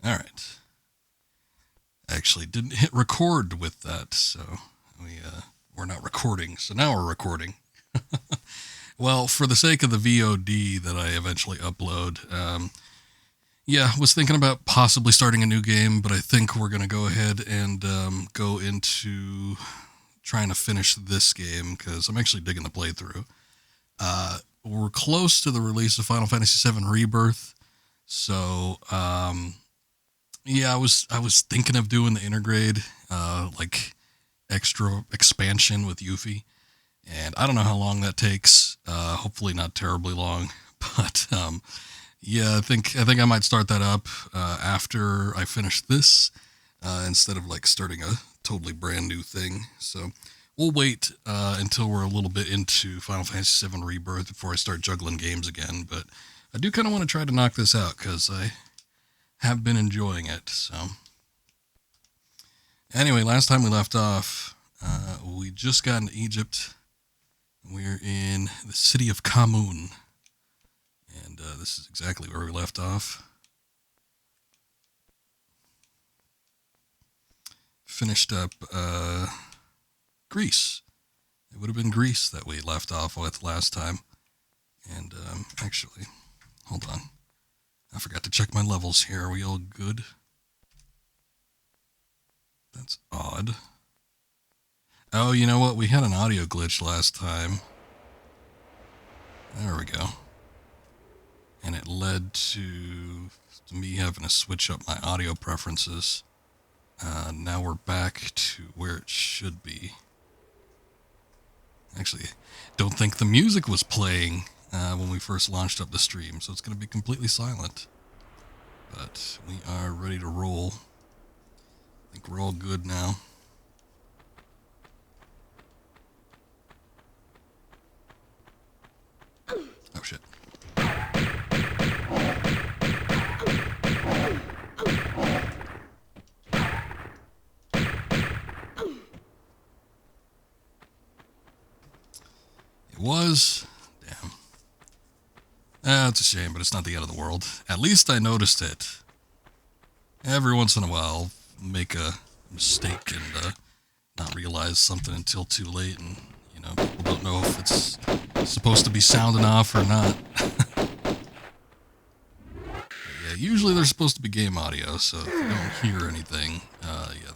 All right. I actually didn't hit record with that, so we're not recording. So now we're recording. Well, for the sake of the VOD that I eventually upload, was thinking about possibly starting a new game, but I think we're going to go ahead and go into trying to finish this game because I'm actually digging the playthrough. We're close to the release of Final Fantasy VII Rebirth, so I was thinking of doing the intergrade, like extra expansion with Yuffie, and I don't know how long that takes. Hopefully not terribly long, but I think I might start that up after I finish this, instead of like starting a totally brand new thing. So we'll wait until we're a little bit into Final Fantasy VII Rebirth before I start juggling games again. But I do kind of want to try to knock this out because I have been enjoying it. So anyway, last time we left off, we just got into Egypt. We're in the city of Kamun, and this is exactly where we left off. Finished up Greece. It would have been Greece that we left off with last time. And actually, hold on. I forgot to check my levels here. Are we all good? That's odd. Oh, you know what? We had an audio glitch last time. There we go. And it led to me having to switch up my audio preferences. Now we're back to where it should be. Actually, don't think the music was playing when we first launched up the stream, so it's going to be completely silent. But we are ready to roll. I think we're all good now. Oh shit. It was. Damn. It's a shame, but it's not the end of the world. At least I noticed it. Every once in a while, I'll make a mistake and not realize something until too late, and people don't know if it's supposed to be sounding off or not. Yeah, usually they're supposed to be game audio, so if you don't hear anything,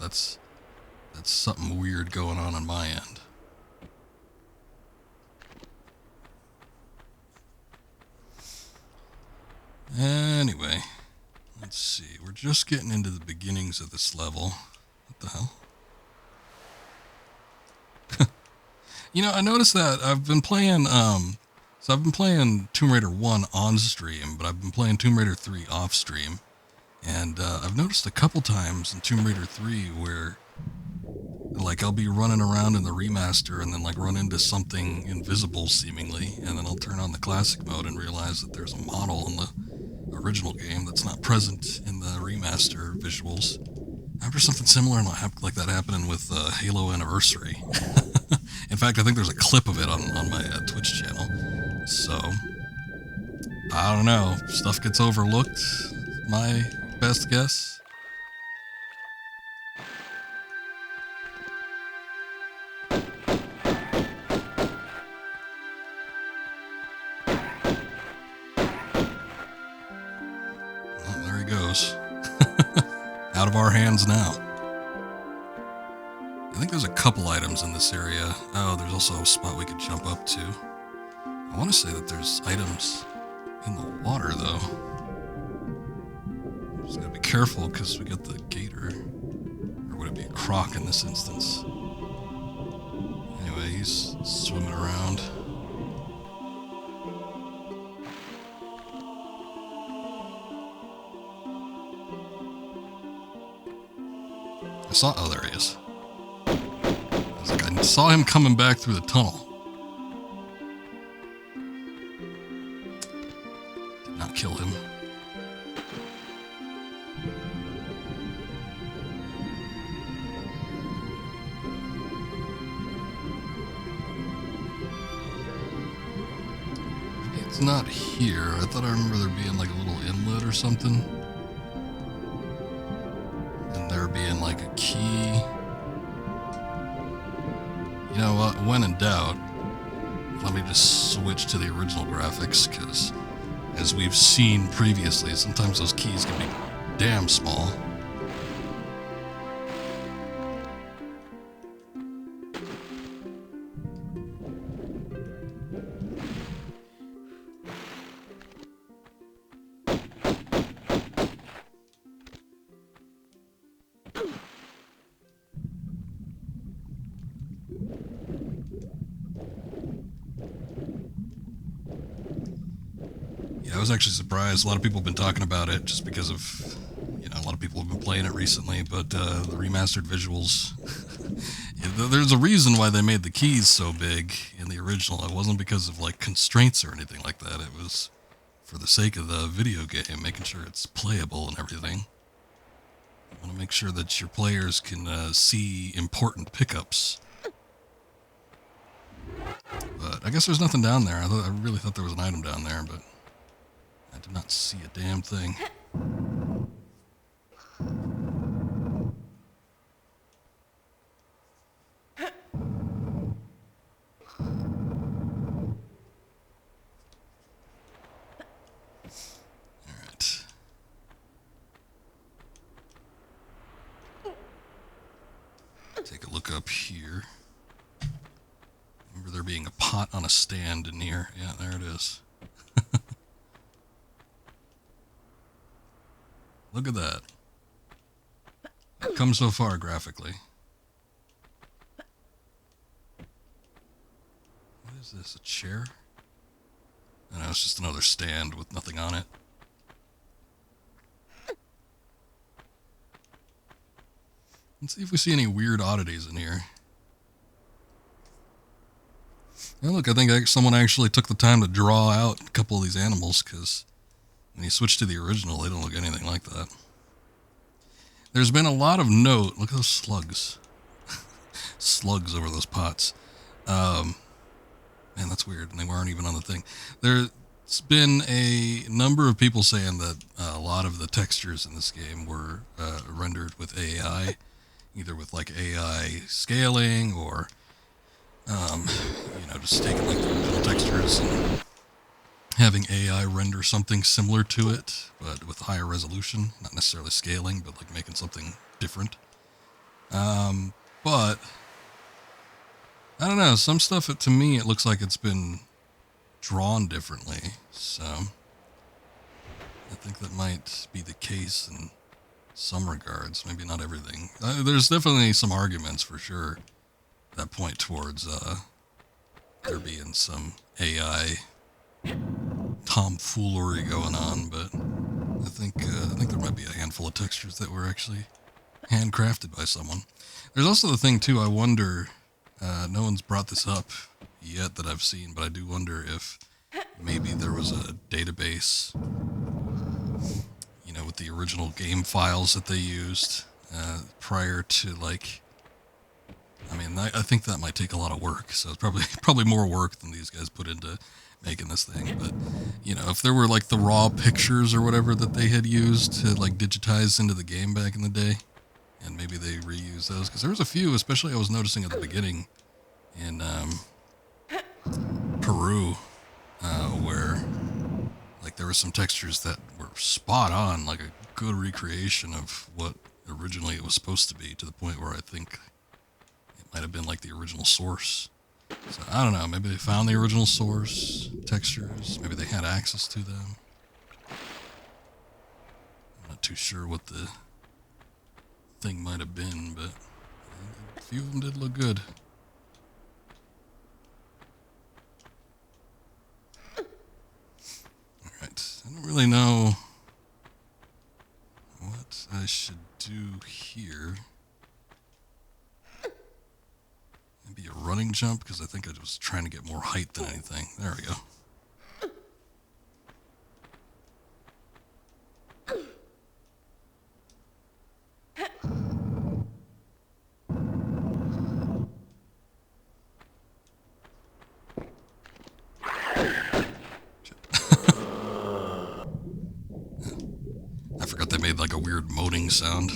that's something weird going on my end. Anyway, let's see. We're just getting into the beginnings of this level. What the hell? I noticed that I've been playing, I've been playing Tomb Raider 1 on stream, but I've been playing Tomb Raider 3 off stream. And I've noticed a couple times in Tomb Raider 3 where, like, I'll be running around in the remaster and then, like, run into something invisible, seemingly, and then I'll turn on the classic mode and realize that there's a model in the original game that's not present in the remaster visuals. After something similar like that happening with Halo Anniversary. In fact, I think there's a clip of it on my Twitch channel. So, I don't know. Stuff gets overlooked. My best guess. Well, there he goes. Out of our hands now. I think there's a couple items in this area. Oh, there's also a spot we could jump up to. I want to say that there's items in the water, though. Just gotta be careful because we got the gator. Or would it be a croc in this instance? Anyway, he's swimming around. Oh, there he is. I saw him coming back through the tunnel. Did not kill him. It's not here. I thought I remember there being like a little inlet or something. know what, when in doubt, let me just switch to the original graphics, because as we've seen previously, sometimes those keys can be damn small. I was actually surprised. A lot of people have been talking about it just because of, you know, a lot of people have been playing it recently, but the remastered visuals, there's a reason why they made the keys so big in the original. It wasn't because of, like, constraints or anything like that. It was for the sake of the video game, making sure it's playable and everything. You want to make sure that your players can see important pickups. But I guess there's nothing down there. I really thought there was an item down there, but I did not see a damn thing. Alright. Take a look up here. Remember there being a pot on a stand in here. Yeah, there it is. Look at that. Come so far graphically. What is this, a chair? I know, it's just another stand with nothing on it. Let's see if we see any weird oddities in here. Oh, look, I think someone actually took the time to draw out a couple of these animals, because when you switch to the original, they don't look anything like that. There's been a lot of note. Look at those slugs. Slugs over those pots. Man, that's weird. And they weren't even on the thing. There's been a number of people saying that a lot of the textures in this game were rendered with AI. Either with, like, AI scaling or, you know, just taking, like, the original textures and having AI render something similar to it, but with higher resolution, not necessarily scaling, but like making something different. But I don't know, some stuff, to me, it looks like it's been drawn differently, so I think that might be the case in some regards, maybe not everything. There's definitely some arguments, for sure, that point towards there being some AI tomfoolery going on, but I think there might be a handful of textures that were actually handcrafted by someone. There's also the thing too, I wonder, no one's brought this up yet that I've seen, but I do wonder if maybe there was a database, you know, with the original game files that they used prior to, like, I mean, I think that might take a lot of work, so it's probably more work than these guys put into making this thing. But, you know, if there were, like, the raw pictures or whatever that they had used to, like, digitize into the game back in the day, and maybe they reuse those, because there was a few, especially I was noticing at the beginning in Peru, where, like, there were some textures that were spot on, like a good recreation of what originally it was supposed to be, to the point where I think it might have been like the original source. So I don't know, maybe they found the original source textures, maybe they had access to them. I'm not too sure what the thing might have been, but a few of them did look good. Alright, I don't really know what I should do here. Maybe a running jump, because I think I was trying to get more height than anything. There we go. I forgot they made like a weird moaning sound.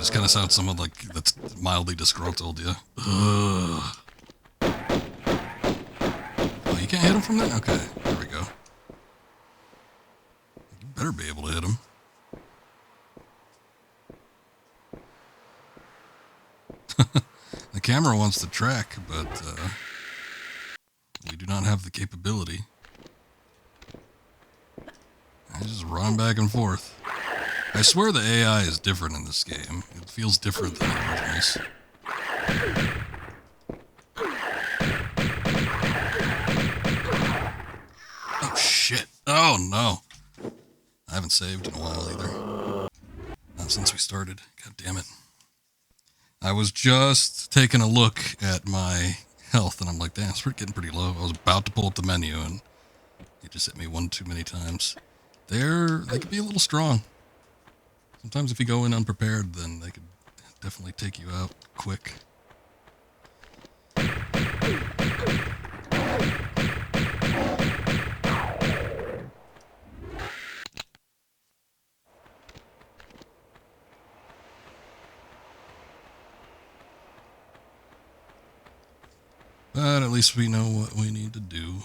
just kind of sounds someone like that's mildly disgruntled, yeah. Ugh. Oh, you can't hit him from there? Okay, there we go. You better be able to hit him. The camera wants to track, but we do not have the capability. I just run back and forth. I swear the AI is different in this game. It feels different than the originals. Oh shit. Oh no. I haven't saved in a while either. Not since we started. God damn it. I was just taking a look at my health and I'm like, damn, it's getting pretty low. I was about to pull up the menu and it just hit me one too many times. They could be a little strong. Sometimes if you go in unprepared, then they could definitely take you out quick. But at least we know what we need to do.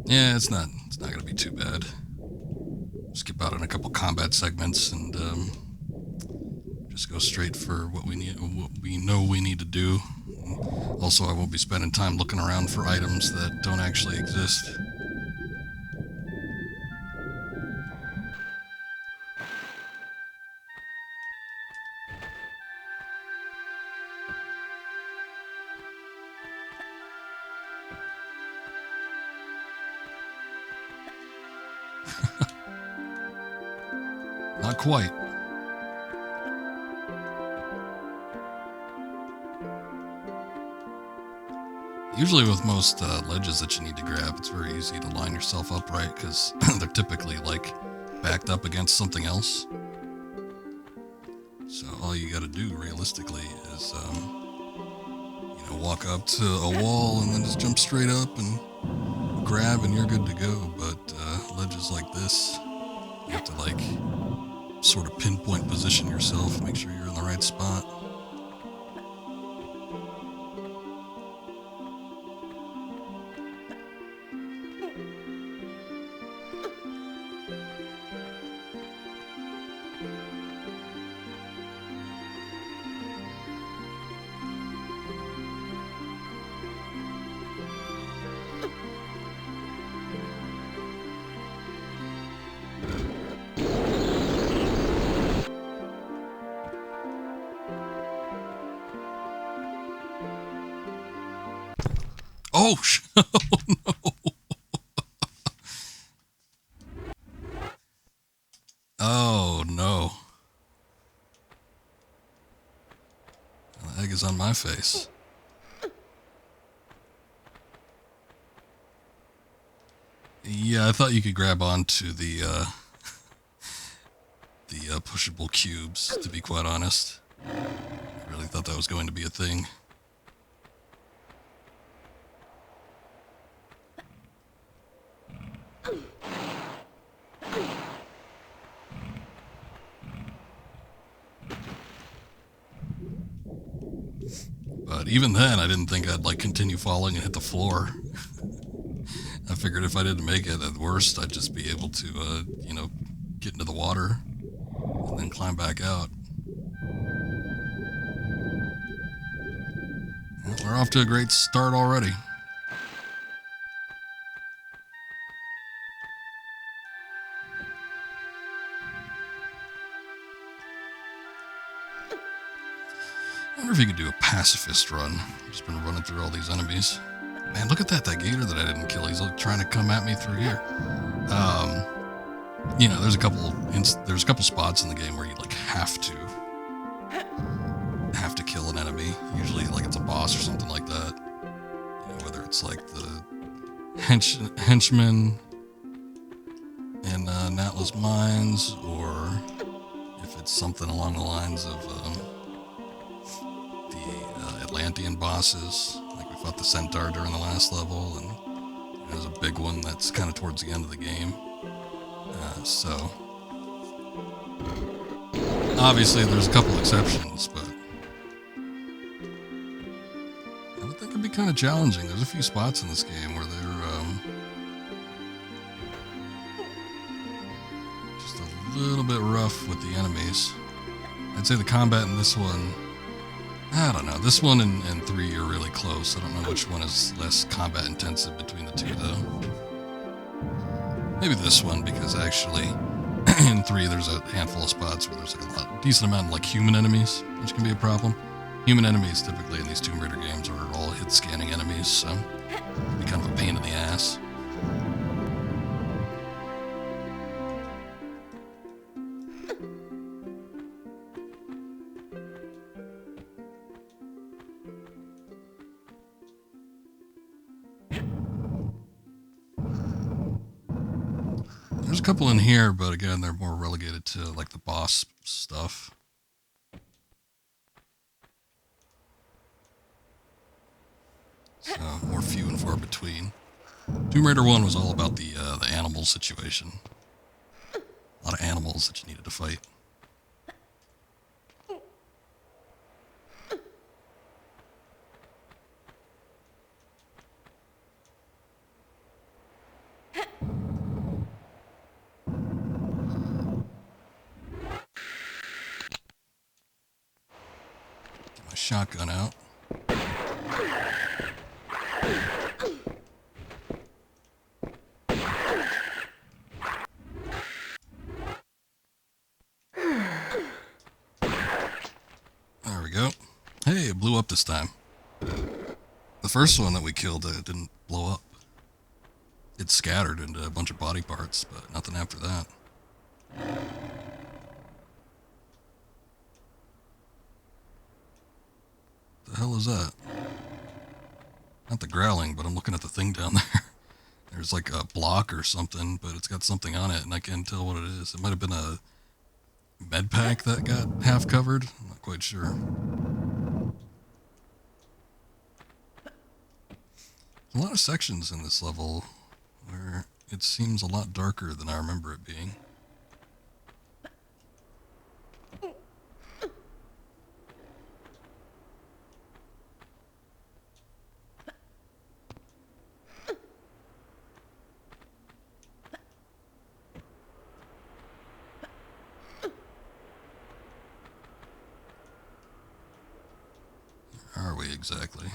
Yeah, it's not gonna be too bad. Skip out on a couple combat segments and just go straight for what we know we need to do. Also, I won't be spending time looking around for items that don't actually exist. Not quite. Usually with most ledges that you need to grab, it's very easy to line yourself up right because they're typically like backed up against something else. So all you gotta do realistically is walk up to a wall and then just jump straight up and grab and you're good to go. But ledges like this, you have to like sort of pinpoint position yourself, make sure you're in the right spot. Oh, oh no. Oh no. The egg is on my face. Yeah, I thought you could grab onto the pushable cubes, to be quite honest. I really thought that was going to be a thing. But even then, I didn't think I'd like continue falling and hit the floor. I figured if I didn't make it, at worst, I'd just be able to, get into the water and then climb back out. Well, we're off to a great start already. I wonder if you could do a pacifist run. I've just been running through all these enemies. Man, look at that gator that I didn't kill. He's like trying to come at me through here. There's a couple spots in the game where you like have to kill an enemy. Usually like it's a boss or something like that. Whether it's like the henchmen in Natla's mines, or if it's something along the lines of the Atlantean bosses. Like we fought the Centaur during the last level, and there's a big one that's kind of towards the end of the game. So obviously there's a couple exceptions, but I would think it'd be kind of challenging. There's a few spots in this game where they're just a little bit rough with the enemies. I'd say the combat in this one, I don't know. This one and 3 are really close. I don't know which one is less combat intensive between the two, though. Maybe this one, because actually in 3 there's a handful of spots where there's like a decent amount of like human enemies, which can be a problem. Human enemies typically in these Tomb Raider games are all hit scanning enemies, so it can be kind of a pain in the ass. There's a couple in here, but again, they're more relegated to like the boss stuff. So more few and far between. Tomb Raider 1 was all about the animal situation. A lot of animals that you needed to fight. Get my shotgun out. There we go. Hey, it blew up this time. The first one that we killed didn't blow up. It scattered into a bunch of body parts, but nothing after that. The hell is that? Not the growling, but I'm looking at the thing down there. There's like a block or something, but it's got something on it, and I can't tell what it is. It might have been a med pack that got half covered. I'm not quite sure. A lot of sections in this level where it seems a lot darker than I remember it being. Where are we exactly?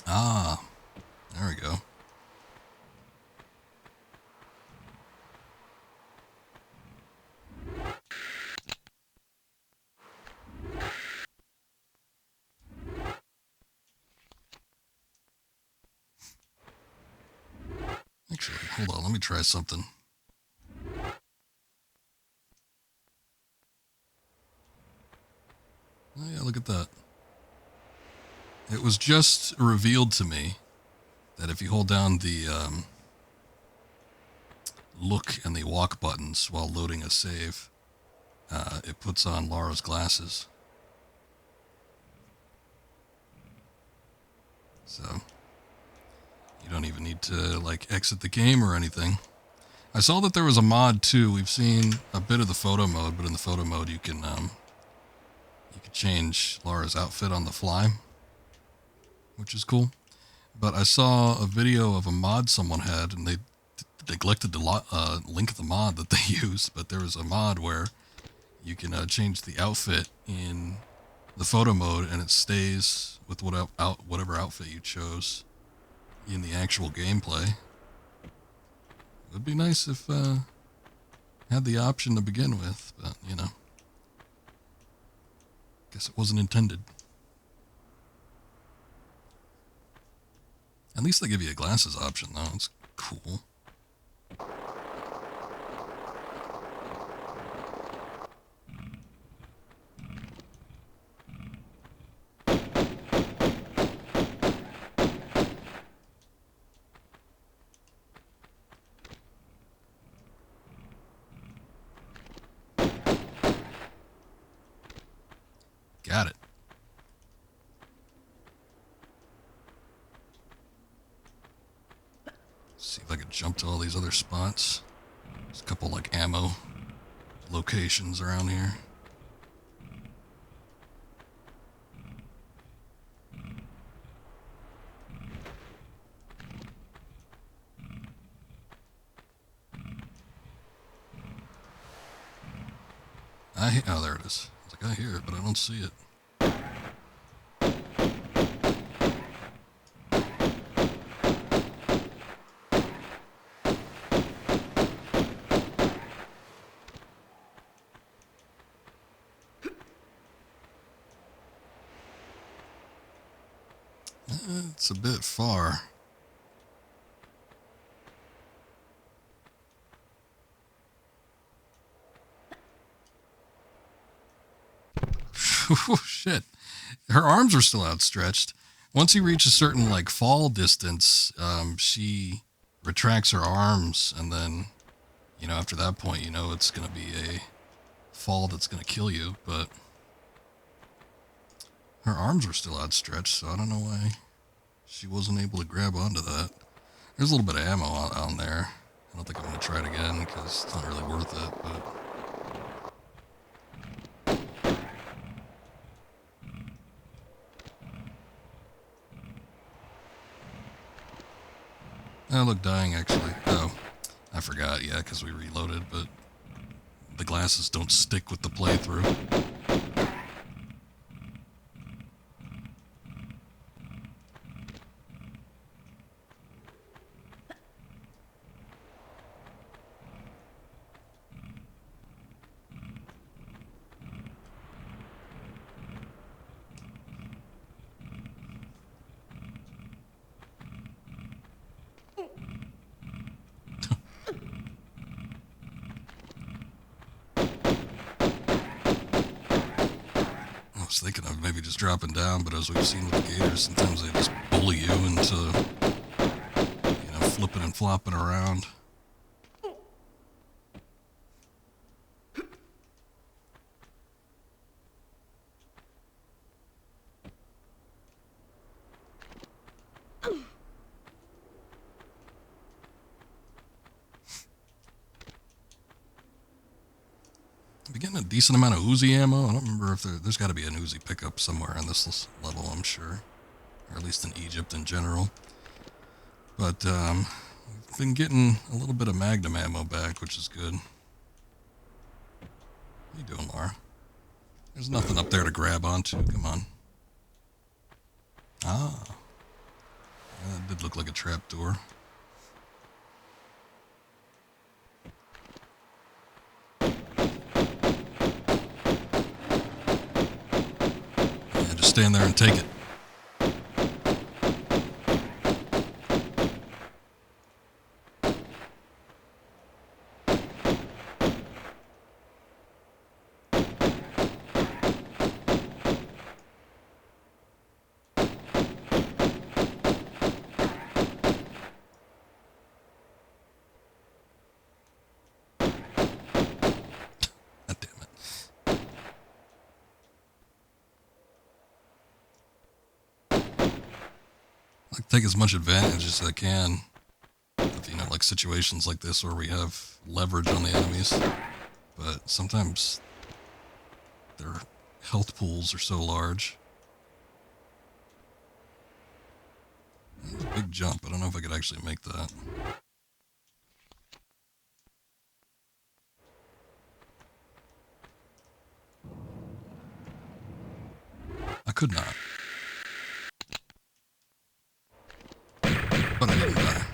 Ah, there we go. Actually, hold on, let me try something. Oh yeah, look at that. It was just revealed to me that if you hold down the look and the walk buttons while loading a save, it puts on Lara's glasses. So you don't even need to like exit the game or anything. I saw that there was a mod too. We've seen a bit of the photo mode, but in the photo mode you can change Lara's outfit on the fly, which is cool. But I saw a video of a mod someone had, and they neglected to link the mod that they use. But there was a mod where you can change the outfit in the photo mode, and it stays with whatever outfit you chose in the actual gameplay. It would be nice if had the option to begin with, but you know, guess it wasn't intended. At least they give you a glasses option, though. It's cool. these other spots. There's a couple like ammo locations around here. Oh, there it is. I was like, I hear it, but I don't see it. It's a bit far. Oh, shit. Her arms are still outstretched. Once you reach a certain, like, fall distance, she retracts her arms, and then, you know, after that point, you know it's going to be a fall that's going to kill you, but her arms were still outstretched, so I don't know why she wasn't able to grab onto that. There's a little bit of ammo on there. I don't think I'm going to try it again, because it's not really worth it, but... Oh, look, dying, actually. Oh, I forgot, yeah, because we reloaded, but the glasses don't stick with the playthrough. I was thinking of maybe just dropping down, but as we've seen with the gators, sometimes they just bully you into, you know, flipping and flopping around. I'm getting a decent amount of Uzi ammo. I don't remember if there's got to be an Uzi pickup somewhere on this level, I'm sure. Or at least in Egypt in general. But, we've been getting a little bit of Magnum ammo back, which is good. What are you doing, Lara? There's nothing up there to grab onto. Come on. Ah. That did look like a trapdoor. Yeah, just stand there and take it. Like, take as much advantage as I can of, you know, like situations like this where we have leverage on the enemies. But sometimes their health pools are so large. That was a big jump. I don't know if I could actually make that. I could not. But I didn't die.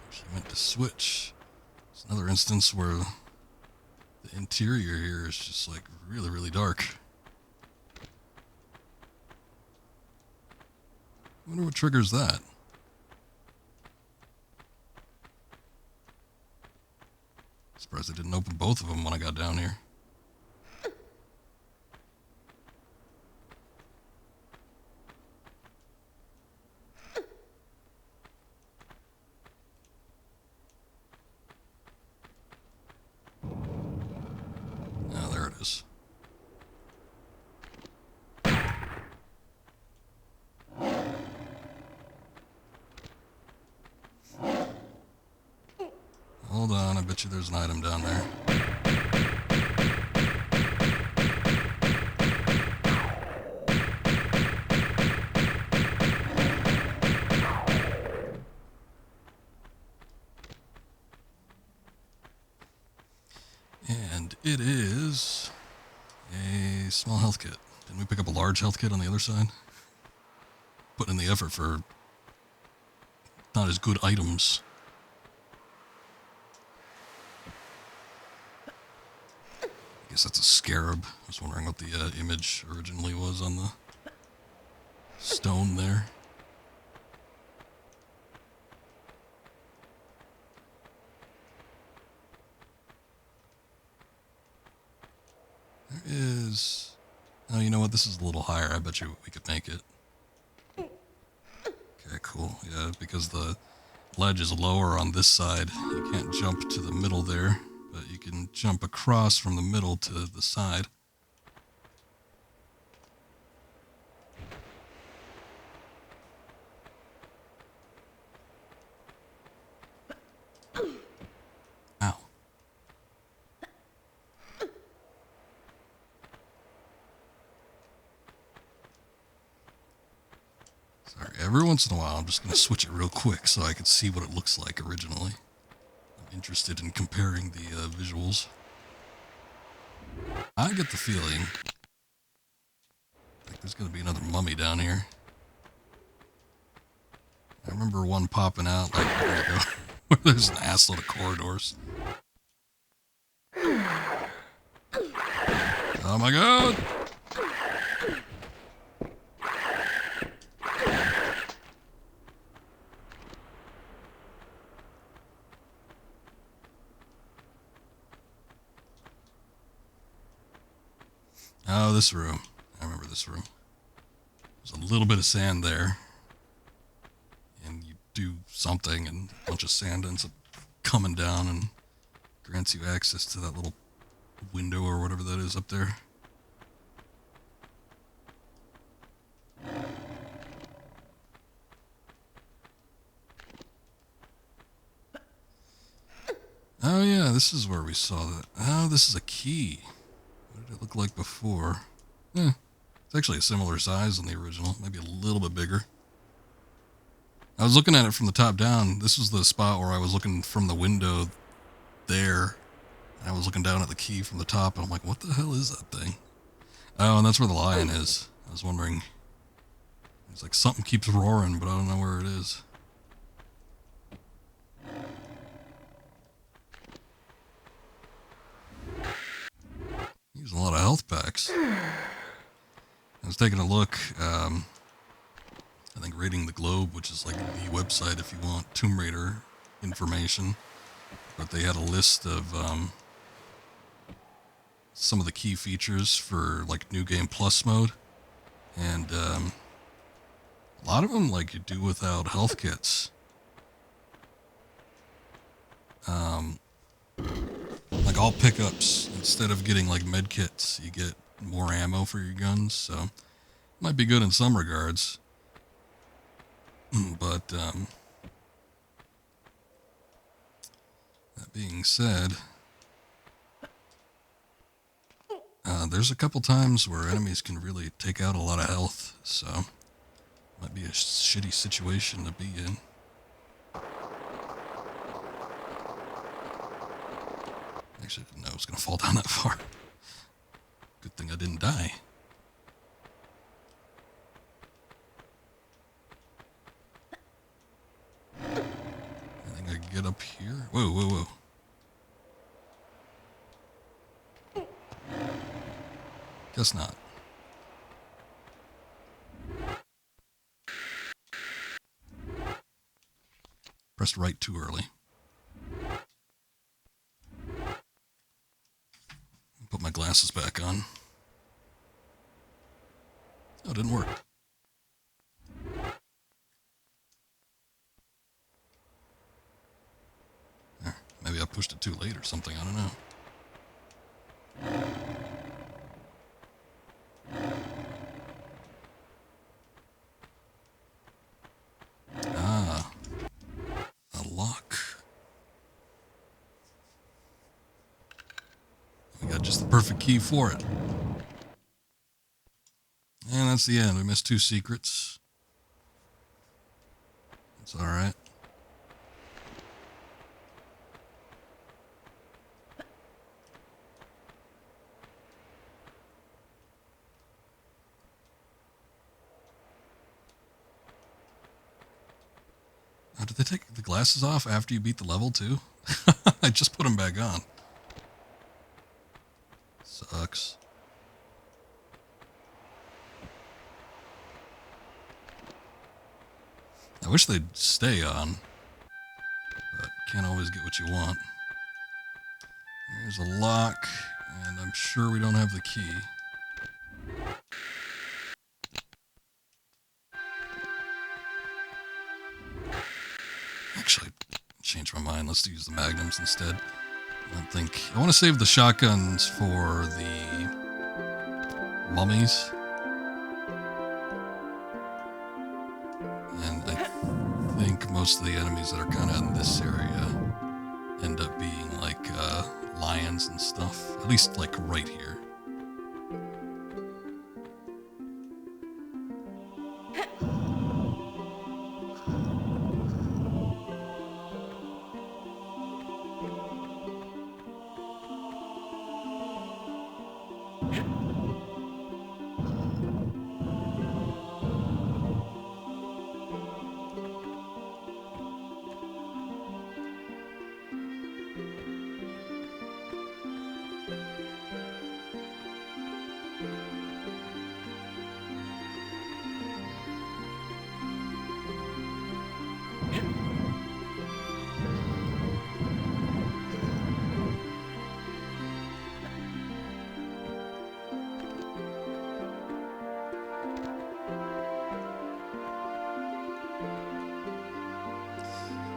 Actually meant to switch. It's another instance where the interior here is just like really, really dark. I wonder what triggers that. Surprised I didn't open both of them when I got down here. Hold on, I bet you there's an item down there. And it is a small health kit. Didn't we pick up a large health kit on the other side? Put in the effort for not as good items. I guess that's a scarab. I was wondering what the image originally was on the stone there. There is... Oh, you know what? This is a little higher. I bet you we could make it. Okay, cool. Yeah, because the ledge is lower on this side. You can't jump to the middle there, but you can jump across from the middle to the side. Ow. Sorry, every once in a while I'm just going to switch it real quick so I can see what it looks like originally. I'm interested in comparing the visuals. I get the feeling like there's going to be another mummy down here. I remember one popping out like there you go, where there's an assload of corridors. Oh my god! Oh, this room. I remember this room. There's a little bit of sand there. And you do something and a bunch of sand ends up coming down and grants you access to that little window or whatever that is up there. Oh yeah, this is where we saw that. Oh, this is a key. What did it look like before? Eh, it's actually a similar size than the original, maybe a little bit bigger. I was looking at it from the top down. This was the spot where I was looking from the window there. And I was looking down at the key from the top, and I'm like, what the hell is that thing? Oh, and that's where the lion is. I was wondering. It's like something keeps roaring, but I don't know where it is. Using a lot of health packs. I was taking a look, I think Raiding the Globe, which is like the website if you want Tomb Raider information. But they had a list of some of the key features for like New Game Plus mode. And a lot of them like you do without health kits. Like all pickups, instead of getting like med kits, you get more ammo for your guns, so might be good in some regards. But that being said, there's a couple times where enemies can really take out a lot of health, so might be a shitty situation to be in. Actually, I didn't know it was going to fall down that far. Good thing I didn't die. I think I can get up here. Whoa, whoa, whoa. Guess not. Pressed right too early. Put my glasses back on. Oh, it didn't work. There. Maybe I pushed it too late or something, I don't know. Ah. A lock. had just the perfect key for it. And that's the end. We missed 2 secrets. It's alright. Oh, did they take the glasses off after you beat the level too? I just put them back on. Sucks. I wish they'd stay on, but can't always get what you want. There's a lock, and I'm sure we don't have the key. Actually, changed my mind. Let's use the magnums instead. I want to save the shotguns for the mummies. And I think most of the enemies that are kind of in this area end up being like lions and stuff. At least like right here.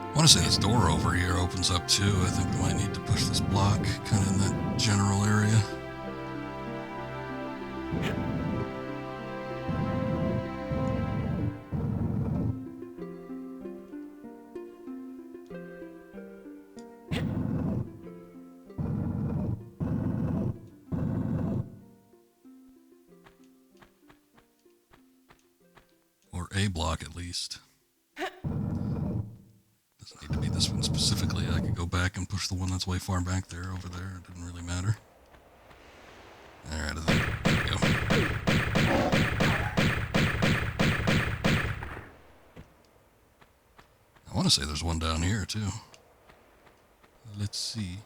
I want to say this door over here opens up too. I think we might need to push this block kind of in that general area. Or a block at least. Doesn't need to be this one specifically. I could go back and push the one that's way far back there over there. It didn't really matter. Alright, there we go. I want to say there's one down here too. Let's see.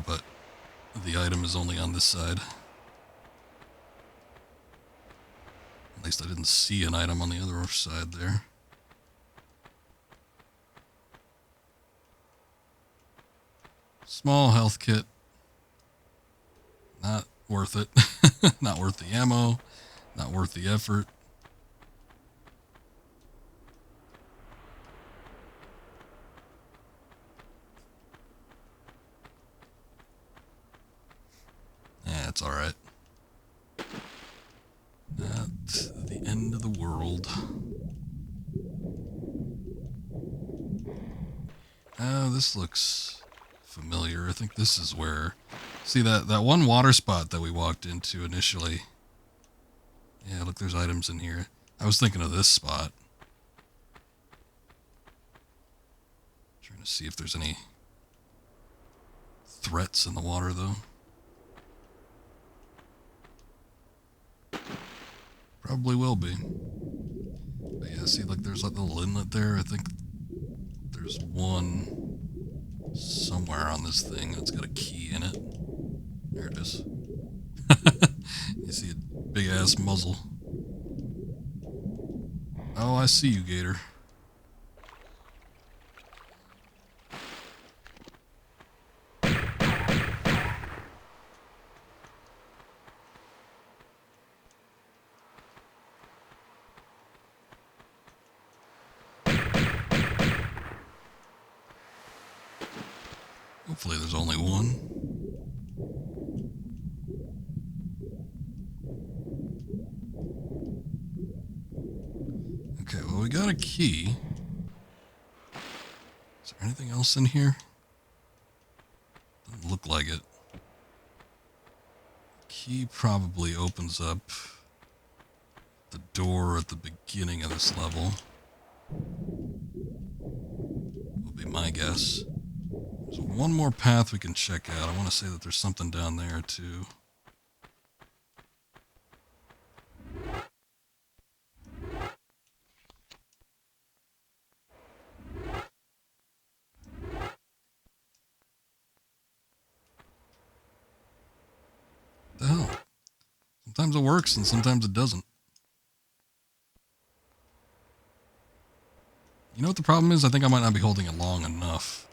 But the item is only on this side. At least I didn't see an item on the other side there. Small health kit. Not worth it. Not worth the ammo. Not worth the effort. Yeah, it's alright. Not the end of the world. Oh, this looks familiar. I think this is where... See that one water spot that we walked into initially? Yeah, look, there's items in here. I was thinking of this spot. Trying to see if there's any threats in the water, though. Probably will be. But yeah, see, like, there's that little inlet there. I think there's one somewhere on this thing that's got a key in it. There it is. You see a big-ass muzzle. Oh, I see you, Gator. Hopefully there's only one. a key. Is there anything else in here? Doesn't look like it. Key probably opens up the door at the beginning of this level. Would be my guess. There's one more path we can check out. I want to say that there's something down there too. The hell? Sometimes it works and sometimes it doesn't. You know what the problem is? I think I might not be holding it long enough.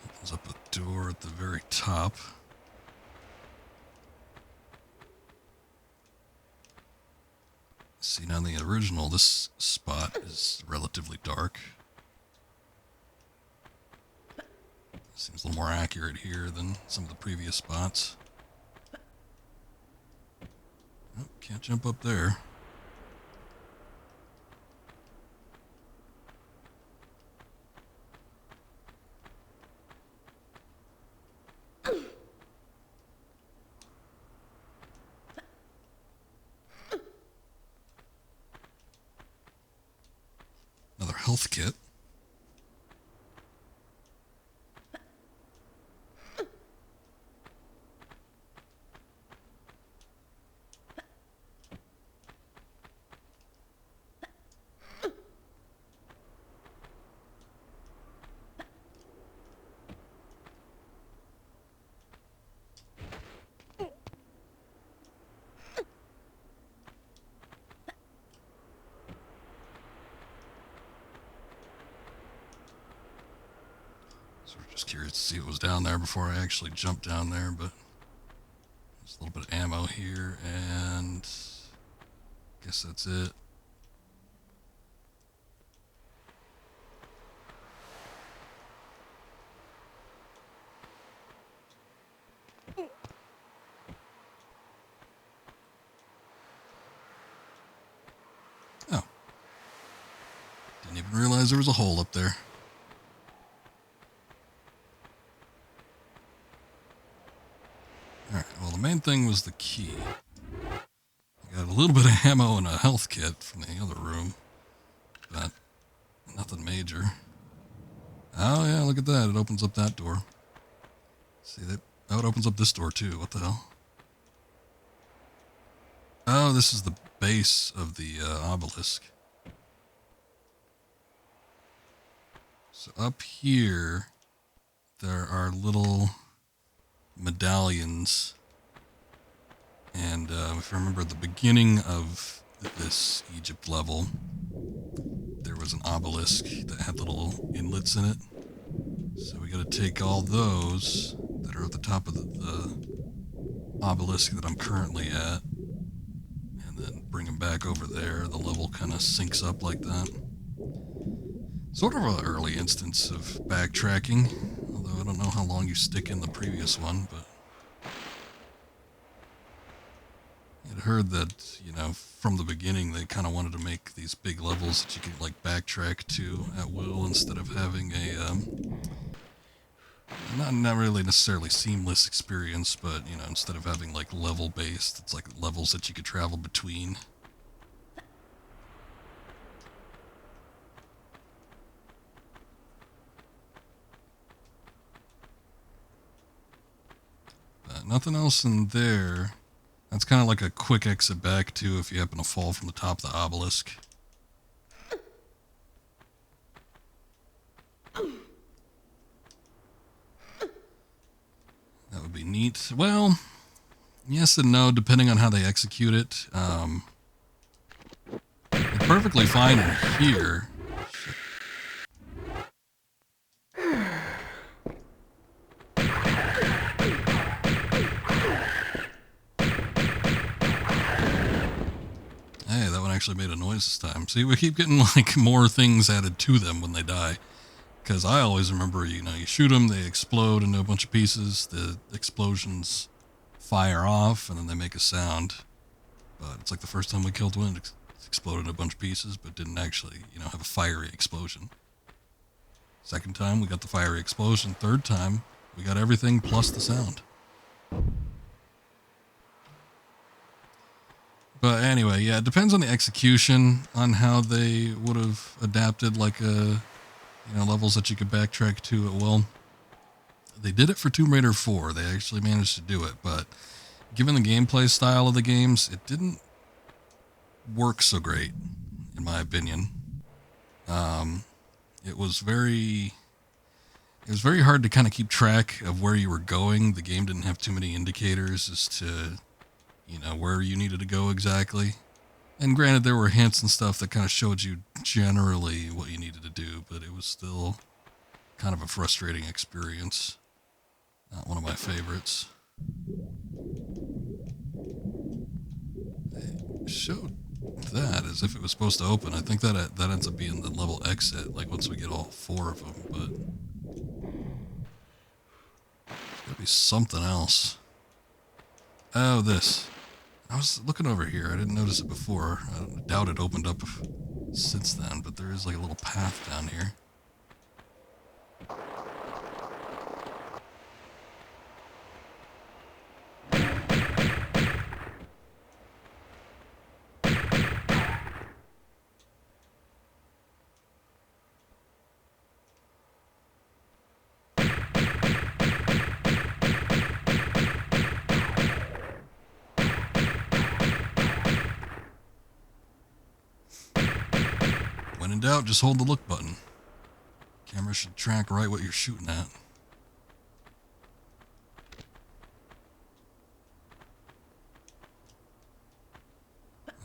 Opens up a door at the very top. See, now in the original, this spot is relatively dark. Seems a little more accurate here than some of the previous spots. Oh, can't jump up there. Another health kit. So we're just curious to see what was down there before I actually jumped down there, but there's a little bit of ammo here, and I guess that's it. Oh. Didn't even realize there was a hole up there. Alright, well the main thing was the key. I got a little bit of ammo and a health kit from the other room, but nothing major. Oh yeah, look at that, it opens up that door. See that? Oh, it opens up this door too, what the hell? Oh, this is the base of the obelisk. So up here, there are little medallions. And if you remember at the beginning of this Egypt level, there was an obelisk that had little inlets in it. So we gotta take all those that are at the top of the obelisk that I'm currently at, and then bring them back over there. The level kind of syncs up like that. Sort of an early instance of backtracking, although I don't know how long you stick in the previous one, but I'd heard that, you know, from the beginning they kind of wanted to make these big levels that you could, like, backtrack to at will instead of having a, not really necessarily seamless experience, but, you know, instead of having, like, level-based, it's like levels that you could travel between. But nothing else in there. That's kind of like a quick exit back, too, if you happen to fall from the top of the obelisk. That would be neat. Well, yes and no, depending on how they execute it. It's perfectly fine in here. actually made a noise this time. See, we keep getting like more things added to them when they die. Because I always remember, you shoot them, they explode into a bunch of pieces, the explosions fire off, and then they make a sound. But it's like the first time we killed one, it exploded in a bunch of pieces, but didn't actually, have a fiery explosion. Second time, we got the fiery explosion. Third time, we got everything plus the sound. But anyway, yeah, it depends on the execution, on how they would have adapted, like, levels that you could backtrack to at will. They did it for Tomb Raider 4. They actually managed to do it, but given the gameplay style of the games, it didn't work so great, in my opinion. It was very hard to kind of keep track of where you were going. The game didn't have too many indicators as to, where you needed to go exactly. And granted, there were hints and stuff that kind of showed you generally what you needed to do, but it was still kind of a frustrating experience. Not one of my favorites. They showed that as if it was supposed to open. I think that ends up being the level exit, like once we get all 4 of them, but there's gotta be something else. Oh, this. I was looking over here. I didn't notice it before. I doubt it opened up since then, but there is like a little path down here. When in doubt, just hold the look button. Camera should track right what you're shooting at.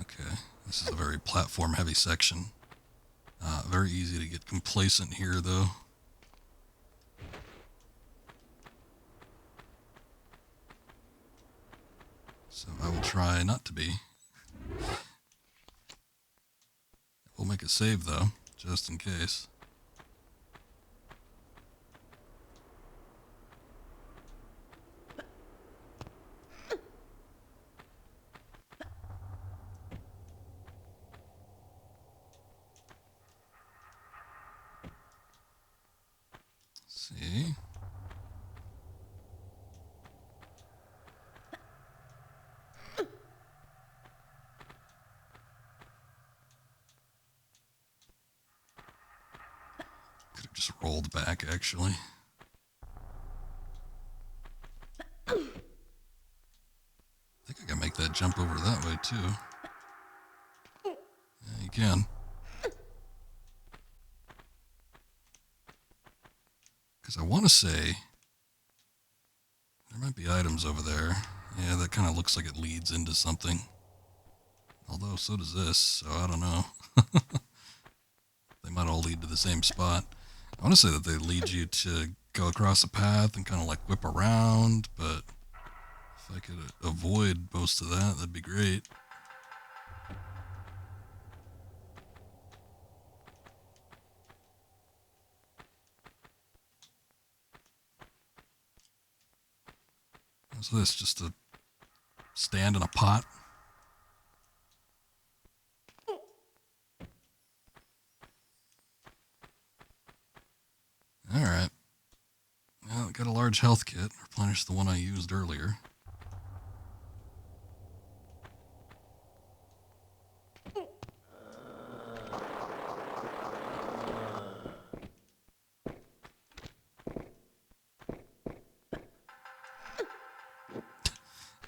Okay, this is a very platform-heavy section. Very easy to get complacent here, though. So I will try not to be. We'll make a save, though, just in case. See? Could have just rolled back, actually. I think I can make that jump over that way, too. Yeah, you can. Because I want to say there might be items over there. Yeah, that kind of looks like it leads into something. Although, so does this, so I don't know. They might all lead to the same spot. I want to say that they lead you to go across a path and kind of like whip around, but if I could avoid most of that, that'd be great. What's this? Just a stand in a pot? Alright. Well, got a large health kit. Replenish the one I used earlier.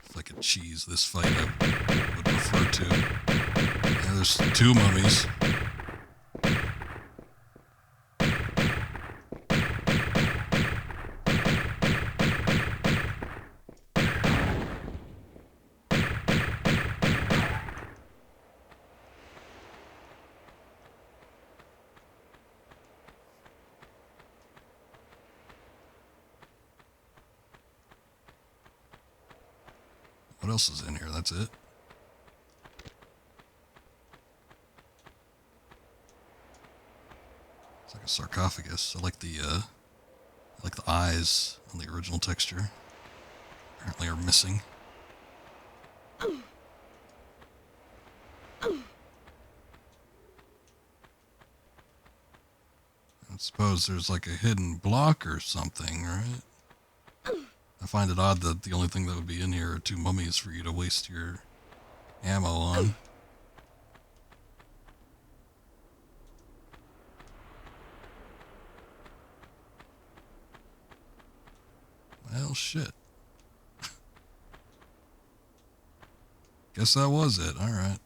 If I could cheese this fight, I would prefer to. Yeah, there's 2 mummies. What else is in here? That's it. sarcophagus. I like the eyes on the original texture. Apparently are missing. I suppose there's like a hidden block or something, right? I find it odd that the only thing that would be in here are two mummies for you to waste your ammo on. Well, shit. Guess that was it. Alright.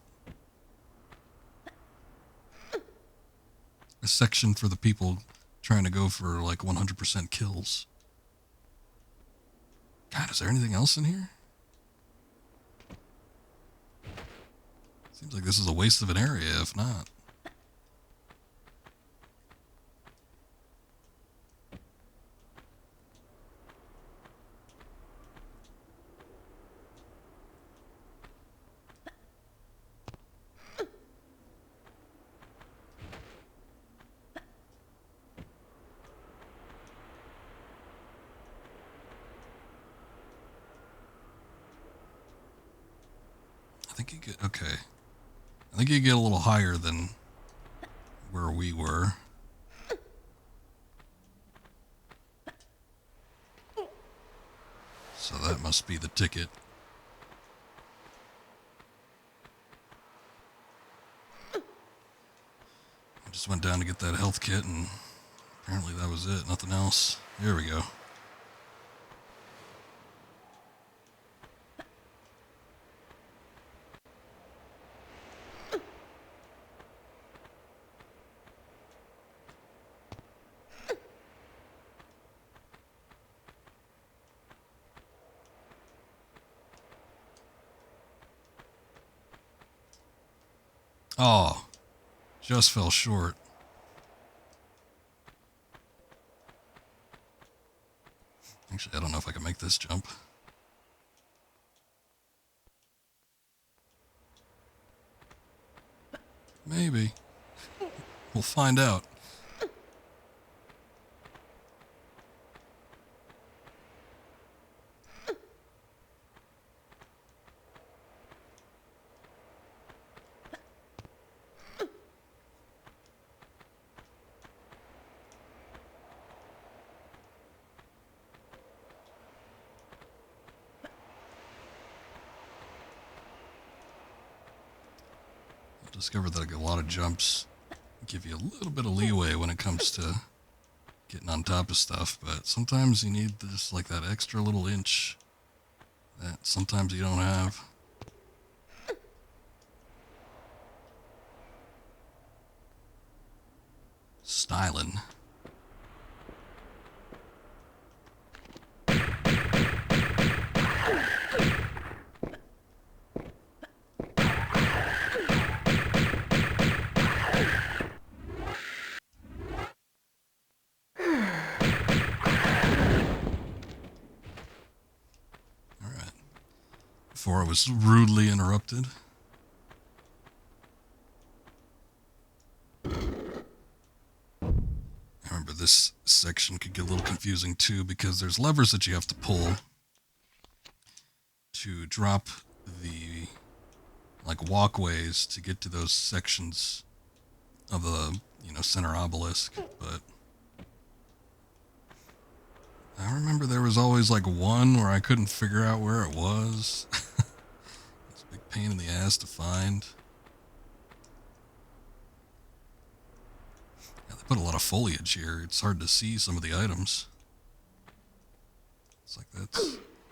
A section for the people trying to go for like 100% kills. God, is there anything else in here? Seems like this is a waste of an area, if not. I think you get, okay. I think you get a little higher than where we were. So that must be the ticket. I just went down to get that health kit and apparently that was it, nothing else. Here we go. Oh, just fell short. Actually, I don't know if I can make this jump. Maybe. We'll find out. Discovered that a lot of jumps give you a little bit of leeway when it comes to getting on top of stuff, but sometimes you need just like that extra little inch that sometimes you don't have. Styling. Before I was rudely interrupted. I remember this section could get a little confusing too because there's levers that you have to pull to drop the like walkways to get to those sections of the, you know, center obelisk, but I remember there was always like one where I couldn't figure out where it was. It's a big pain in the ass to find. Yeah, they put a lot of foliage here. It's hard to see some of the items. It's like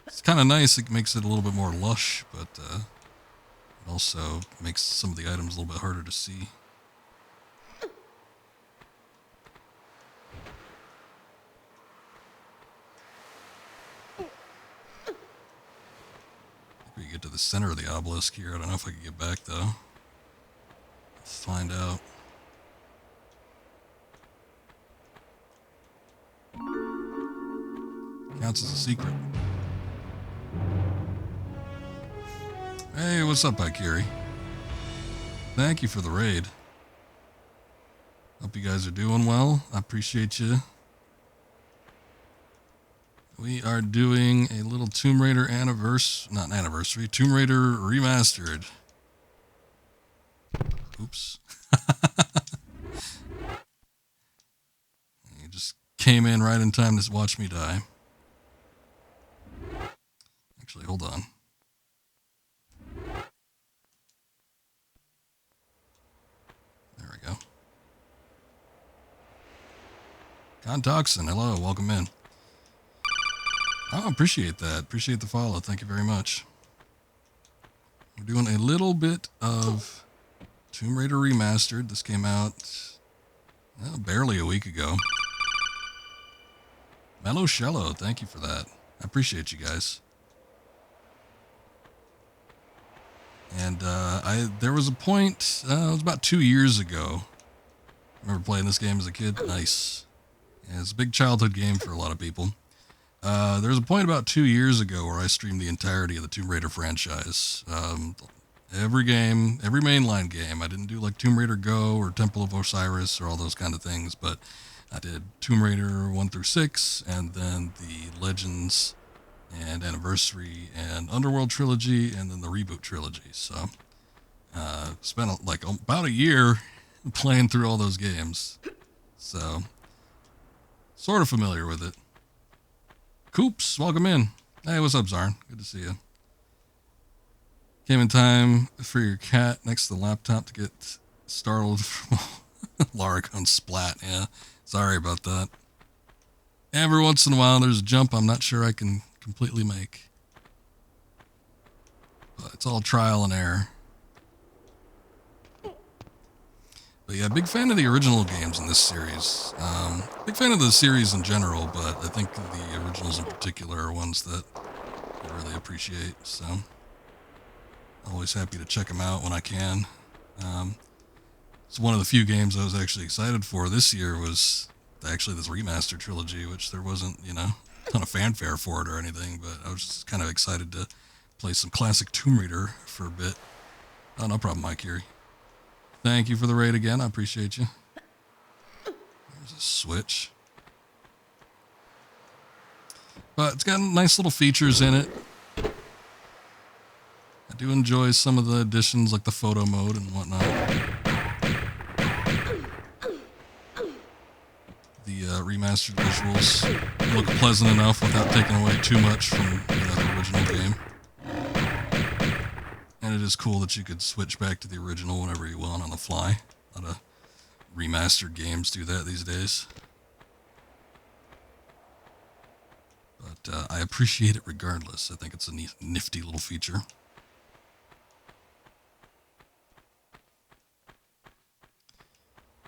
it's kind of nice. It makes it a little bit more lush, but it also makes some of the items a little bit harder to see. We get to the center of the obelisk here. I don't know if I can get back though. Let's find out. Counts as a secret. Hey, what's up, Akiri? Thank you for the raid. Hope you guys are doing well. I appreciate you. We are doing a little Tomb Raider Tomb Raider Remastered. Oops. You just came in right in time to watch me die. Actually, hold on. There we go. Contoxin, hello, welcome in. Oh, appreciate that. Appreciate the follow. Thank you very much. We're doing a little bit of Tomb Raider Remastered. This came out barely a week ago. Mellow Shello, thank you for that. I appreciate you guys. And there was a point, it was about 2 years ago. I remember playing this game as a kid. Nice. Yeah, it's a big childhood game for a lot of people. There was a point about 2 years ago where I streamed the entirety of the Tomb Raider franchise. Every game, every mainline game. I didn't do like Tomb Raider Go or Temple of Osiris or all those kind of things, but I did Tomb Raider 1 through 6, and then the Legends and Anniversary and Underworld trilogy, and then the Reboot trilogy. So, spent about a year playing through all those games. So, sort of familiar with it. Coops, welcome in. Hey, what's up, Zarn? Good to see you. Came in time for your cat next to the laptop to get startled from Lara Croft splat. Yeah, sorry about that. Every once in a while, there's a jump I'm not sure I can completely make. But it's all trial and error. But yeah, big fan of the original games in this series. Big fan of the series in general, but I think the originals in particular are ones that I really appreciate. So, always happy to check them out when I can. It's one of the few games I was actually excited for this year was actually this Remastered trilogy, which there wasn't, a ton of fanfare for it or anything, but I was just kind of excited to play some classic Tomb Raider for a bit. Oh, no problem, Mike Curie. Thank you for the raid again. I appreciate you. There's a switch. But it's got nice little features in it. I do enjoy some of the additions like the photo mode and whatnot. The remastered visuals look pleasant enough without taking away too much from the original game. And it is cool that you could switch back to the original whenever you want on the fly. A lot of remastered games do that these days. But I appreciate it regardless. I think it's a nifty little feature.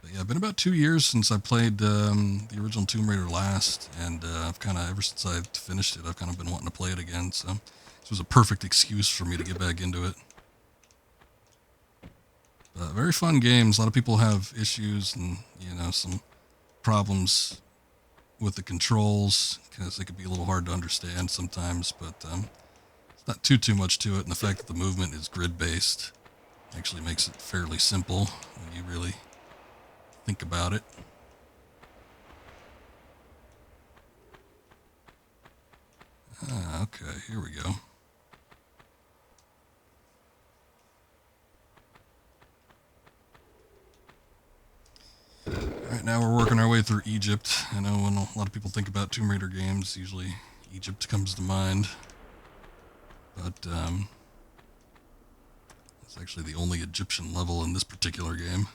But yeah, it's been about 2 years since I played the original Tomb Raider last, and I've kind of, ever since I finished it, I've kind of been wanting to play it again, so this was a perfect excuse for me to get back into it. But very fun games. A lot of people have issues and, some problems with the controls, because they could be a little hard to understand sometimes, but it's not too much to it, and the fact that the movement is grid-based actually makes it fairly simple when you really think about it. Okay, here we go. Alright, now we're working our way through Egypt. I know when a lot of people think about Tomb Raider games, usually Egypt comes to mind. But it's actually the only Egyptian level in this particular game.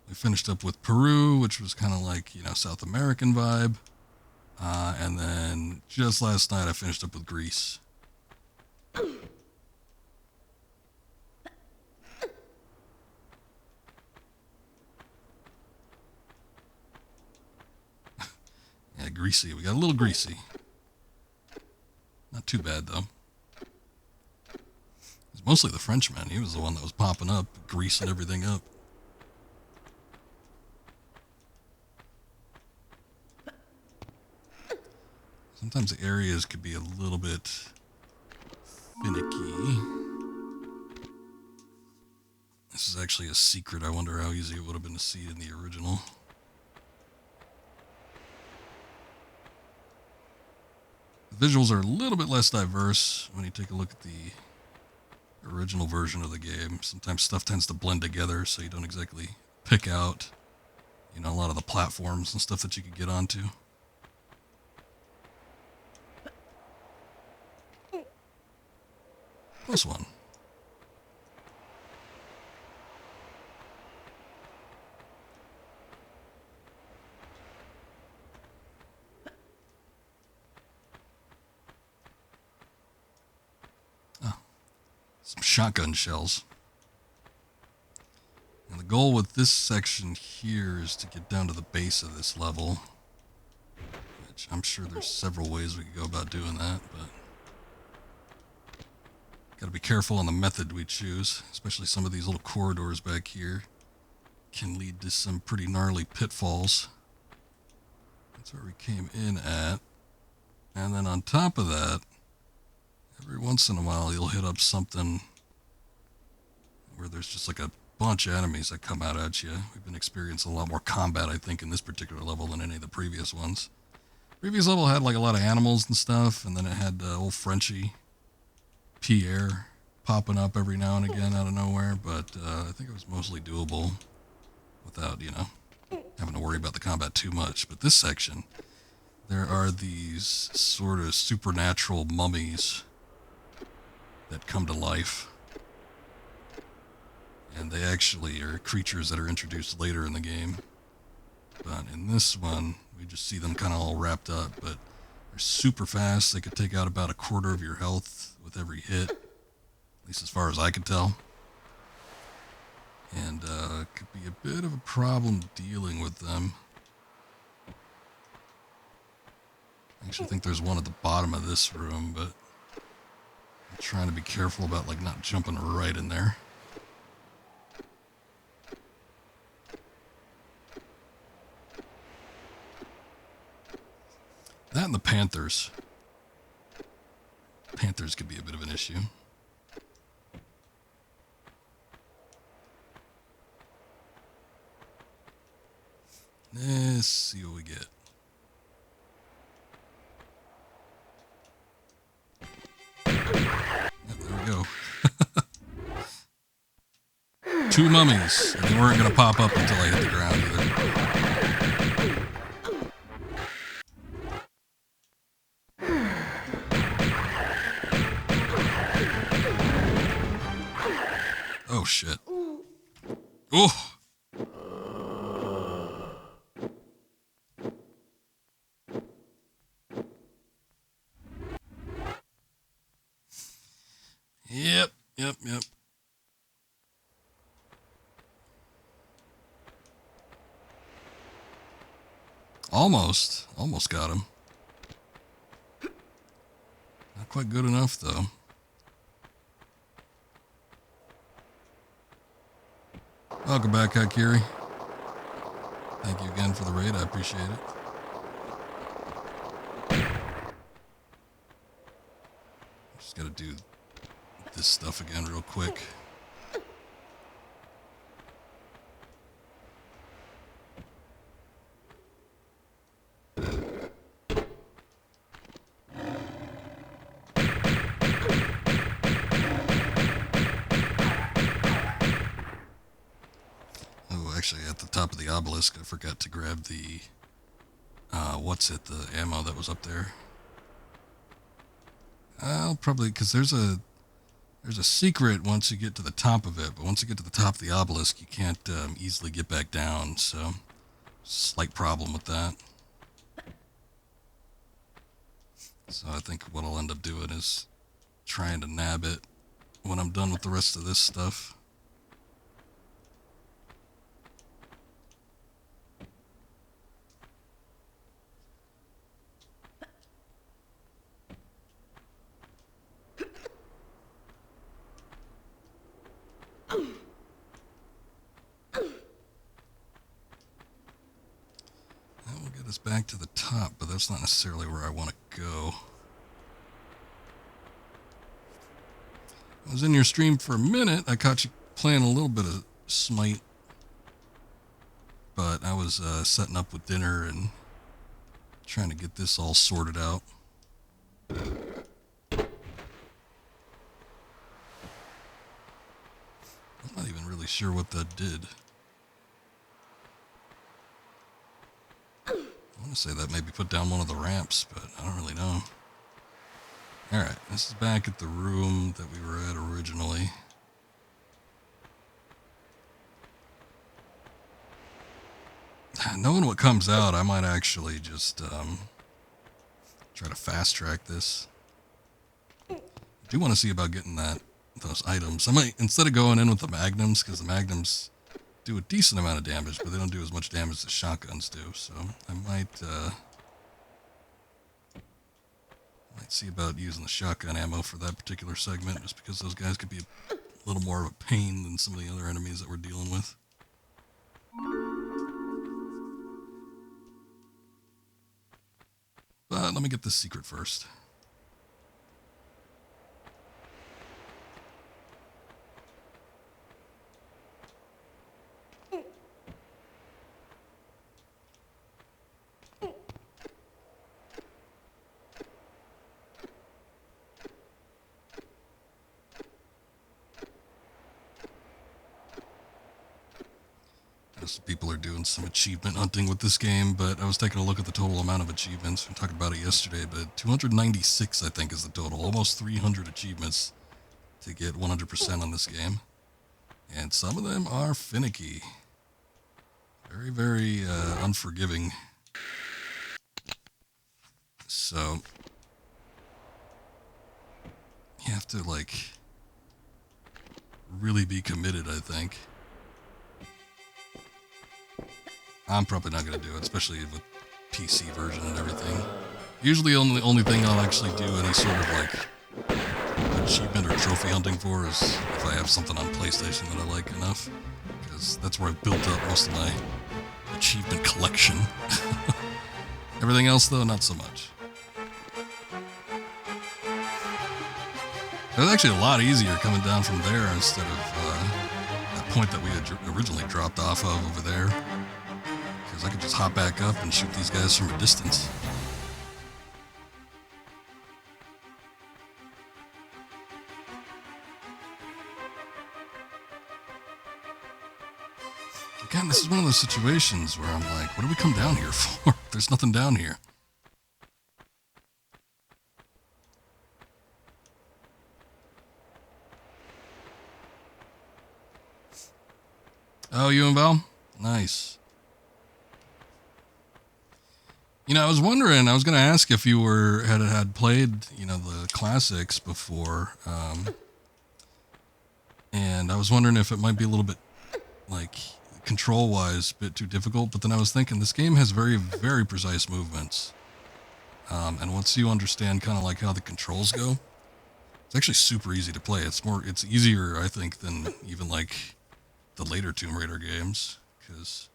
We finished up with Peru, which was kind of like, South American vibe. And then just last night I finished up with Greece. Yeah, greasy. We got a little greasy. Not too bad, though. It's mostly the Frenchman. He was the one that was popping up, greasing everything up. Sometimes the areas could be a little bit finicky. This is actually a secret. I wonder how easy it would have been to see in the original. The visuals are a little bit less diverse when you take a look at the original version of the game. Sometimes stuff tends to blend together, so you don't exactly pick out, you know, a lot of the platforms and stuff that you could get onto. Close one. Some shotgun shells. And the goal with this section here is to get down to the base of this level, which I'm sure there's several ways we could go about doing that, but gotta be careful on the method we choose, especially some of these little corridors back here can lead to some pretty gnarly pitfalls. That's where we came in at. And then on top of that, every once in a while, you'll hit up something where there's just like a bunch of enemies that come out at you. We've been experiencing a lot more combat, I think, in this particular level than any of the previous ones. Previous level had like a lot of animals and stuff, and then it had old Frenchie Pierre popping up every now and again out of nowhere, but I think it was mostly doable without, you know, having to worry about the combat too much. But this section, there are these sort of supernatural mummies that come to life. And they actually are creatures that are introduced later in the game. But in this one, we just see them kind of all wrapped up. But they're super fast. They could take out about a quarter of your health with every hit. At least as far as I could tell. And it could be a bit of a problem dealing with them. I actually think there's one at the bottom of this room, but I'm trying to be careful about like not jumping right in there. That and the panthers. Panthers could be a bit of an issue. Let's see what we get. Yep, there we go. 2 mummies, and they weren't going to pop up until I hit the ground either. Oh, shit. Oh! Yep. Almost got him. Not quite good enough, though. Welcome back, Akiri. Thank you again for the raid. I appreciate it. Just gotta do this stuff again real quick. Actually, at the top of the obelisk, I forgot to grab the, the ammo that was up there. I'll probably, because there's a secret once you get to the top of it, but once you get to the top of the obelisk, you can't easily get back down, so slight problem with that. So I think what I'll end up doing is trying to nab it when I'm done with the rest of this stuff. Back to the top, but that's not necessarily where I want to go. I was in your stream for a minute. I caught you playing a little bit of smite, but I was setting up with dinner and trying to get this all sorted out. I'm not even really sure what that did. I want to say that maybe put down one of the ramps, but I don't really know. Alright, this is back at the room that we were at originally. Knowing what comes out, I might actually just try to fast track this. I do want to see about getting those items. I might, instead of going in with the magnums, because the magnums do a decent amount of damage, but they don't do as much damage as shotguns do. So I might see about using the shotgun ammo for that particular segment, just because those guys could be a little more of a pain than some of the other enemies that we're dealing with. But let me get this secret first. People are doing some achievement hunting with this game, but I was taking a look at the total amount of achievements. We talked about it yesterday, but 296, I think, is the total. Almost 300 achievements to get 100% on this game. And some of them are finicky. Very, very unforgiving. So you have to, like, really be committed, I think. I'm probably not going to do it, especially with PC version and everything. Usually the only thing I'll actually do any sort of like achievement or trophy hunting for is if I have something on PlayStation that I like enough, because that's where I've built up most of my achievement collection. Everything else, though, not so much. It was actually a lot easier coming down from there instead of that point that we had originally dropped off of over there. I could just hop back up and shoot these guys from a distance. Again, this is one of those situations where I'm like, what do we come down here for? There's nothing down here. Oh, you and Val? Nice. You know, I was wondering, I was going to ask if you had played, you know, the classics before, and I was wondering if it might be a little bit, like, control-wise, a bit too difficult, but then I was thinking this game has very, very precise movements, and once you understand kind of like how the controls go, it's actually super easy to play. It's easier, I think, than even, like, the later Tomb Raider games, because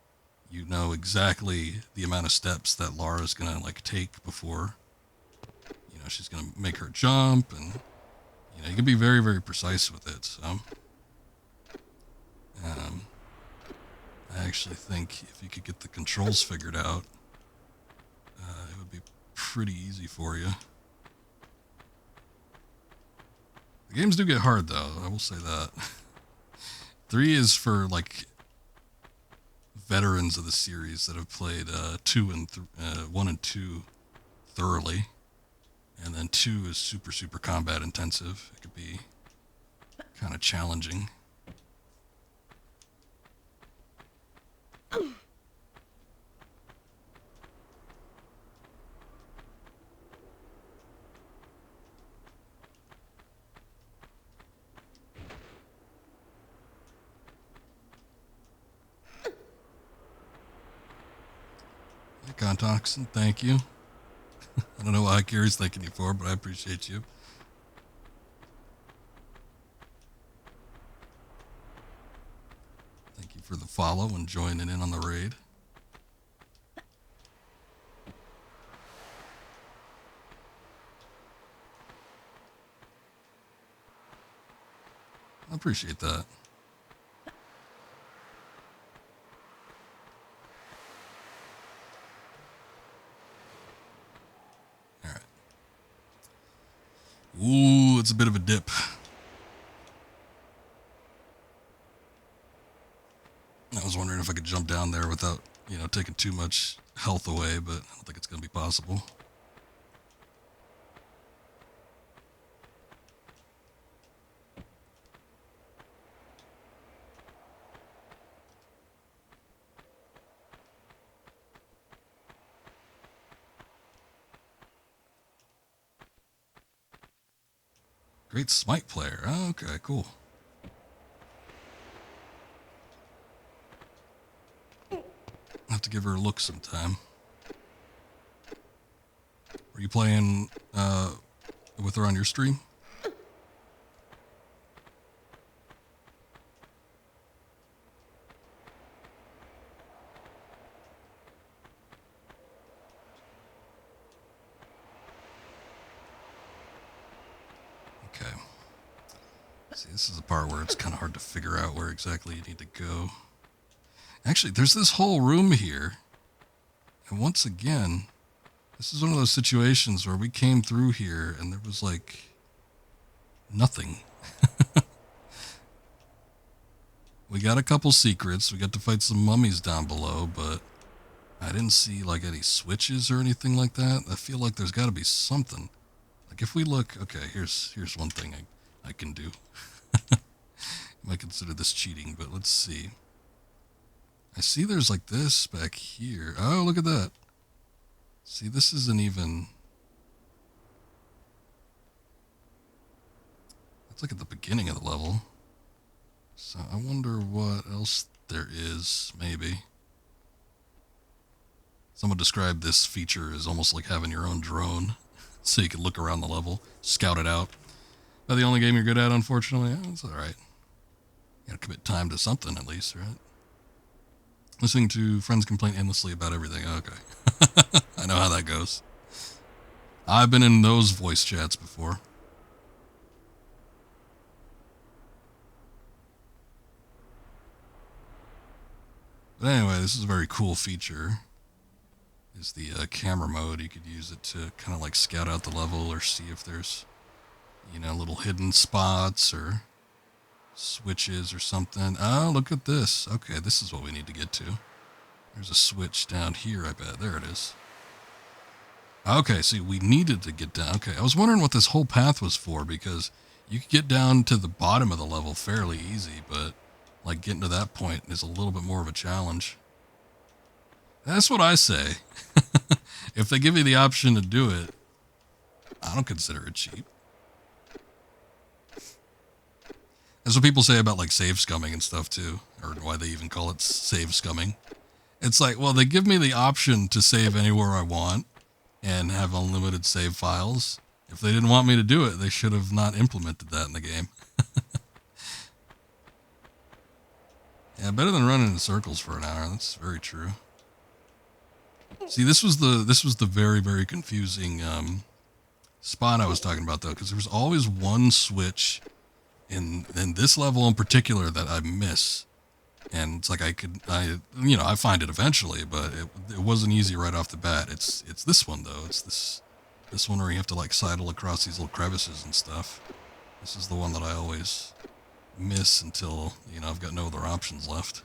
you know exactly the amount of steps that Lara's gonna like take before, you know, she's gonna make her jump, and you know, you can be very, very precise with it. So, I actually think if you could get the controls figured out, it would be pretty easy for you. The games do get hard, though. I will say that. 3 is for like veterans of the series that have played 1 and 2 thoroughly, and then 2 is super, super combat intensive. It could be kind of challenging. Contoxin, thank you. I don't know what Gary's thanking you for, but I appreciate you. Thank you for the follow and joining in on the raid. I appreciate that. dip. I was wondering if I could jump down there without, you know, taking too much health away, but I don't think it's going to be possible. Great smite player. Oh, okay, cool. I'll have to give her a look sometime. Are you playing with her on your stream? Okay. See, this is the part where it's kind of hard to figure out where exactly you need to go. Actually, there's this whole room here. And once again, this is one of those situations where we came through here and there was like nothing. We got a couple secrets. We got to fight some mummies down below, but I didn't see like any switches or anything like that. I feel like there's got to be something. Like if we look, okay, here's one thing I can do. I might consider this cheating, but let's see. I see there's like this back here. Oh, look at that. See, this isn't even... That's like at the beginning of the level. So I wonder what else there is, maybe. Someone described this feature as almost like having your own drone. So you can look around the level, scout it out. Not the only game you're good at, unfortunately. Yeah, it's alright. You gotta commit time to something at least, right? Listening to friends complain endlessly about everything. Okay. I know how that goes. I've been in those voice chats before. But anyway, this is a very cool feature. Is the camera mode. You could use it to kind of like scout out the level or see if there's, you know, little hidden spots or switches or something. Oh, look at this. Okay, this is what we need to get to. There's a switch down here, I bet. There it is. Okay, see, we needed to get down. Okay, I was wondering what this whole path was for, because you could get down to the bottom of the level fairly easy, but like getting to that point is a little bit more of a challenge. That's what I say. If they give you the option to do it, I don't consider it cheap. That's what people say about like save scumming and stuff too, or why they even call it save scumming. It's like, well, they give me the option to save anywhere I want and have unlimited save files. If they didn't want me to do it, they should have not implemented that in the game. Yeah, better than running in circles for an hour. That's very true. See, this was the very, very confusing spot I was talking about, though, because there was always one switch in this level in particular that I miss, and it's like I find it eventually, but it wasn't easy right off the bat. It's this one though. It's this one where you have to like sidle across these little crevices and stuff. This is the one that I always miss until, you know, I've got no other options left.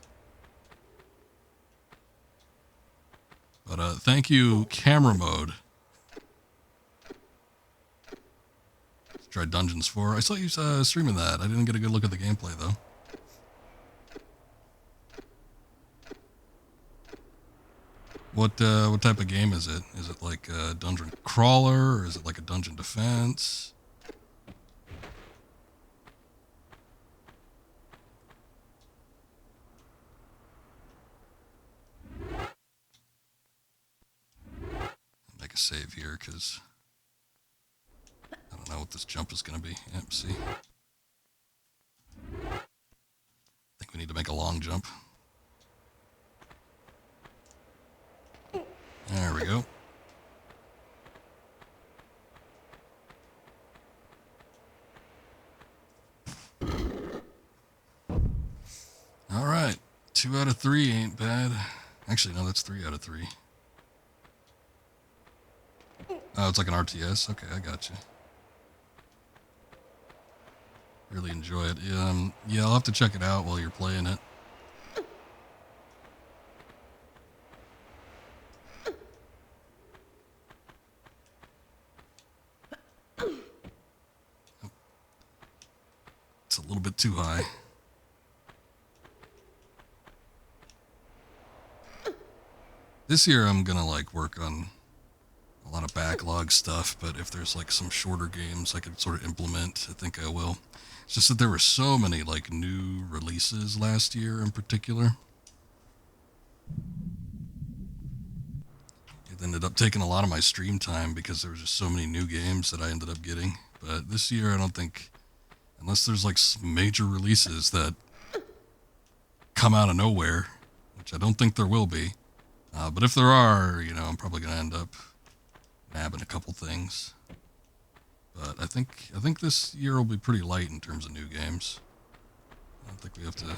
But thank you, camera mode. Tried Dungeons 4. I saw you streaming that. I didn't get a good look at the gameplay, though. What type of game is it? Is it like a dungeon crawler, or is it like a dungeon defense? I'll make a save here, because I don't know what this jump is going to be. Yep, see. I think we need to make a long jump. There we go. All right. 2 out of 3 ain't bad. Actually, no, that's 3 out of 3. Oh, it's like an RTS? Okay, I got you. Really enjoy it. Yeah, I'll have to check it out while you're playing it. It's a little bit too high. This year I'm gonna like work on a lot of backlog stuff, but if there's like some shorter games I could sort of implement, I think I will. It's just that there were so many like new releases last year in particular. It ended up taking a lot of my stream time because there were just so many new games that I ended up getting. But this year I don't think, unless there's like some major releases that come out of nowhere, which I don't think there will be. But if there are, you know, I'm probably gonna end up nabbing a couple things. But I think this year will be pretty light in terms of new games. I don't think we have to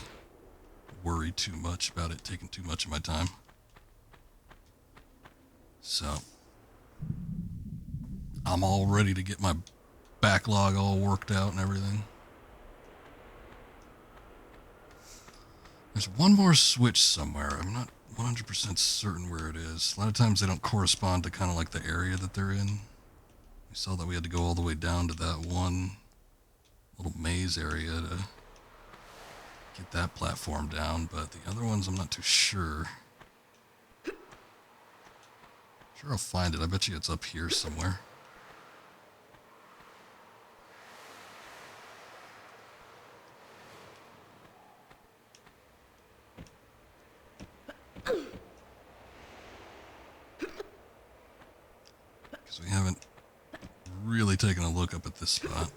worry too much about it taking too much of my time. So I'm all ready to get my backlog all worked out and everything. There's one more switch somewhere. I'm not 100% certain where it is. A lot of times they don't correspond to kind of like the area that they're in. We saw that we had to go all the way down to that one little maze area to get that platform down, but the other ones I'm not too sure. Sure, I'll find it. I bet you it's up here somewhere. Because we haven't really taken a look up at this spot.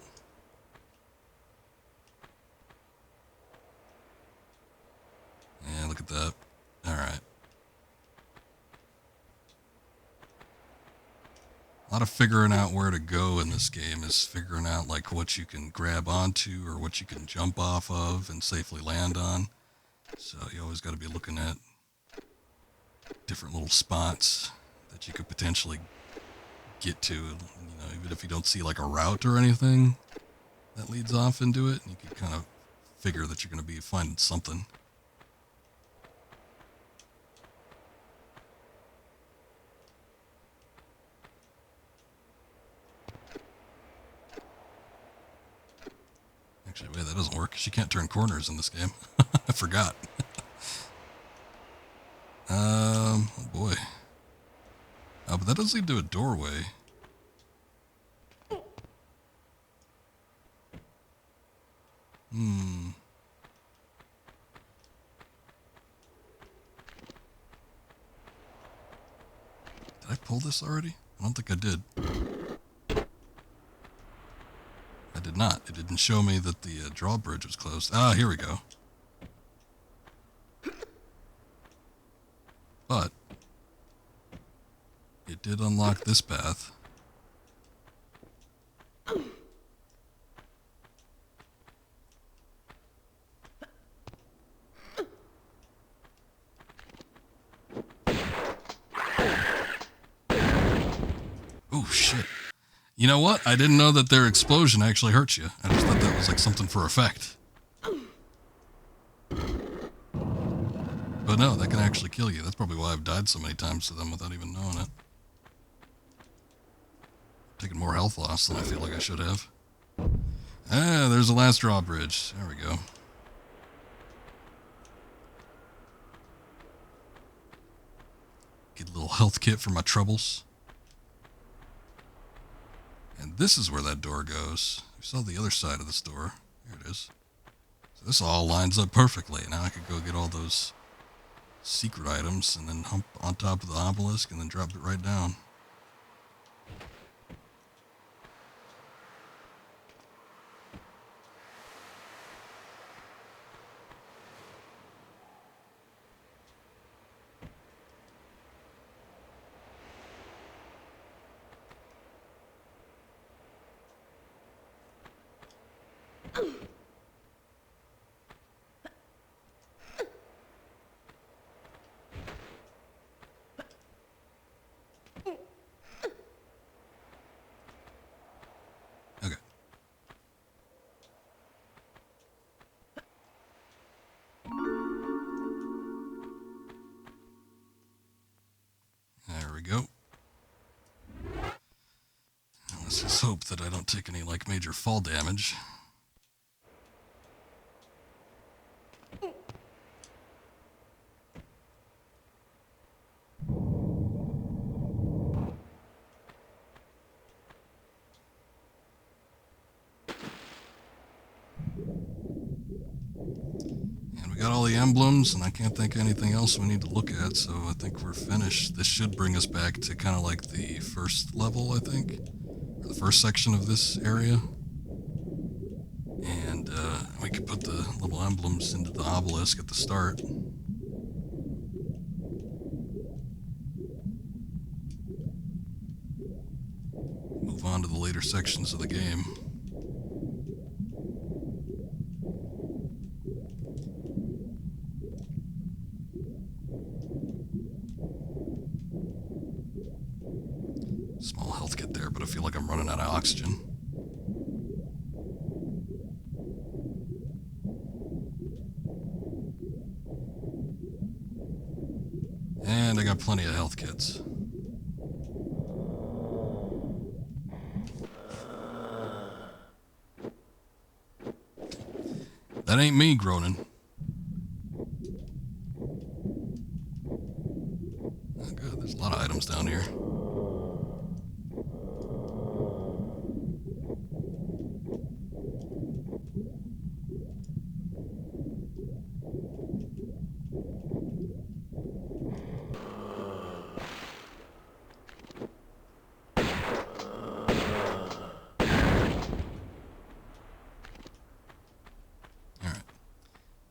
Yeah, look at that. Alright. A lot of figuring out where to go in this game is figuring out like what you can grab onto or what you can jump off of and safely land on. So you always got to be looking at different little spots that you could potentially get to, you know, even if you don't see like a route or anything that leads off into it, you can kind of figure that you're going to be finding something. Actually, wait, that doesn't work because you can't turn corners in this game. I forgot. Oh boy. Oh, but that does lead to a doorway. Did I pull this already? I don't think I did. I did not. It didn't show me that the drawbridge was closed. Ah, here we go. But it did unlock this path. Oh, shit. You know what? I didn't know that their explosion actually hurts you. I just thought that was like something for effect. But no, that can actually kill you. That's probably why I've died so many times to them without even knowing it. Taking more health loss than I feel like I should have. Ah, there's the last drawbridge. There we go. Get a little health kit for my troubles. And this is where that door goes. We saw the other side of this door. Here it is. So this all lines up perfectly. Now I could go get all those secret items and then hump on top of the obelisk and then drop it right down. Okay. Let's just hope that I don't take any, like, major fall damage. And we got all the emblems, and I can't think of anything else we need to look at, so I think we're finished. This should bring us back to kind of like the first level, I think, or the first section of this area. And we could put the little emblems into the obelisk at the start. Move on to the later sections of the game. Small health kit there, but I feel like I'm running out of oxygen. And I got plenty of health kits. That ain't me groaning. Oh, good. There's a lot of items down here.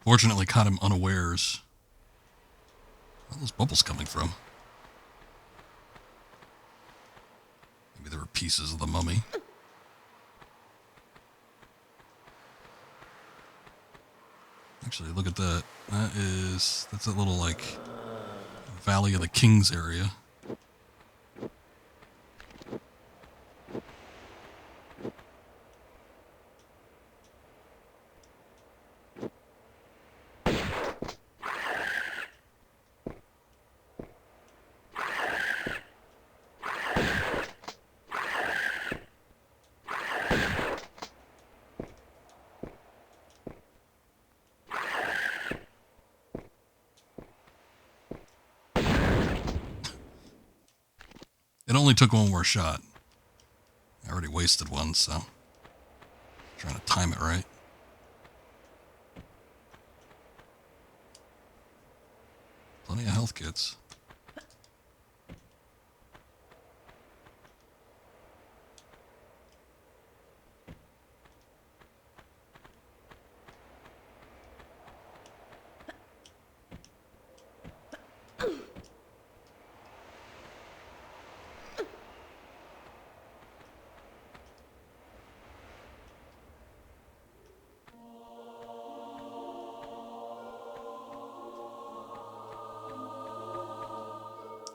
Fortunately, caught him unawares. Where are those bubbles coming from? Maybe there were pieces of the mummy. Actually, look at that. That's that little, like, Valley of the Kings area. It only took one more shot. I already wasted one, so I'm trying to time it right. Plenty of health kits.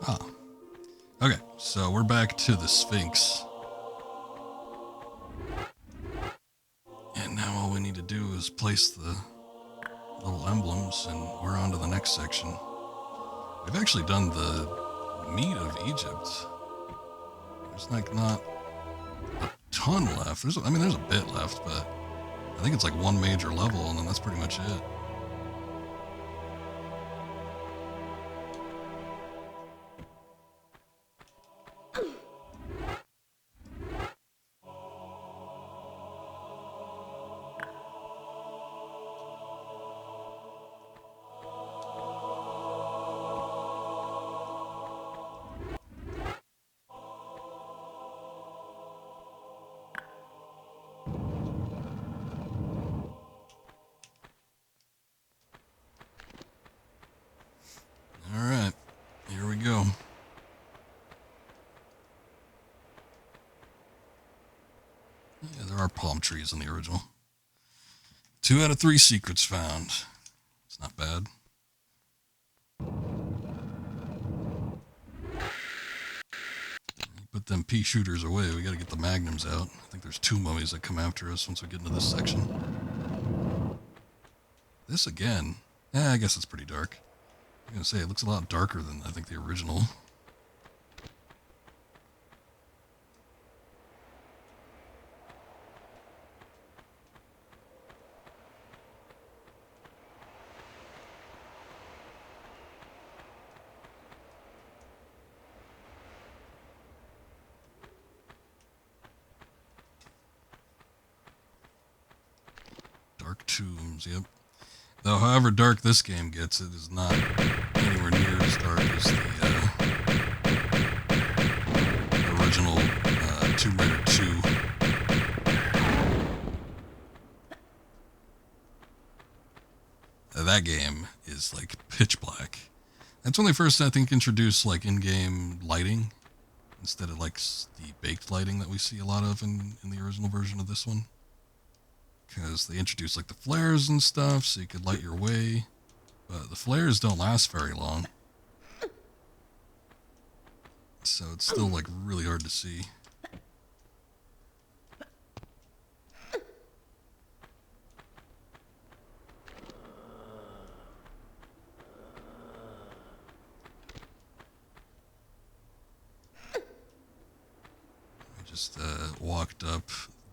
Ah. Okay, so we're back to the Sphinx. And now all we need to do is place the little emblems and we're on to the next section. We've actually done the meat of Egypt. There's like not a ton left. There's a bit left, but I think it's like one major level and then that's pretty much it. Alright, here we go. Yeah, there are palm trees in the original. 2 out of 3 secrets found. It's not bad. Put them pea shooters away. We gotta get the magnums out. I think there's 2 mummies that come after us once we get into this section. This again. I guess it's pretty dark. I'm gonna say it looks a lot darker than I think the original. tombs, yep. Though, however dark this game gets, it is not anywhere near as dark as the original Tomb Raider 2. That game is like pitch black. That's when they first, I think, introduced like in-game lighting instead of like the baked lighting that we see a lot of in the original version of this one. Because they introduced like the flares and stuff so you could light your way. But the flares don't last very long. So it's still like really hard to see. Just walked up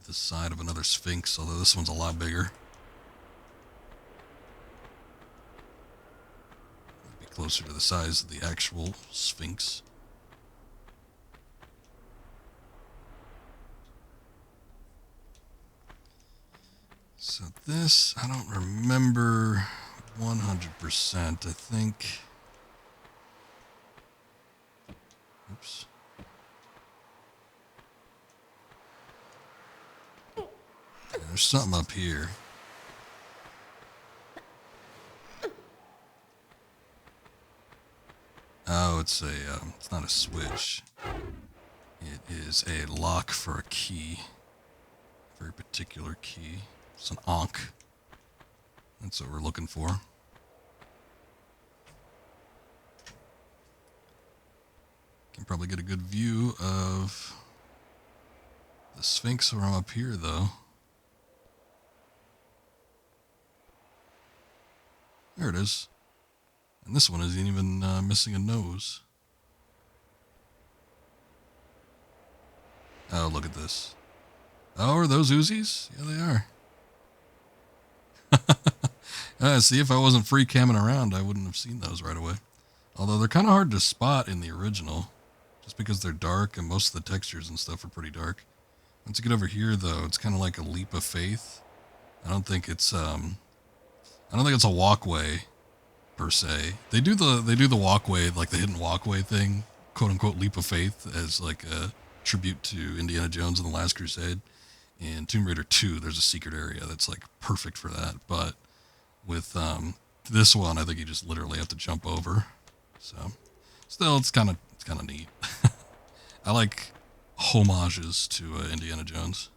the side of another Sphinx, although this one's a lot bigger. It'd be closer to the size of the actual Sphinx. So this, I don't remember 100%. I think... Oops. There's something up here. Oh, it's not a switch. It is a lock for a key. A very particular key. It's an Ankh. That's what we're looking for. Can probably get a good view of the Sphinx from up here, though. There it is. And this one isn't even missing a nose. Oh, look at this. Oh, are those Uzis? Yeah, they are. See, if I wasn't free camming around, I wouldn't have seen those right away. Although they're kind of hard to spot in the original, just because they're dark and most of the textures and stuff are pretty dark. Once you get over here, though, it's kind of like a leap of faith. I don't think it's a walkway per se. They do the walkway, like the hidden walkway thing, quote unquote leap of faith, as like a tribute to Indiana Jones and the Last Crusade. In Tomb Raider 2, there's a secret area that's like perfect for that. But with this one, I think you just literally have to jump over. So still, it's kind of neat. I like homages to Indiana Jones.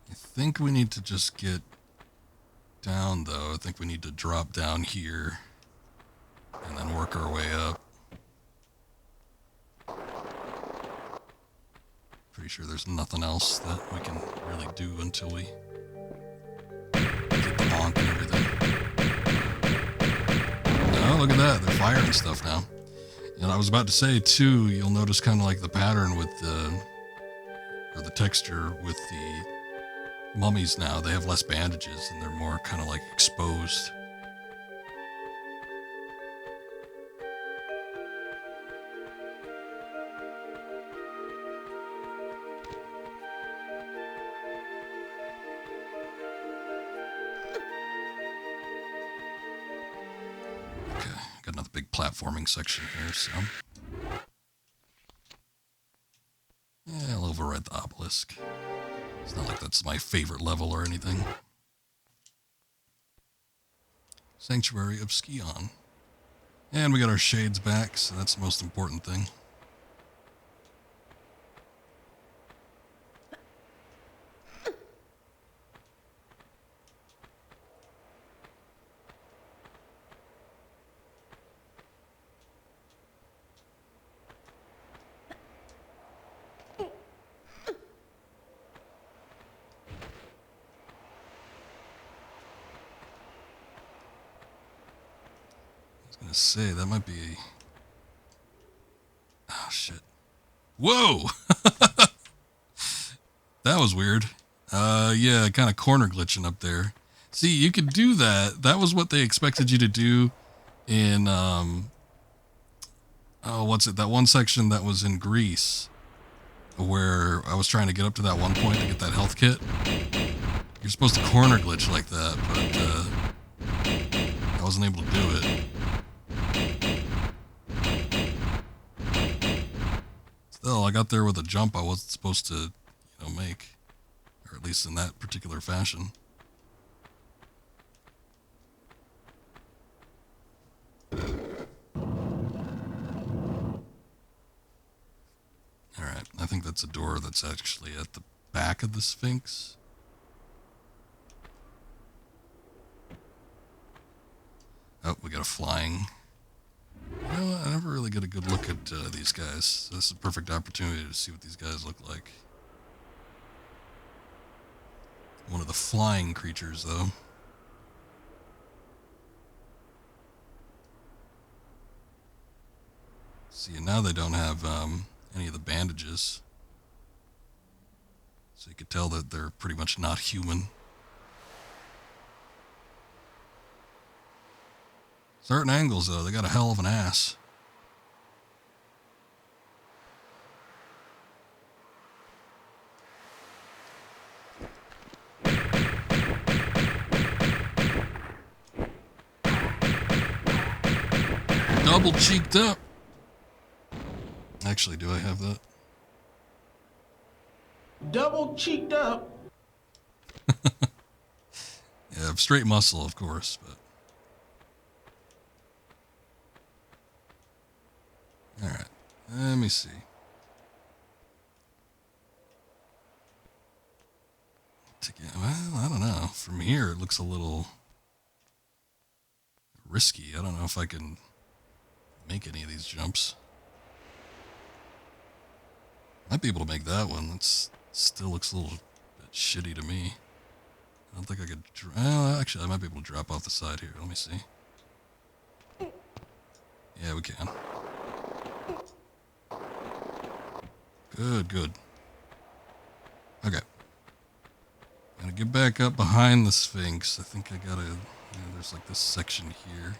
I think we need to just get down, though. I think we need to drop down here and then work our way up. Pretty sure there's nothing else that we can really do until we get the bonk and everything. Oh, look at that. They're firing stuff now. And I was about to say, too, you'll notice kind of like the pattern with the texture with the mummies now. They have less bandages and they're more kind of like exposed. Okay, got another big platforming section here, so. Yeah, I'll override the obelisk. It's not like that's my favorite level or anything. Sanctuary of Scion. And we got our shades back, so that's the most important thing. Gonna say that might be. Oh shit! Whoa! That was weird. Yeah, kind of corner glitching up there. See, you could do that. That was what they expected you to do in Oh, what's it? That one section that was in Greece, where I was trying to get up to that one point to get that health kit. You're supposed to corner glitch like that, but I wasn't able to do it. Still, I got there with a jump I wasn't supposed to, make. Or at least in that particular fashion. Alright, I think that's a door that's actually at the back of the Sphinx. Oh, we got a flying. You know what? I never really get a good look at these guys. So this is a perfect opportunity to see what these guys look like. One of the flying creatures, though. See, now they don't have any of the bandages. So you could tell that they're pretty much not human. Certain angles, though, they got a hell of an ass. Double cheeked up. Actually, do I have that? Double cheeked up. Yeah, straight muscle, of course, but. Alright, let me see. Well, I don't know. From here, it looks a little risky. I don't know if I can make any of these jumps. Might be able to make that one. That still looks a little bit shitty to me. I don't think I could. Well, actually, I might be able to drop off the side here. Let me see. Yeah, we can. Good, good. Okay. Gotta get back up behind the Sphinx. I think I gotta. There's like this section here.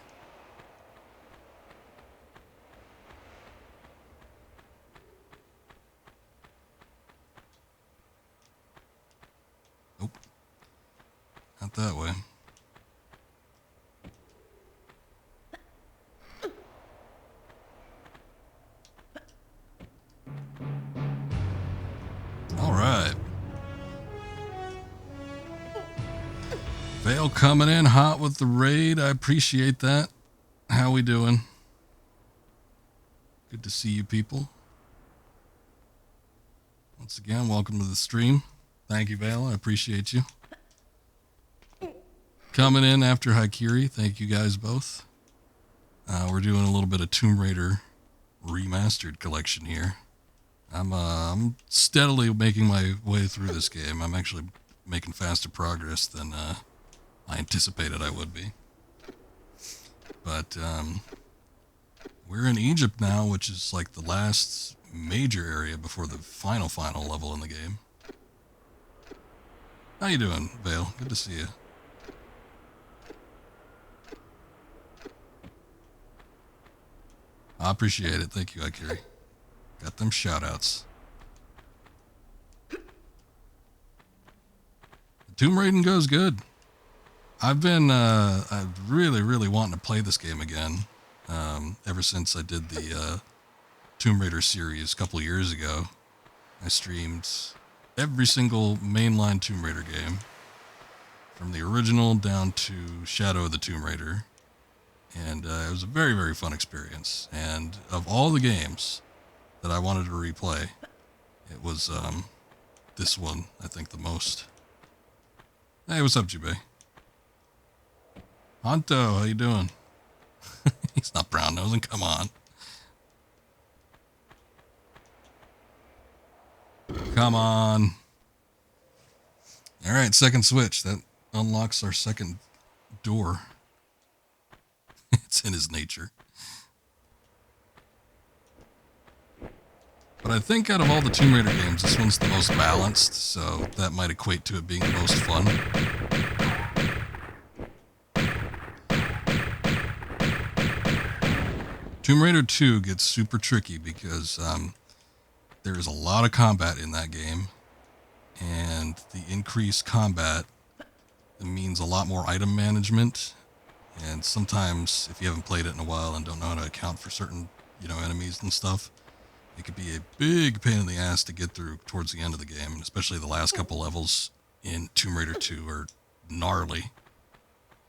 Nope. Not that way. Alright. Vale coming in hot with the raid. I appreciate that. How we doing? Good to see you people. Once again, welcome to the stream. Thank you, Vale. I appreciate you. Coming in after Haikiri. Thank you guys both. We're doing a little bit of Tomb Raider Remastered collection here. I'm steadily making my way through this game. I'm actually making faster progress than I anticipated I would be. But we're in Egypt now, which is like the last major area before the final level in the game. How you doing, Vale? Good to see you. I appreciate it. Thank you, Akiri. Got them shoutouts. The Tomb Raiding goes good. I've been really wanting to play this game again. Ever since I did the Tomb Raider series a couple years ago. I streamed every single mainline Tomb Raider game. From the original down to Shadow of the Tomb Raider. And it was a very fun experience. And of all the games that I wanted to replay, it was this one, I think, the most. Hey, what's up, Jubei? Honto, how you doing? He's not brown nosing, come on. Come on. Alright, second switch. That unlocks our second door. It's in his nature. But I think out of all the Tomb Raider games, this one's the most balanced, so that might equate to it being the most fun. Tomb Raider 2 gets super tricky because there is a lot of combat in that game, and the increased combat means a lot more item management. And sometimes, if you haven't played it in a while and don't know how to account for certain, enemies and stuff, it could be a big pain in the ass to get through towards the end of the game, and especially the last couple levels in Tomb Raider 2 are gnarly.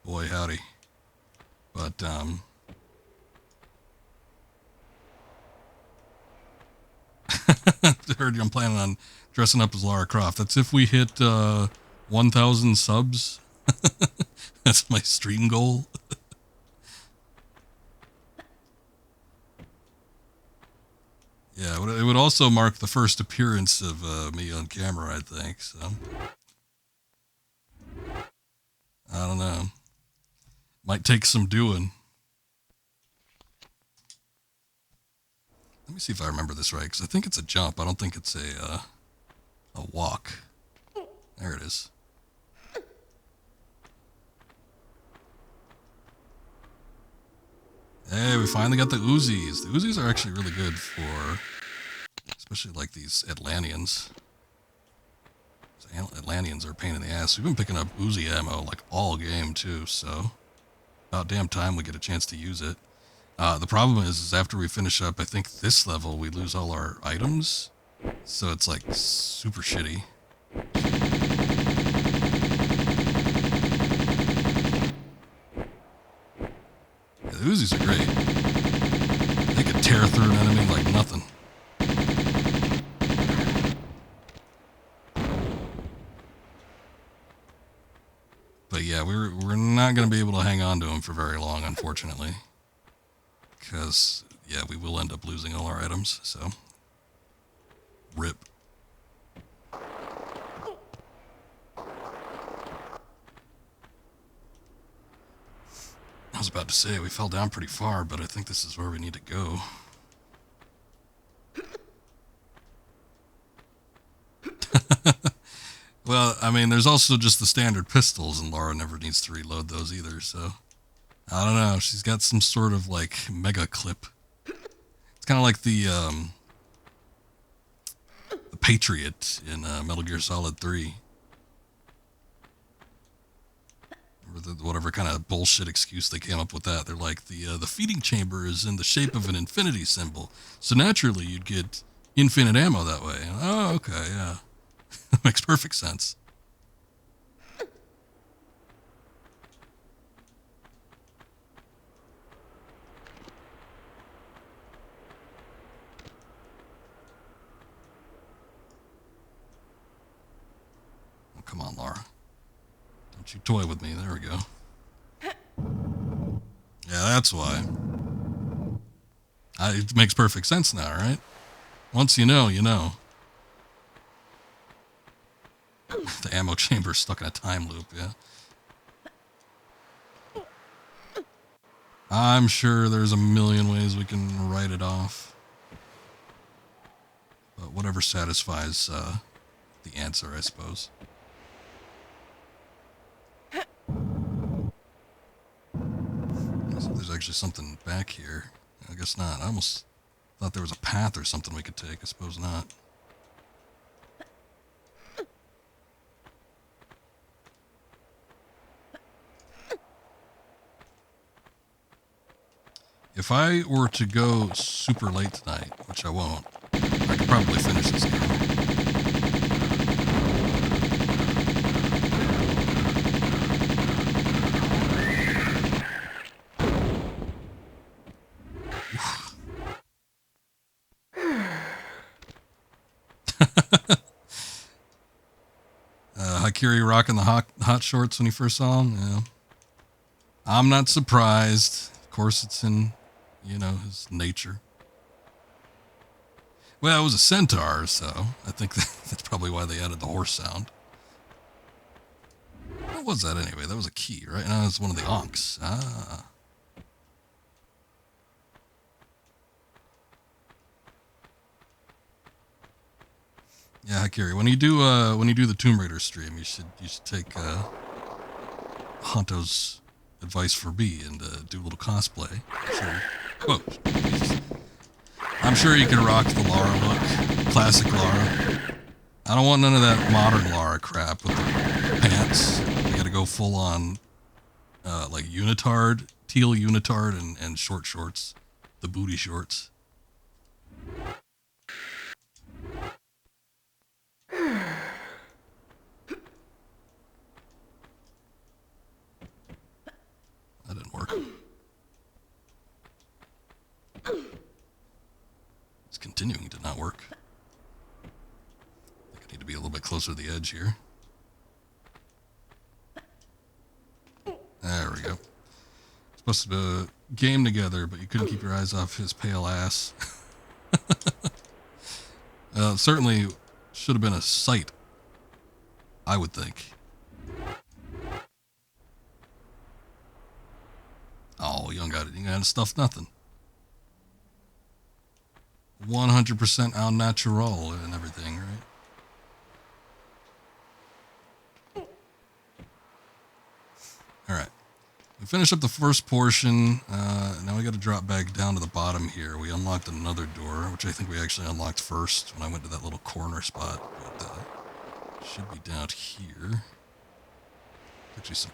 Boy, howdy. But, I heard I'm planning on dressing up as Lara Croft. That's if we hit 1,000 subs. That's my stream goal. Yeah, it would also mark the first appearance of me on camera, I think. So, I don't know. Might take some doing. Let me see if I remember this right, because I think it's a jump. I don't think it's a walk. There it is. Hey, we finally got the Uzis. The Uzis are actually really good for, especially like these Atlanteans. Atlanteans are a pain in the ass. We've been picking up Uzi ammo like all game too, so about damn time we get a chance to use it. The problem is after we finish up, I think this level, we lose all our items. So it's like super shitty. Yeah, the Uzis are great. They could tear through an enemy like nothing. But yeah, we're not going to be able to hang on to them for very long, unfortunately. Because, yeah, we will end up losing all our items, so. RIP. I was about to say, we fell down pretty far, but I think this is where we need to go. Well, I mean, there's also just the standard pistols, and Lara never needs to reload those either, so. I don't know, she's got some sort of, like, mega clip. It's kind of like the Patriot in Metal Gear Solid 3. Or whatever kind of bullshit excuse they came up with that. They're like, the feeding chamber is in the shape of an infinity symbol, so naturally you'd get infinite ammo that way. Oh, okay, yeah. That makes perfect sense. Oh, come on, Lara. Don't you toy with me. There we go. Yeah, that's why. It makes perfect sense now, right? Once you know, you know. The ammo chamber's stuck in a time loop, yeah. I'm sure there's a million ways we can write it off. But whatever satisfies the answer, I suppose. There's actually something back here. I guess not. I almost thought there was a path or something we could take. I suppose not. If I were to go super late tonight, which I won't, I could probably finish this game. Hakiri rocking the hot shorts when he first saw him. Yeah, I'm not surprised. Of course, it's in, his nature. Well, it was a centaur, so I think that's probably why they added the horse sound. What was that anyway? That was a key, right? No, it's one of the onks. Ah. Yeah, Hakiri, when you do the Tomb Raider stream, you should take Honto's advice for me and do a little cosplay. Sure. Whoa. Jesus. I'm sure you can rock the Lara look. Classic Lara. I don't want none of that modern Lara crap with the pants. You gotta go full on, like unitard, teal unitard and short shorts. The booty shorts. That didn't work. It's continuing to not work. I think I need to be a little bit closer to the edge here. There we go. Supposed to game together, but you couldn't keep your eyes off his pale ass. Certainly should have been a sight, I would think. Oh, you ain't got stuff nothing. 100% au natural and everything, right? Alright. We finished up the first portion. Now we got to drop back down to the bottom here. We unlocked another door, which I think we actually unlocked first when I went to that little corner spot. But should be down here. Actually, some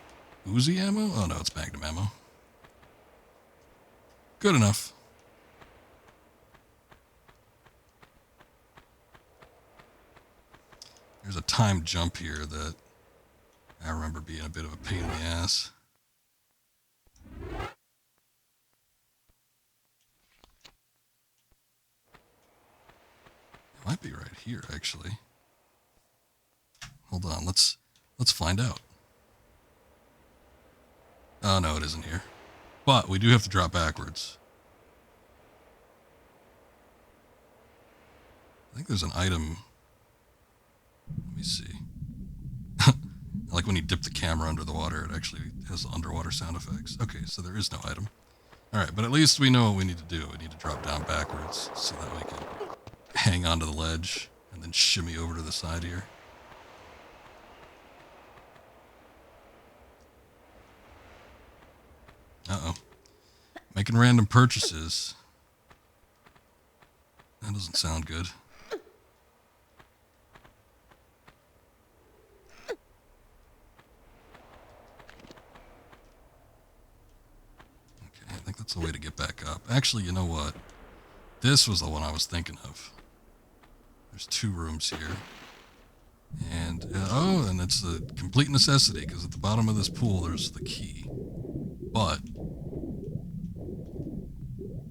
Uzi ammo? Oh no, it's Magnum ammo. Good enough. There's a timed jump here that I remember being a bit of a pain in the ass. It might be right here, actually. Hold on, let's find out. Oh no, it isn't here. But we do have to drop backwards. I think there's an item. Let me see. Like when you dip the camera under the water, it actually has the underwater sound effects. Okay, so there is no item. Alright, but at least we know what we need to do. We need to drop down backwards so that we can hang onto the ledge and then shimmy over to the side here. Uh-oh. Making random purchases. That doesn't sound good. I think that's the way to get back up. Actually, you know what? This was the one I was thinking of. There's two rooms here. And, and it's a complete necessity, because at the bottom of this pool, there's the key. But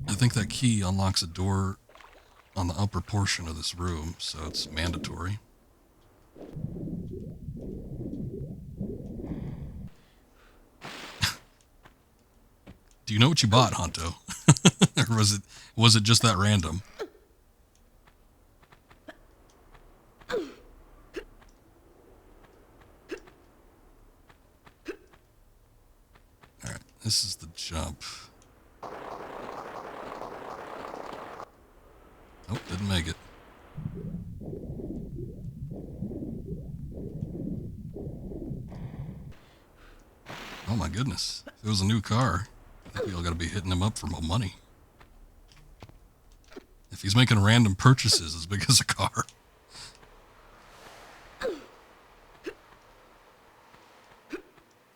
I think that key unlocks a door on the upper portion of this room, so it's mandatory. Do you know what you bought, Honto? Or was it just that random? Alright, this is the jump. Nope, didn't make it. Oh my goodness. If it was a new car, I think we all gotta be hitting him up for more money. If he's making random purchases as big as a car.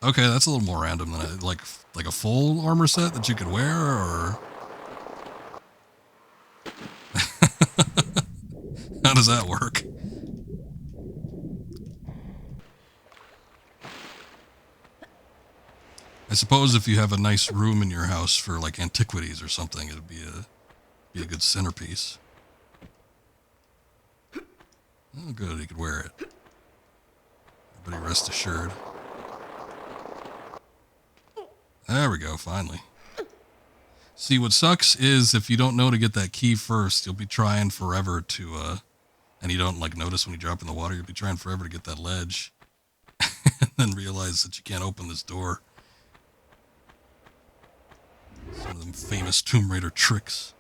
Okay, that's a little more random than like a full armor set that you could wear, or how does that work? I suppose if you have a nice room in your house for like antiquities or something, it'd be a good centerpiece. Oh, good, he could wear it. Everybody rest assured. There we go, finally. See, what sucks is if you don't know to get that key first, you'll be trying forever to, and you don't, like, notice when you drop in the water, you'll be trying forever to get that ledge. And then realize that you can't open this door. Some of them famous Tomb Raider tricks.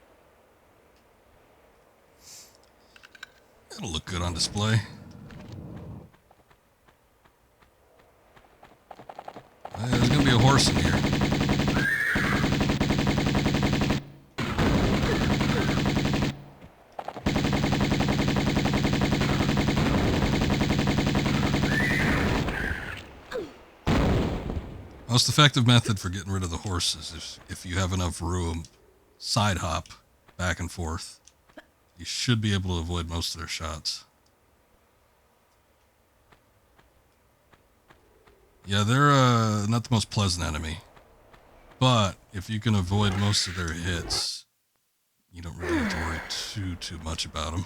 That'll look good on display. There's gonna be a horse in here. Most effective method for getting rid of the horses is if you have enough room, side hop back and forth. You should be able to avoid most of their shots. Yeah, they're not the most pleasant enemy. But if you can avoid most of their hits, you don't really have to worry too much about them.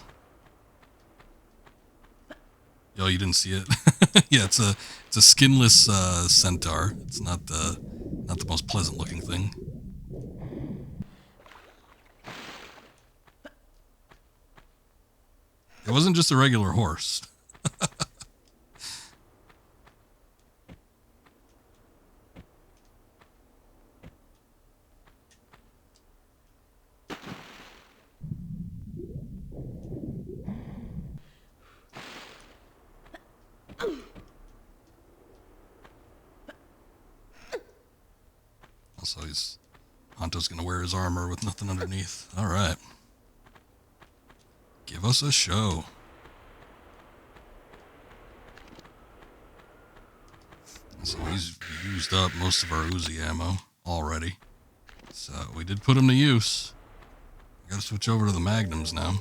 Yo, you didn't see it? Yeah, it's a skinless centaur. It's not the most pleasant looking thing. It wasn't just a regular horse. Also, Honto's gonna wear his armor with nothing underneath. All right, give us a show. So he's used up most of our Uzi ammo already. So we did put him to use. We gotta switch over to the Magnums now.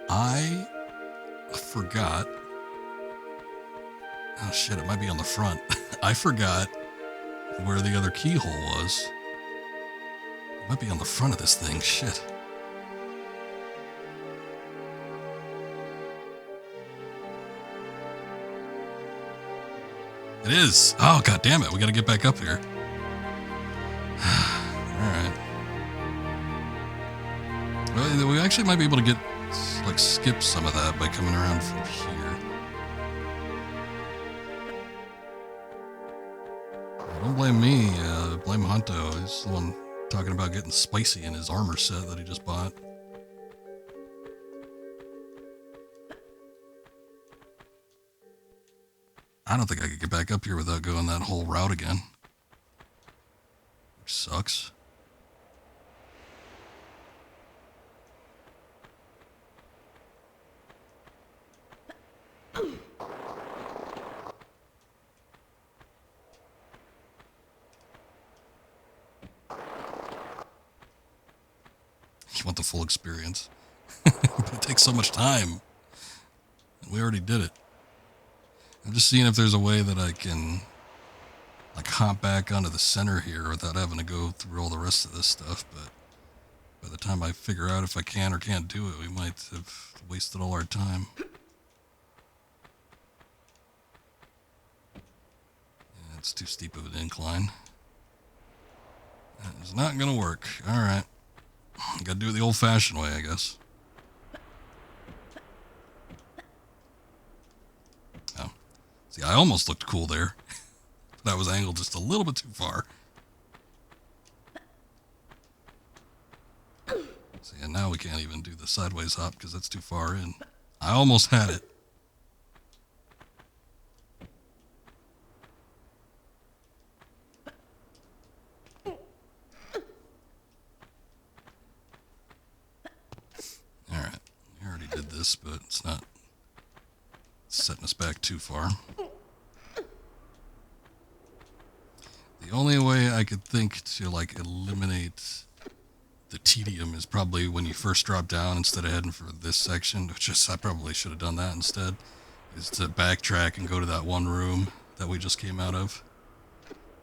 I forgot. Oh shit, it might be on the front. I forgot where the other keyhole was. It might be on the front of this thing. Shit. It is. Oh, god damn it. We gotta get back up here. Alright. Well, we actually might be able to get, like, skip some of that by coming around from here. Don't blame me. Blame Honto. He's the one talking about getting spicy in his armor set that he just bought. I don't think I could get back up here without going that whole route again. Which sucks. You want the full experience. But it takes so much time. We already did it. I'm just seeing if there's a way that I can, like, hop back onto the center here without having to go through all the rest of this stuff, but by the time I figure out if I can or can't do it, we might have wasted all our time. Yeah, it's too steep of an incline. That is not gonna work. Alright. Gotta do it the old-fashioned way, I guess. Oh. See, I almost looked cool there. But I was angled just a little bit too far. See, and now we can't even do the sideways hop because that's too far in. I almost had it. Alright, we already did this, but it's not setting us back too far. The only way I could think to, like, eliminate the tedium is probably when you first drop down instead of heading for this section, which is, I probably should have done that instead, is to backtrack and go to that one room that we just came out of.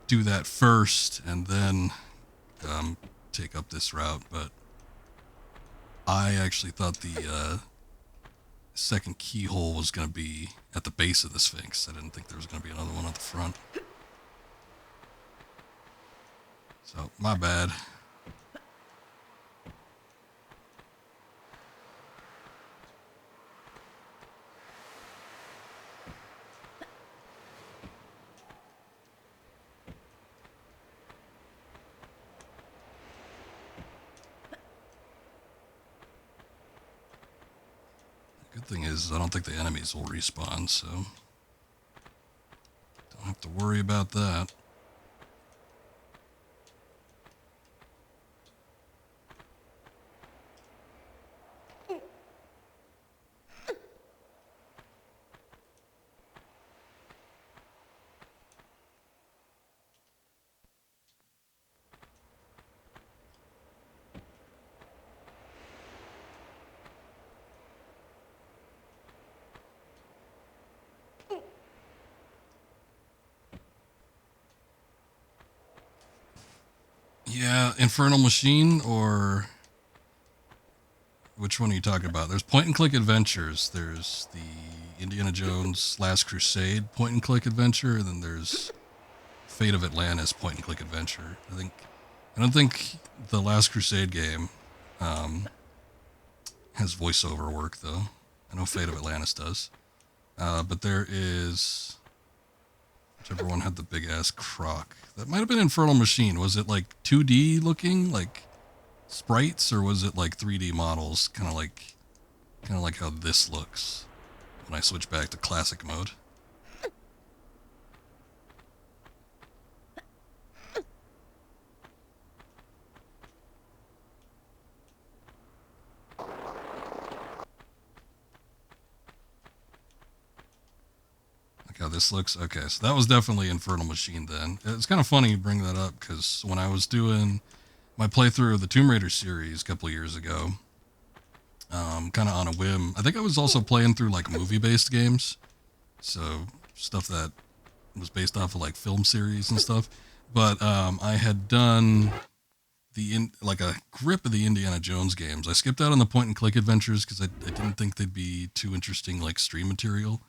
Do that first and then take up this route, but I actually thought the second keyhole was going to be at the base of the Sphinx. I didn't think there was going to be another one at the front. So, my bad. thing is, I don't think the enemies will respawn, so don't have to worry about that. Yeah, Infernal Machine, or which one are you talking about? There's point and click adventures. There's the Indiana Jones Last Crusade point and click adventure, and then there's Fate of Atlantis point and click adventure. I don't think the Last Crusade game has voiceover work though. I know Fate of Atlantis does. But there is whichever one had the big ass croc. That might have been Infernal Machine. Was it like 2D looking, like sprites, or was it like 3D models, kind of like how this looks when I switch back to classic mode? Like how this looks? Okay, so that was definitely Infernal Machine then. It's kind of funny you bring that up, because when I was doing my playthrough of the Tomb Raider series a couple years ago, kind of on a whim, I think I was also playing through like movie-based games, so stuff that was based off of like film series and stuff. But I had done like a grip of the Indiana Jones games. I skipped out on the point and click adventures because I didn't think they'd be too interesting like stream material.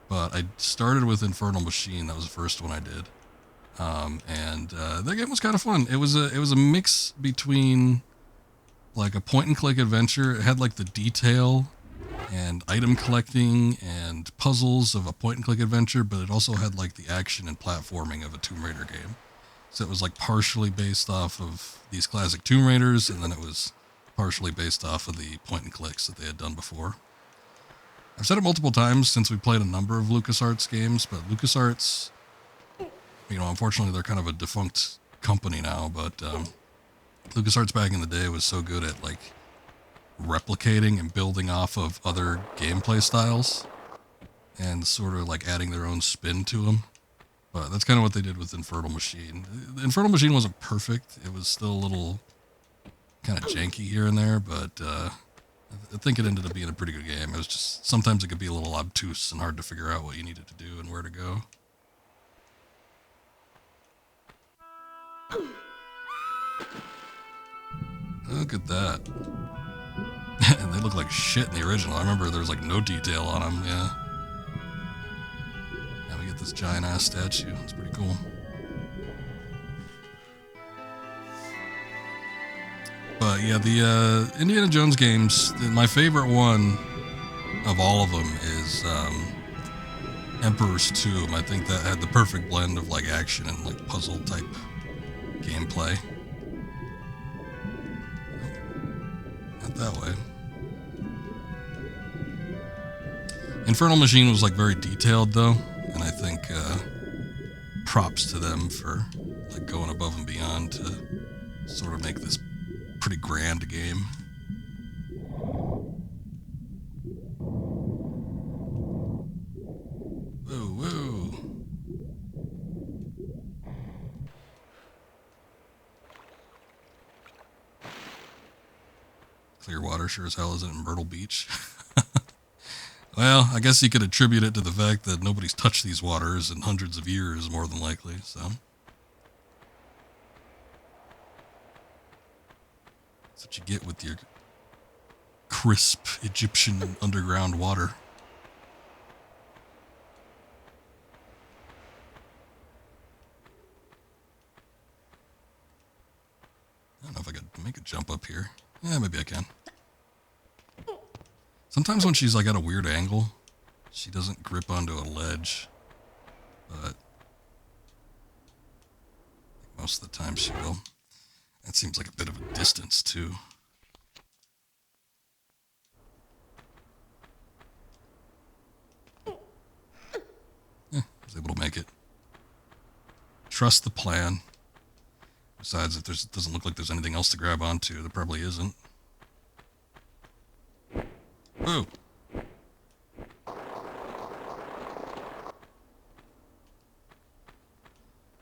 But I started with Infernal Machine. That was the first one I did, and that game was kind of fun. It was a mix between like a point and click adventure. It had like the detail and item collecting and puzzles of a point and click adventure, but it also had like the action and platforming of a Tomb Raider game. So it was like partially based off of these classic Tomb Raiders, and then it was partially based off of the point and clicks that they had done before. I've said it multiple times since we played a number of LucasArts games, but LucasArts, unfortunately they're kind of a defunct company now, but LucasArts back in the day was so good at like replicating and building off of other gameplay styles and sort of like adding their own spin to them. But that's kind of what they did with Infernal Machine. The Infernal Machine wasn't perfect. It was still a little kind of janky here and there, but I think it ended up being a pretty good game. It was just, sometimes it could be a little obtuse and hard to figure out what you needed to do and where to go. Look at that. And they look like shit in the original. I remember there was like no detail on them, yeah. Now we get this giant ass statue. It's pretty cool. But yeah, the Indiana Jones games, my favorite one of all of them is Emperor's Tomb. I think that had the perfect blend of like action and like puzzle type gameplay. Not that way. Infernal Machine was like very detailed though, and I think props to them for like going above and beyond to sort of make this pretty grand game. Whoa, whoa. Clearwater sure as hell isn't in Myrtle Beach. Well, I guess you could attribute it to the fact that nobody's touched these waters in hundreds of years, more than likely, so. That's what you get with your crisp Egyptian underground water. I don't know if I could make a jump up here. Yeah, maybe I can. Sometimes when she's like at a weird angle, she doesn't grip onto a ledge, but most of the time she will. That seems like a bit of a distance too. was able to make it. Trust the plan. Besides, if it doesn't look like there's anything else to grab onto, there probably isn't. Whoa!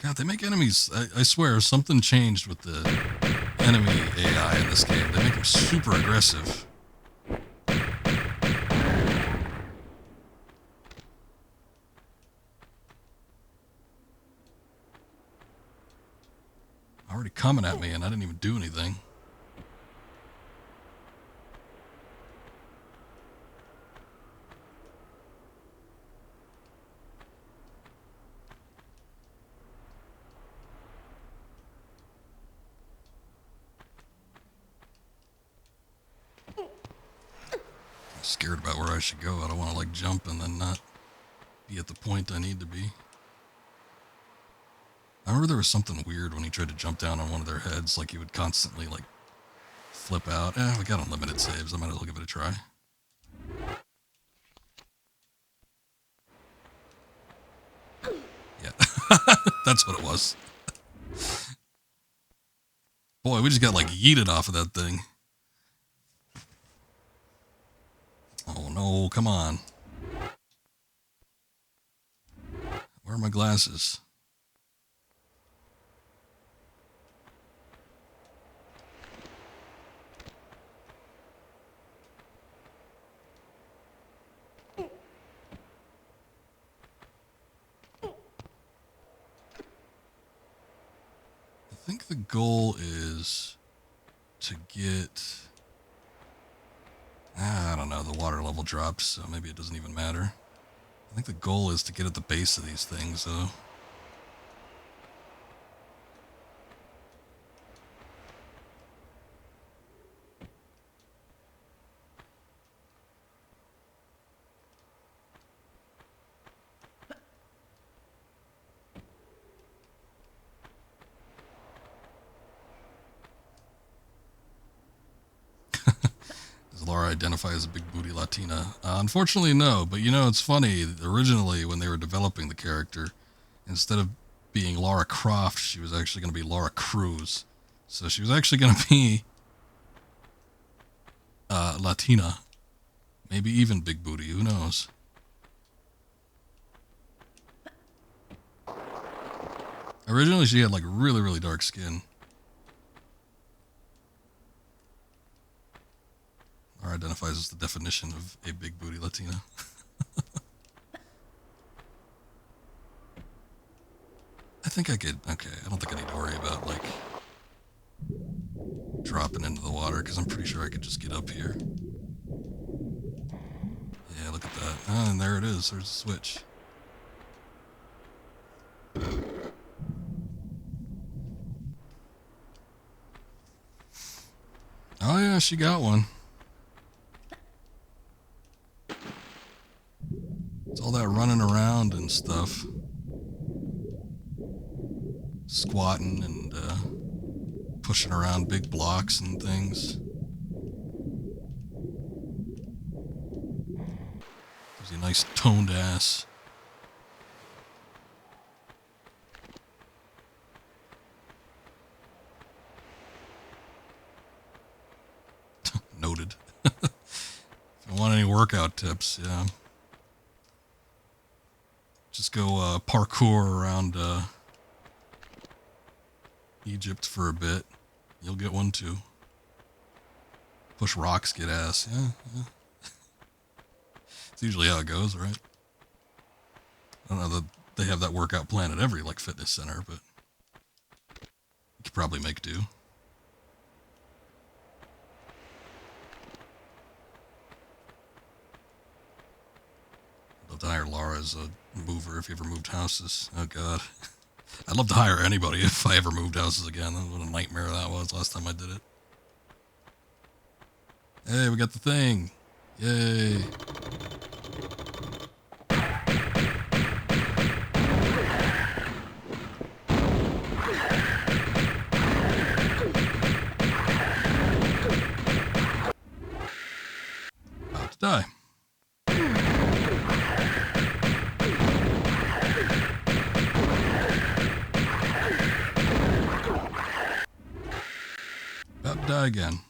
God, they make enemies. I swear, something changed with the enemy AI in this game. They make them super aggressive. Already coming at me, and I didn't even do anything. I'm scared about where I should go. I don't want to like jump and then not be at the point I need to be. I remember there was something weird when he tried to jump down on one of their heads, like he would constantly like flip out. We got unlimited saves. I might as well give it a try. Yeah, that's what it was. Boy, we just got like yeeted off of that thing. Oh no, come on. Where are my glasses? I think the goal is to get... I don't know, the water level dropped, so maybe it doesn't even matter. I think the goal is to get at the base of these things, though. Lara identify as a big booty Latina? Unfortunately, no. But you know, it's funny. Originally, when they were developing the character, instead of being Lara Croft, she was actually going to be Lara Cruz. So she was actually going to be Latina. Maybe even big booty. Who knows? Originally, she had like really, really dark skin. Or identifies as the definition of a big booty Latina. I think I could, okay, I don't think I need to worry about, like, dropping into the water, because I'm pretty sure I could just get up here. Yeah, look at that. Oh, and there it is. There's a switch. Oh, yeah, she got one. It's all that running around and stuff. Squatting and pushing around big blocks and things. Gives you a nice toned ass. Noted. If you want any workout tips, yeah. Just go parkour around Egypt for a bit. You'll get one too. Push rocks, get ass. Yeah, yeah. It's usually how it goes, right? I don't know that they have that workout plan at every like fitness center, but you could probably make do. I'd love to hire Lara as a mover if you ever moved houses. Oh god. I'd love to hire anybody if I ever moved houses again. What a nightmare that was last time I did it. Hey, we got the thing. Yay. About to die. about to die again.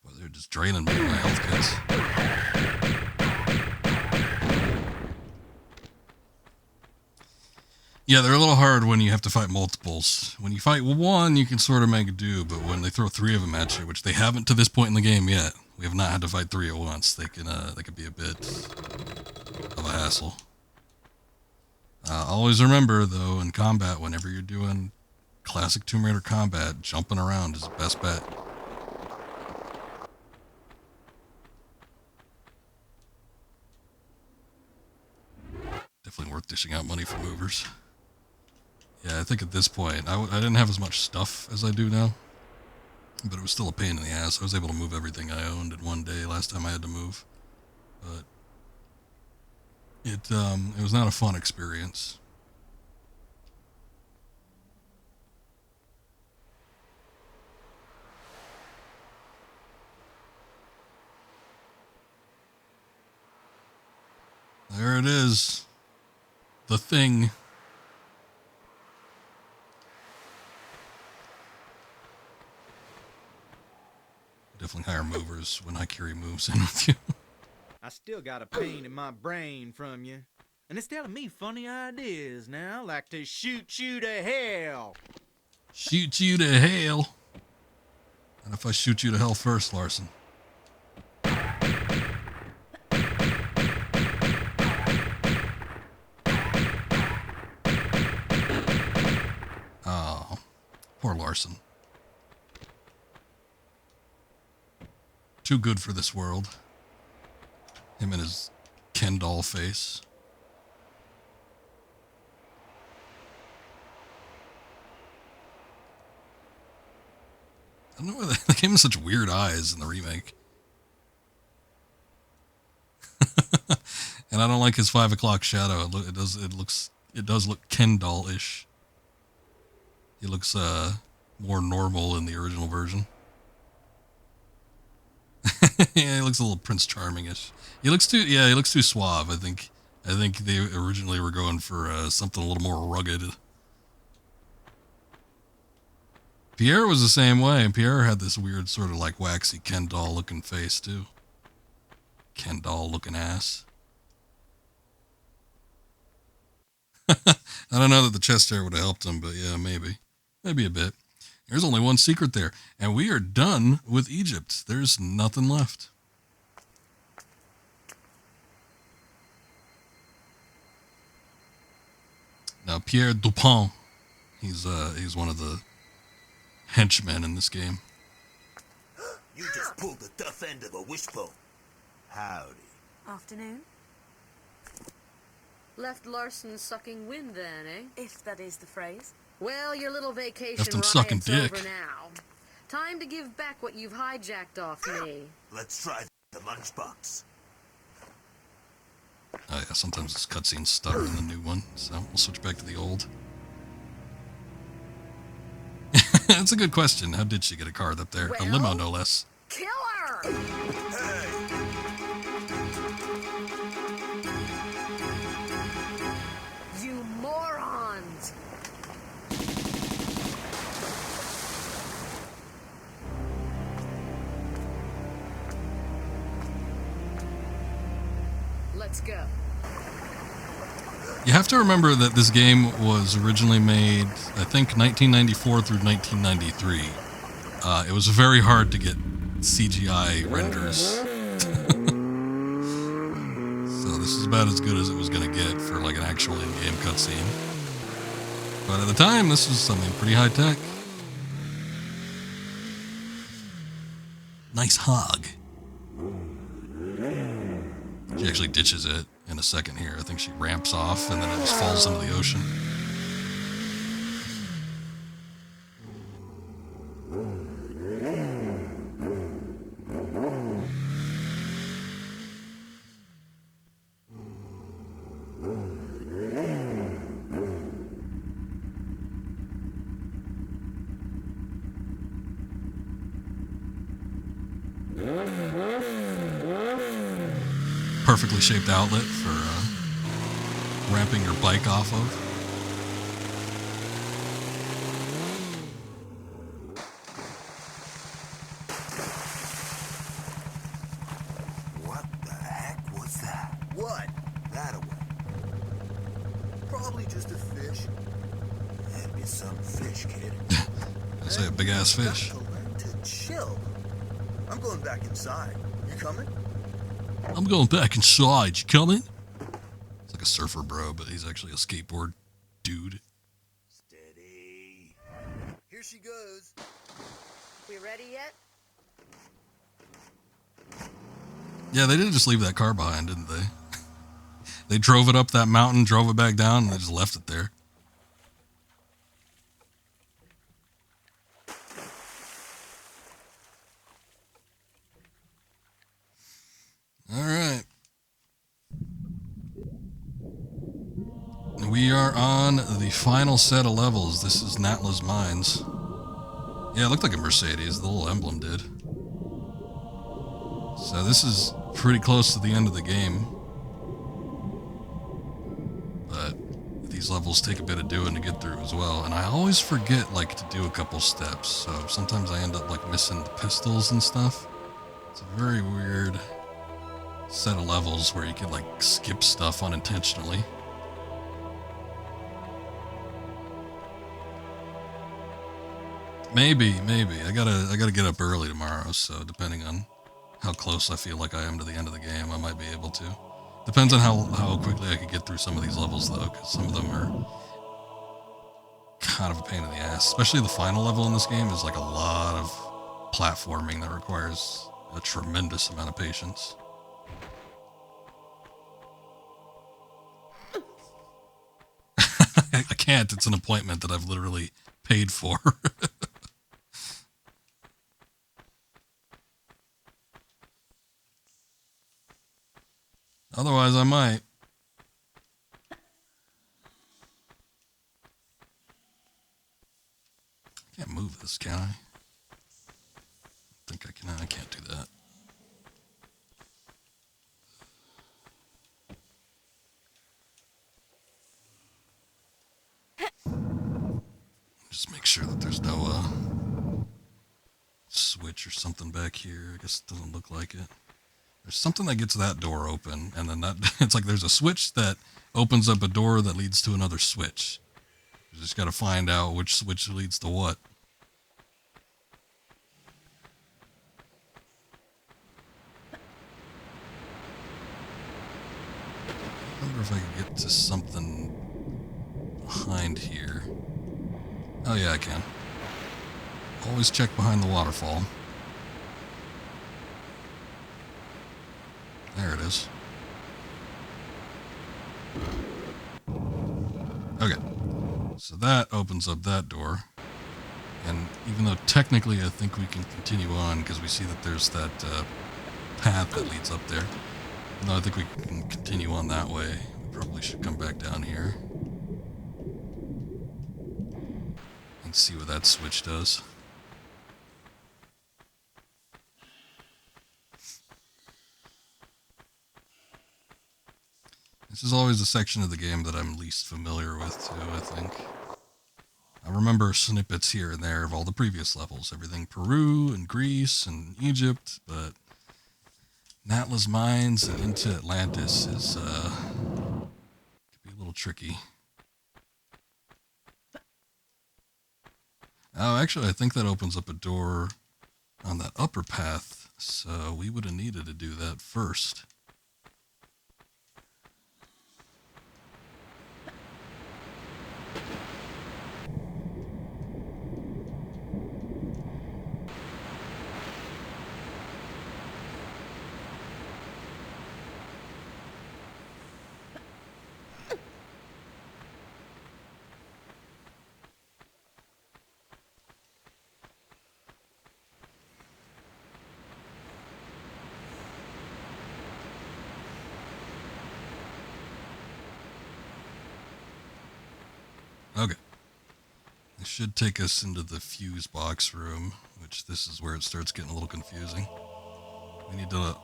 Well, they're just draining me of my health kits. Yeah, they're a little hard when you have to fight multiples. When you fight one, you can sort of make do, but when they throw 3 of them at you, which they haven't to this point in the game yet, we have not had to fight 3 at once. They can be a bit of a hassle. Always remember, though, in combat, whenever you're doing classic Tomb Raider combat, jumping around is the best bet. Definitely worth dishing out money for movers. Yeah, I think at this point, I didn't have as much stuff as I do now, but it was still a pain in the ass. I was able to move everything I owned in one day last time I had to move, but it was not a fun experience. There it is. The thing. Definitely hire movers when I carry moves in with you. I still got a pain in my brain from you. And it's telling me funny ideas now, like to shoot you to hell. Shoot you to hell. And if I shoot you to hell first, Larson? Oh, poor Larson. Too good for this world. Him and his Ken doll face. I don't know why they gave him such weird eyes in the remake. And I don't like his 5 o'clock shadow. It does look Ken doll-ish. He looks more normal in the original version. Yeah, he looks a little Prince Charming-ish. He looks too suave. I think they originally were going for something a little more rugged. Pierre was the same way, and Pierre had this weird sort of like waxy Ken doll looking face too. Ken doll looking ass. I don't know that the chest hair would have helped him, but yeah, maybe a bit. There's only one secret there, and we are done with Egypt. There's nothing left. Now, Pierre Dupont, he's one of the henchmen in this game. You just pulled the tough end of the wishbone. Howdy. Afternoon. Left Larson sucking wind then, eh? If that is the phrase. Well, your little vacation Left him sucking riot's dick. over now. Time to give back what you've hijacked off me. Let's try the lunchbox. Oh yeah, sometimes this cutscenes stutter in the new one, so we'll switch back to the old. That's a good question. How did she get a card up there? A limo, no less. Kill her! You morons! Let's go. You have to remember that this game was originally made, I think, 1994 through 1993. It was very hard to get CGI renders. So this is about as good as it was going to get for like an actual in-game cutscene. But at the time, this was something pretty high-tech. Nice hog. She actually ditches it in a second here. I think she ramps off and then it just falls into the ocean. perfectly shaped outlet for ramping your bike off of. What the heck was that? What? That away. Probably just a fish. That'd be some fish, kid. I say a big ass fish. Got to learn to chill. I'm going back inside. You coming? I'm going back inside. You coming? It's like a surfer bro, but he's actually a skateboard dude. Steady. Here she goes. We ready yet? Yeah, they didn't just leave that car behind, didn't they? They drove it up that mountain, drove it back down, and they just left it there. All right. We are on the final set of levels. This is Natla's Mines. Yeah, it looked like a Mercedes. The little emblem did. So this is pretty close to the end of the game. But these levels take a bit of doing to get through as well. And I always forget, like, to do a couple steps. So sometimes I end up, like, missing the pistols and stuff. It's a very weird set of levels where you can, like, skip stuff unintentionally. Maybe. I gotta get up early tomorrow, so depending on how close I feel like I am to the end of the game, I might be able to. Depends on how quickly I can get through some of these levels, though, because some of them are kind of a pain in the ass. Especially the final level in this game is like a lot of platforming that requires a tremendous amount of patience. I can't. It's an appointment that I've literally paid for. Otherwise, I might. Can't move this, can I? I think I can. I can't do that. Just make sure that there's no switch or something back here. I guess it doesn't look like it. There's something that gets that door open, and then that it's like there's a switch that opens up a door that leads to another switch. You just got to find out which switch leads to what. I wonder if I can get to something behind here. Oh yeah, I can. Always check behind the waterfall. There it is. Okay. So that opens up that door. And even though technically I think we can continue on because we see that there's that path that leads up there. Even though I think we can continue on that way, we probably should come back down here. And see what that switch does. This is always a section of the game that I'm least familiar with, too, I think. I remember snippets here and there of all the previous levels. Everything Peru and Greece and Egypt, but Natla's Mines and into Atlantis is, could be a little tricky. Oh, actually, I think that opens up a door on that upper path, so we would have needed to do that first. Okay. This should take us into the fuse box room, which this is where it starts getting a little confusing. We need to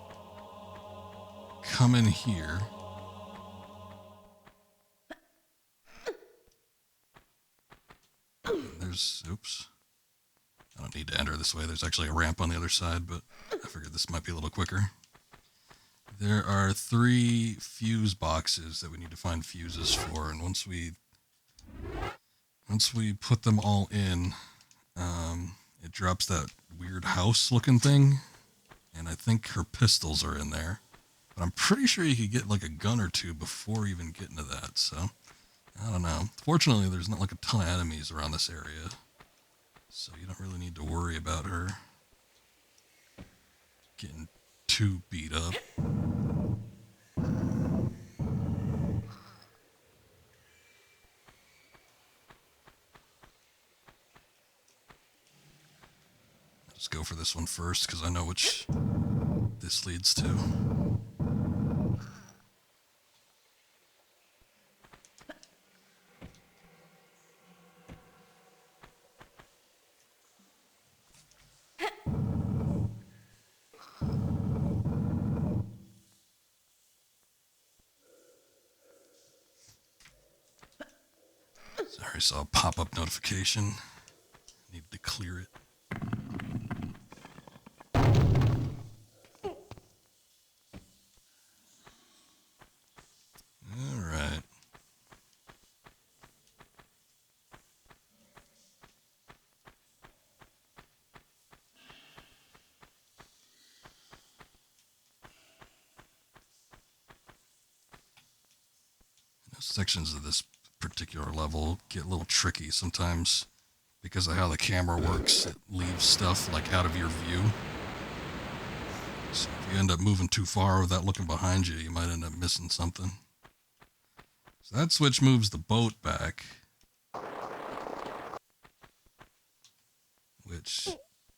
come in here. There's, oops. I don't need to enter this way. There's actually a ramp on the other side, but I figured this might be a little quicker. There are 3 fuse boxes that we need to find fuses for, and once we put them all in, it drops that weird house-looking thing, and I think her pistols are in there. But I'm pretty sure you could get like a gun or 2 before even getting to that, so I don't know. Fortunately, there's not like a ton of enemies around this area, so you don't really need to worry about her getting too beat up. Just go for this one first, because I know which this leads to. Sorry, saw a pop-up notification. Need to clear it. Alright. Sections of this particular level get a little tricky sometimes because of how the camera works. It leaves stuff like out of your view. So if you end up moving too far without looking behind you, you might end up missing something. So that switch moves the boat back, which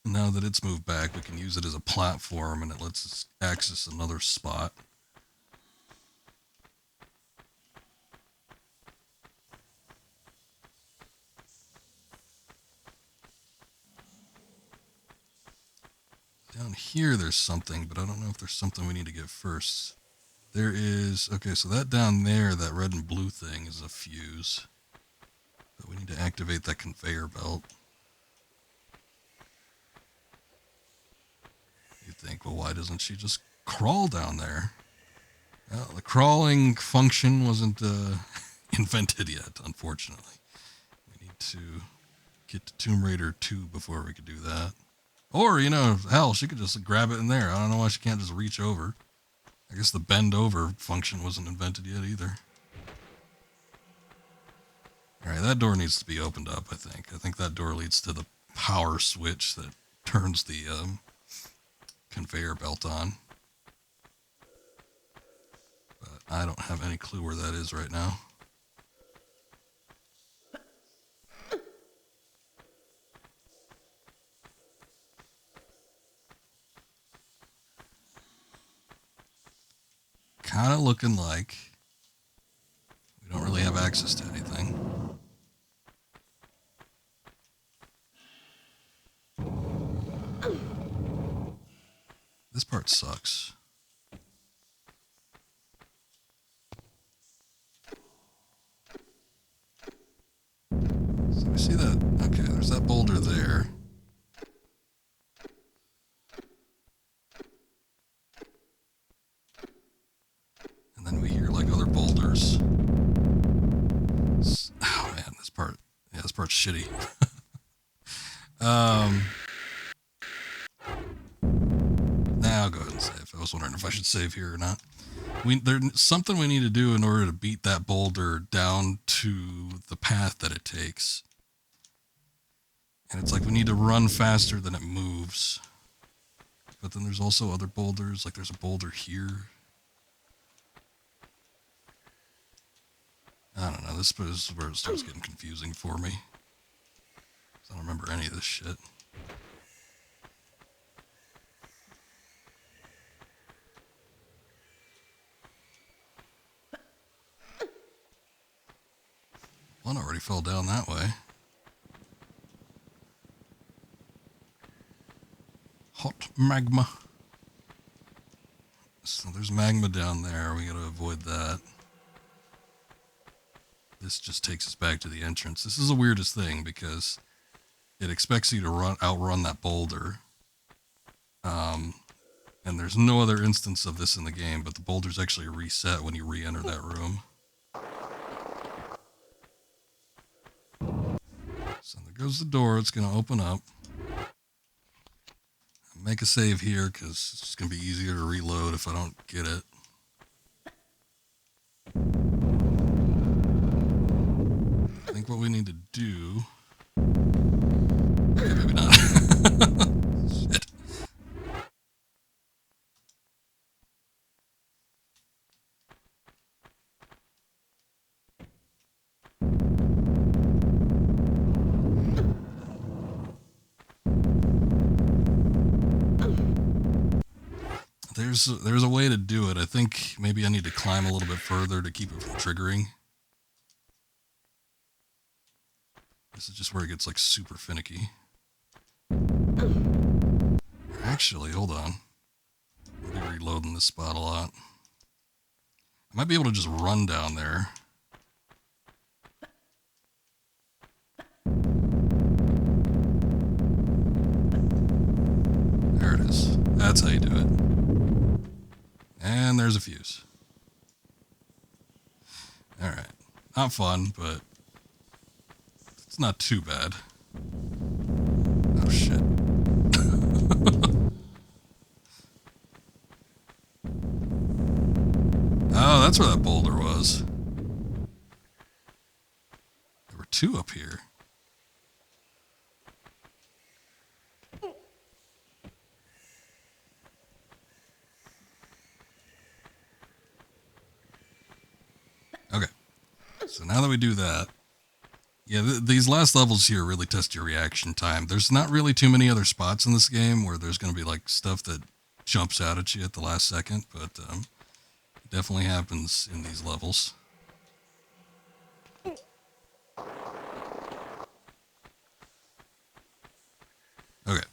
now that it's moved back, we can use it as a platform and it lets us access another spot. Down here there's something, but I don't know if there's something we need to get first. There is, okay, so that down there, that red and blue thing is a fuse. But we need to activate that conveyor belt. You think, well, why doesn't she just crawl down there? Well, the crawling function wasn't invented yet, unfortunately. We need to get to Tomb Raider 2 before we could do that. Or, you know, hell, she could just grab it in there. I don't know why she can't just reach over. I guess the bend over function wasn't invented yet either. Alright, that door needs to be opened up, I think. I think that door leads to the power switch that turns the conveyor belt on. But I don't have any clue where that is right now. Kind of looking like we don't really have access to anything. This part sucks. So we see that, okay, there's that boulder there. And then we hear like other boulders. Oh man, this part, yeah, this part's shitty. Now I'll go ahead and save. I was wondering if I should save here or not. There's something we need to do in order to beat that boulder down to the path that it takes. And it's like we need to run faster than it moves. But then there's also other boulders, like there's a boulder here. I don't know, this is where it starts getting confusing for me. I don't remember any of this shit. One already fell down that way. Hot magma. So there's magma down there. We gotta avoid that. This just takes us back to the entrance. This is the weirdest thing because it expects you to outrun that boulder. And there's no other instance of this in the game, but the boulder's actually reset when you re-enter that room. So there goes the door. It's going to open up. Make a save here because it's going to be easier to reload if I don't get it. I think what we need to do... Yeah, maybe not. Shit. There's a way to do it. I think maybe I need to climb a little bit further to keep it from triggering. This is just where it gets like super finicky. Actually, hold on. I'll be reloading this spot a lot. I might be able to just run down there. There it is. That's how you do it. And there's a fuse. Alright. Not fun, but it's not too bad. Oh shit. Oh, that's where that boulder was. There were two up here. Okay. So now that we do that, yeah, these last levels here really test your reaction time. There's not really too many other spots in this game where there's going to be like stuff that jumps out at you at the last second, but it definitely happens in these levels. Okay.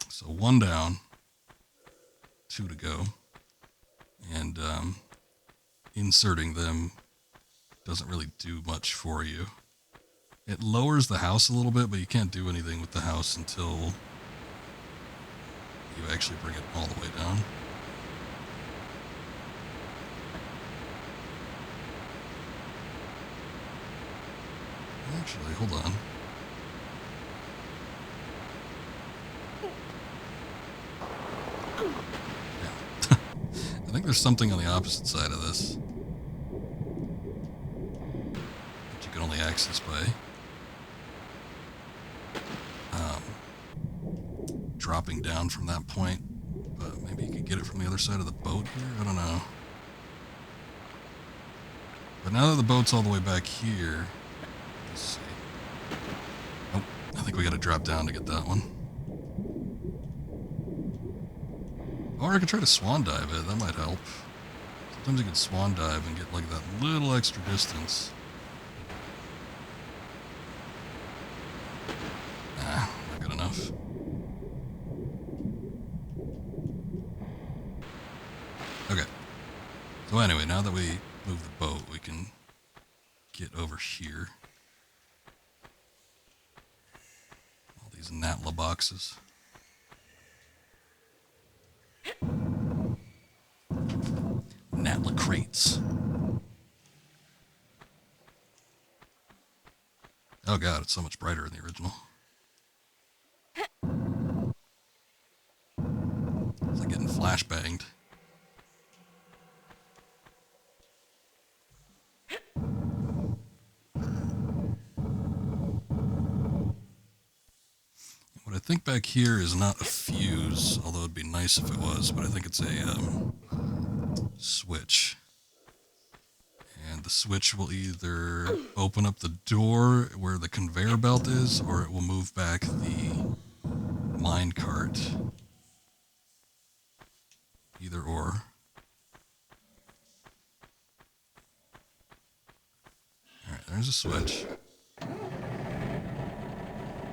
So 1 down, 2 to go, and inserting them doesn't really do much for you. It lowers the house a little bit, but you can't do anything with the house until you actually bring it all the way down. Actually, hold on. Yeah. I think there's something on the opposite side of this that you can only access by dropping down from that point. But maybe you could get it from the other side of the boat here? I don't know. But now that the boat's all the way back here, let's see. Oh, I think we gotta drop down to get that one. Or I could try to swan dive it, that might help. Sometimes you can swan dive and get like that little extra distance. Nah, not good enough. Okay. So anyway, now that we move the boat, we can get over here. All these Natla boxes. Natla crates. Oh god, it's so much brighter in the original. It's like getting flashbanged. What I think back here is not a fuse, although it'd be nice if it was, but I think it's a switch. And the switch will either open up the door where the conveyor belt is, or it will move back the mine cart. Either or. Alright, there's a switch.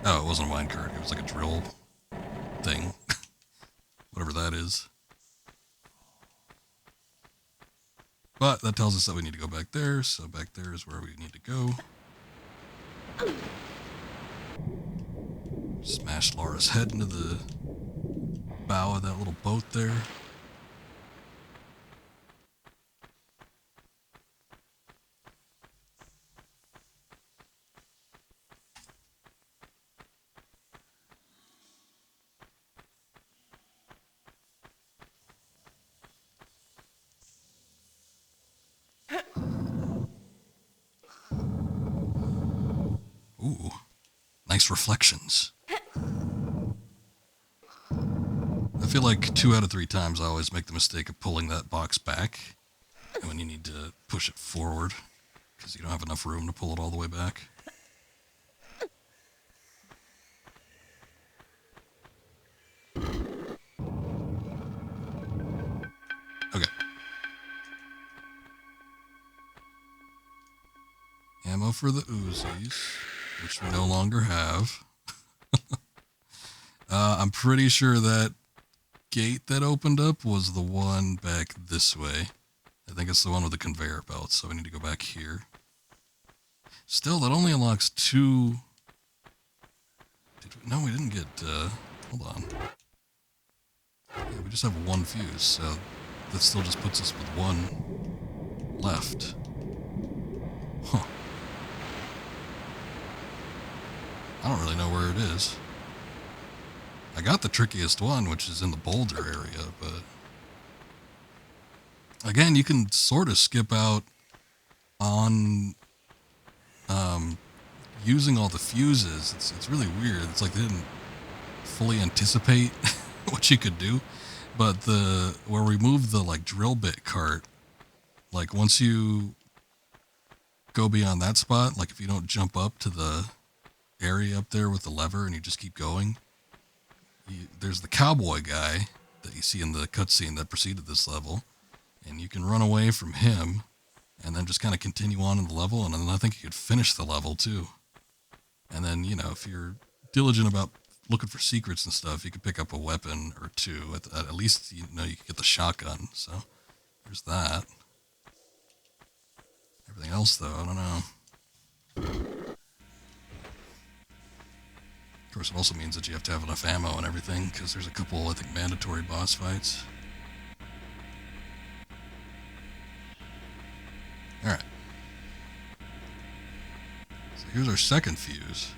Oh, it wasn't a mine cart. It was like a drill thing. Whatever whatever that is. But that tells us that we need to go back there, so back there is where we need to go. Smash Lara's head into the bow of that little boat there. Ooh, nice reflections. I feel like 2 out of 3 times I always make the mistake of pulling that box back, and when you need to push it forward, because you don't have enough room to pull it all the way back. Okay. Ammo for the Uzis, which we no longer have. I'm pretty sure that gate that opened up was the one back this way. I think it's the one with the conveyor belt, so we need to go back here. Still, that only unlocks 2... No, we didn't get... hold on. Yeah, we just have 1 fuse, so that still just puts us with 1 left. Huh. I don't really know where it is. I got the trickiest one, which is in the boulder area, but... Again, you can sort of skip out on using all the fuses. It's really weird. It's like they didn't fully anticipate what you could do. But where we moved the like drill bit cart, like once you go beyond that spot, like if you don't jump up to the area up there with the lever and you just keep going, there's the cowboy guy that you see in the cutscene that preceded this level, and you can run away from him and then just kind of continue on in the level, and then I think you could finish the level too. And then, you know, if you're diligent about looking for secrets and stuff, you could pick up a weapon or 2. At least, you know, you could get the shotgun, so there's that. Everything else, though, I don't know. Of course, it also means that you have to have enough ammo and everything, because there's a couple, I think, mandatory boss fights. Alright. So here's our second fuse.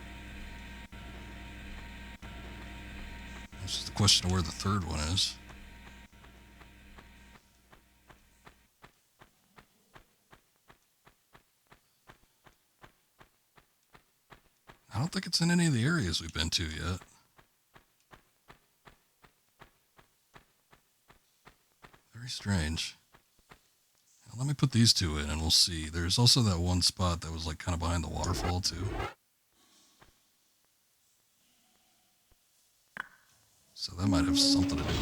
It's just a question of where the third one is. I don't think it's in any of the areas we've been to yet. Very strange. Now, let me put these 2 in and we'll see. There's also that one spot that was like kind of behind the waterfall too. So that might have something to do with it.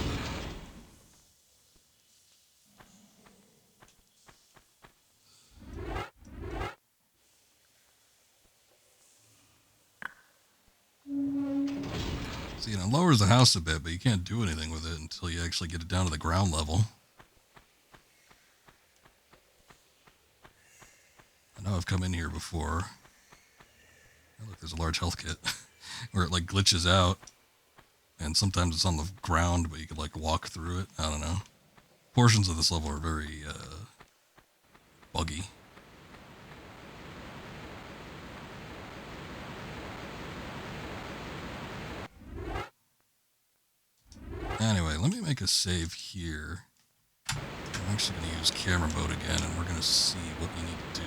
See, it lowers the house a bit, but you can't do anything with it until you actually get it down to the ground level. I know I've come in here before. Oh, look, there's a large health kit where it like glitches out, and sometimes it's on the ground, but you could like walk through it. I don't know. Portions of this level are very buggy. Anyway, let me make a save here. I'm actually going to use camera mode again, and we're going to see what we need to do.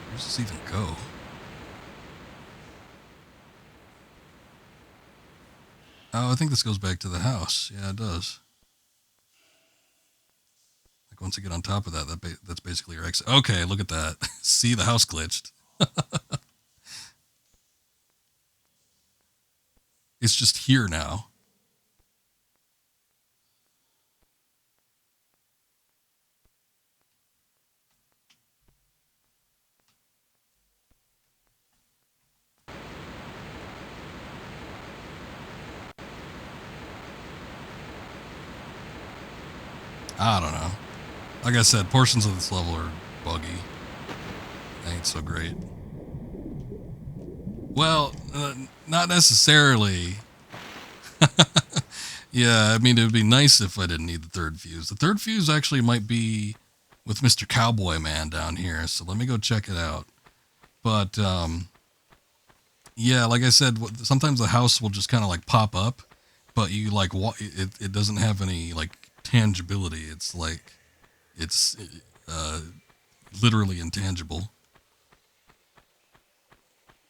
Where does this even go? Oh, I think this goes back to the house. Yeah, it does. Like once you get on top of that, that's basically your exit. Okay, look at that. See, the house glitched. It's just here now. I don't know. Like I said, portions of this level are buggy. Ain't so great. Well, not necessarily. Yeah, I mean, it would be nice if I didn't need the third fuse. The third fuse actually might be with Mr. Cowboy Man down here, so let me go check it out. But, yeah, like I said, sometimes the house will just kind of like pop up, but you like, it doesn't have any like tangibility. It's like, it's literally intangible.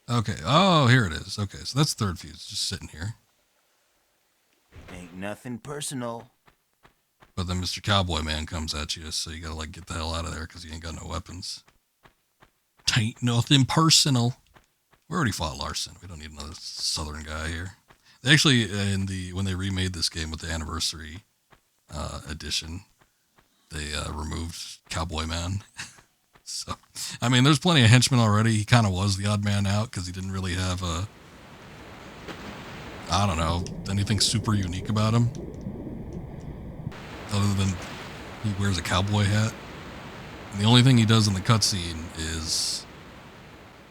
Okay. Oh, here it is. Okay, so that's third fuse, just sitting here. Ain't nothing personal. But then Mr. Cowboy Man comes at you, so you gotta like get the hell out of there because you ain't got no weapons. Tain't nothing personal. We already fought Larson. We don't need another southern guy here. They actually, when they remade this game with the anniversary edition, they removed Cowboy Man. So, I mean, there's plenty of henchmen already. He kind of was the odd man out because he didn't really have I don't know, anything super unique about him. Other than he wears a cowboy hat. And the only thing he does in the cutscene is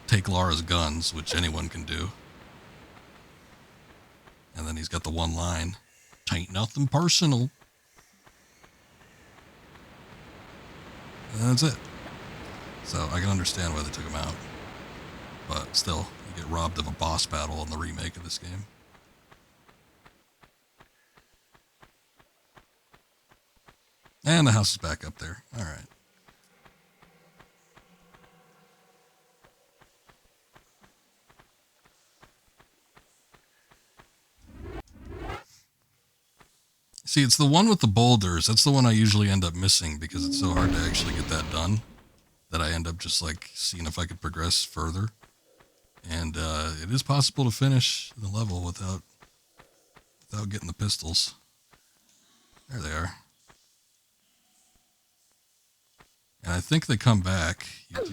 take Lara's guns, which anyone can do. And then he's got the one line, "Tain't nothing personal." And that's it. So I can understand why they took him out. But still, you get robbed of a boss battle in the remake of this game. And the house is back up there. All right. See, it's the one with the boulders. That's the one I usually end up missing because it's so hard to actually get that done that I end up just like seeing if I could progress further. And it is possible to finish the level without getting the pistols. There they are. And I think they come back. You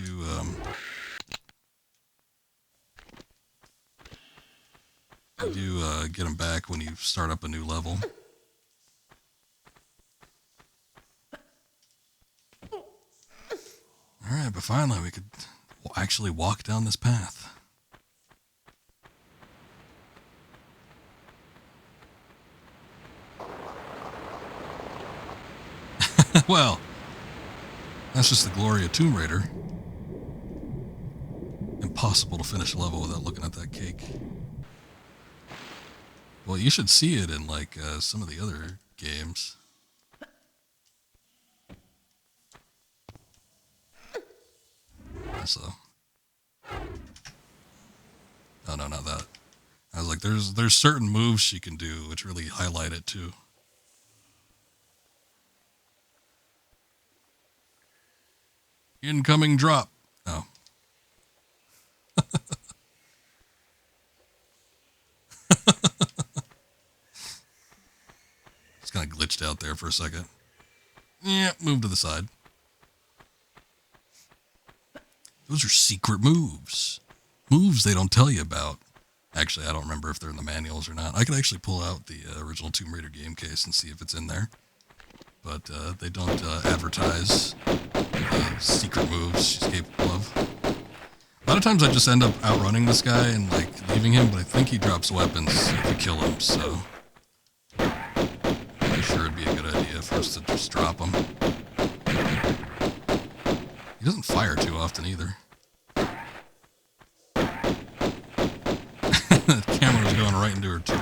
do get them back when you start up a new level. All right, but finally we could actually walk down this path. Well, that's just the glory of Tomb Raider. Impossible to finish a level without looking at that cake. Well, you should see it in like some of the other games. Also, oh no, not that. I was like, there's certain moves she can do which really highlight it too. Incoming drop. Oh. It's kind of glitched out there for a second. Yeah, move to the side. Those are secret moves. Moves they don't tell you about. Actually, I don't remember if they're in the manuals or not. I could actually pull out the original Tomb Raider game case and see if it's in there. But they don't advertise the secret moves she's capable of. A lot of times I just end up outrunning this guy and like leaving him, but I think he drops weapons if you kill him, so I'm sure it'd be a good idea for us to just drop him. He doesn't fire too often either. The camera was going right into her too.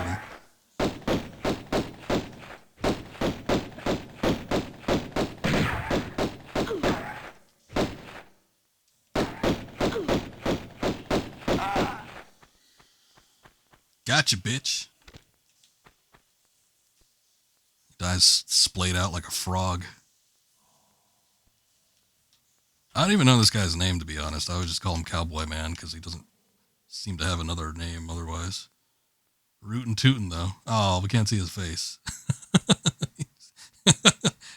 Gotcha, bitch. Dies splayed out like a frog. I don't even know this guy's name, to be honest. I would just call him Cowboy Man because he doesn't seem to have another name otherwise. Rootin' tootin' though. Oh, we can't see his face.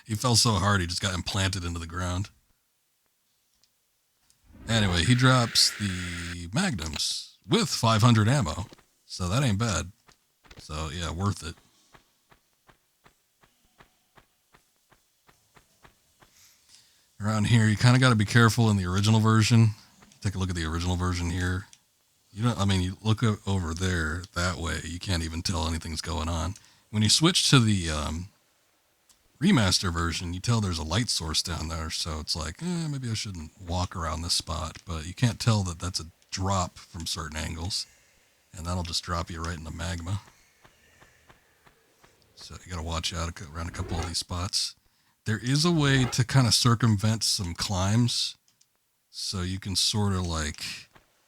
He fell so hard he just got implanted into the ground. Anyway, he drops the magnums with 500 ammo. So that ain't bad. So yeah, worth it. Around here, you kind of got to be careful in the original version. Take a look at the original version here. You look over there that way, you can't even tell anything's going on. When you switch to the remaster version, you tell there's a light source down there, so it's like, maybe I shouldn't walk around this spot, but you can't tell that that's a drop from certain angles, and that'll just drop you right in the magma. So you got to watch out around a couple of these spots. There is a way to kind of circumvent some climbs, so you can sort of like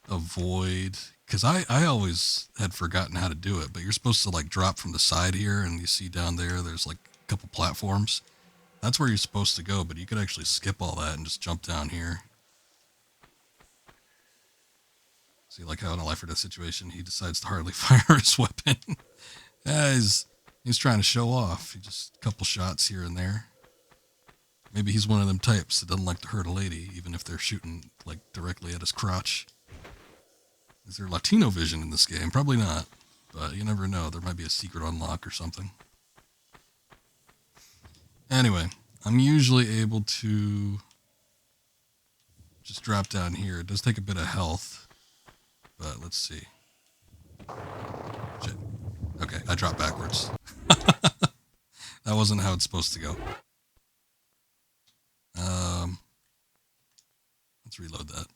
avoid, because I always had forgotten how to do it, but you're supposed to like drop from the side here, and you see down there's like a couple platforms. That's where you're supposed to go, but you could actually skip all that and just jump down here. See, like how in a life or death situation, he decides to hardly fire his weapon. Yeah, he's trying to show off. He just a couple shots here and there. Maybe he's one of them types that doesn't like to hurt a lady, even if they're shooting like directly at his crotch. Is there Latino vision in this game? Probably not, but you never know. There might be a secret unlock or something. Anyway, I'm usually able to just drop down here. It does take a bit of health, but let's see. Shit. Okay, I dropped backwards. That wasn't how it's supposed to go. Let's reload that.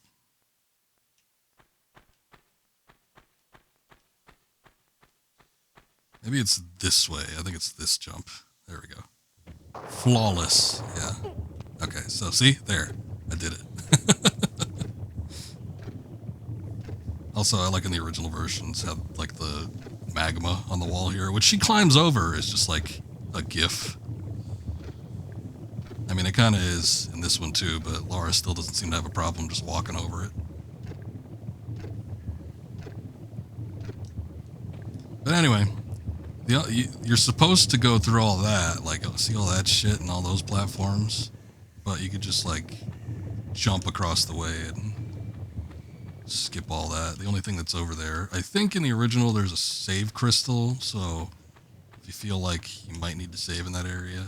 Maybe it's this way. I think it's this jump. There we go. Flawless. Yeah. Okay, so see? There. I did it. Also, I like in the original versions how like the magma on the wall here, which she climbs over, is just like a GIF. I mean, it kind of is in this one too, but Lara still doesn't seem to have a problem just walking over it. But anyway, you're supposed to go through all that, like see all that shit and all those platforms, but you could just like jump across the way and skip all that. The only thing that's over there, I think in the original there's a save crystal, so if you feel like you might need to save in that area,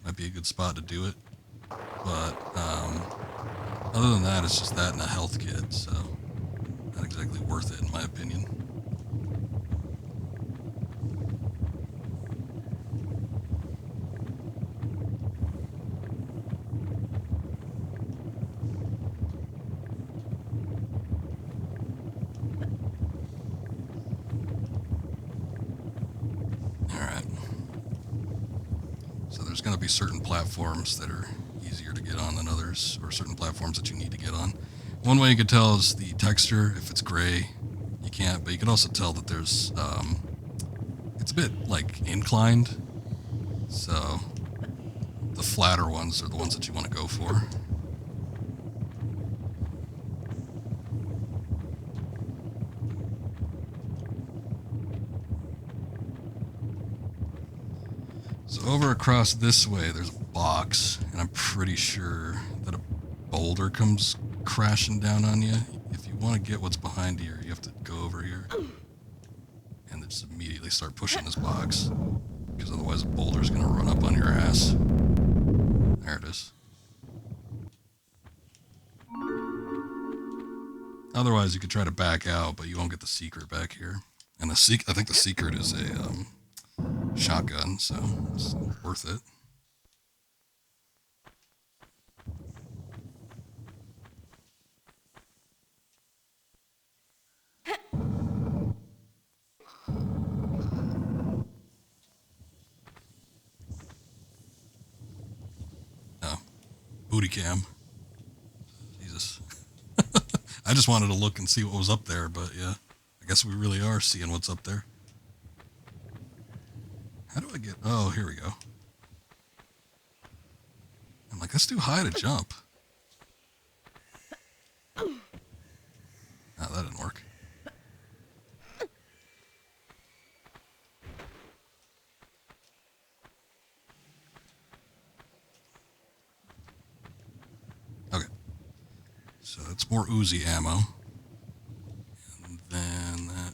might be a good spot to do it. But other than that, it's just that and a health kit, so not exactly worth it in my opinion. Going to be certain platforms that are easier to get on than others, or certain platforms that you need to get on. One way you could tell is the texture. If it's gray, you can't, but you can also tell that there's it's a bit like inclined, so the flatter ones are the ones that you want to go for. So over across this way, there's a box, and I'm pretty sure that a boulder comes crashing down on you. If you want to get what's behind you, you have to go over here and then just immediately start pushing this box, because otherwise a boulder's going to run up on your ass. There it is. Otherwise, you could try to back out, but you won't get the secret back here. And I think the secret is a shotgun, so it's worth it. Oh, booty cam. Jesus. I just wanted to look and see what was up there, but yeah, I guess we really are seeing what's up there. How do I get... Oh, here we go. I'm like, that's too high to jump. Oh, that didn't work. So it's more Uzi ammo. And then that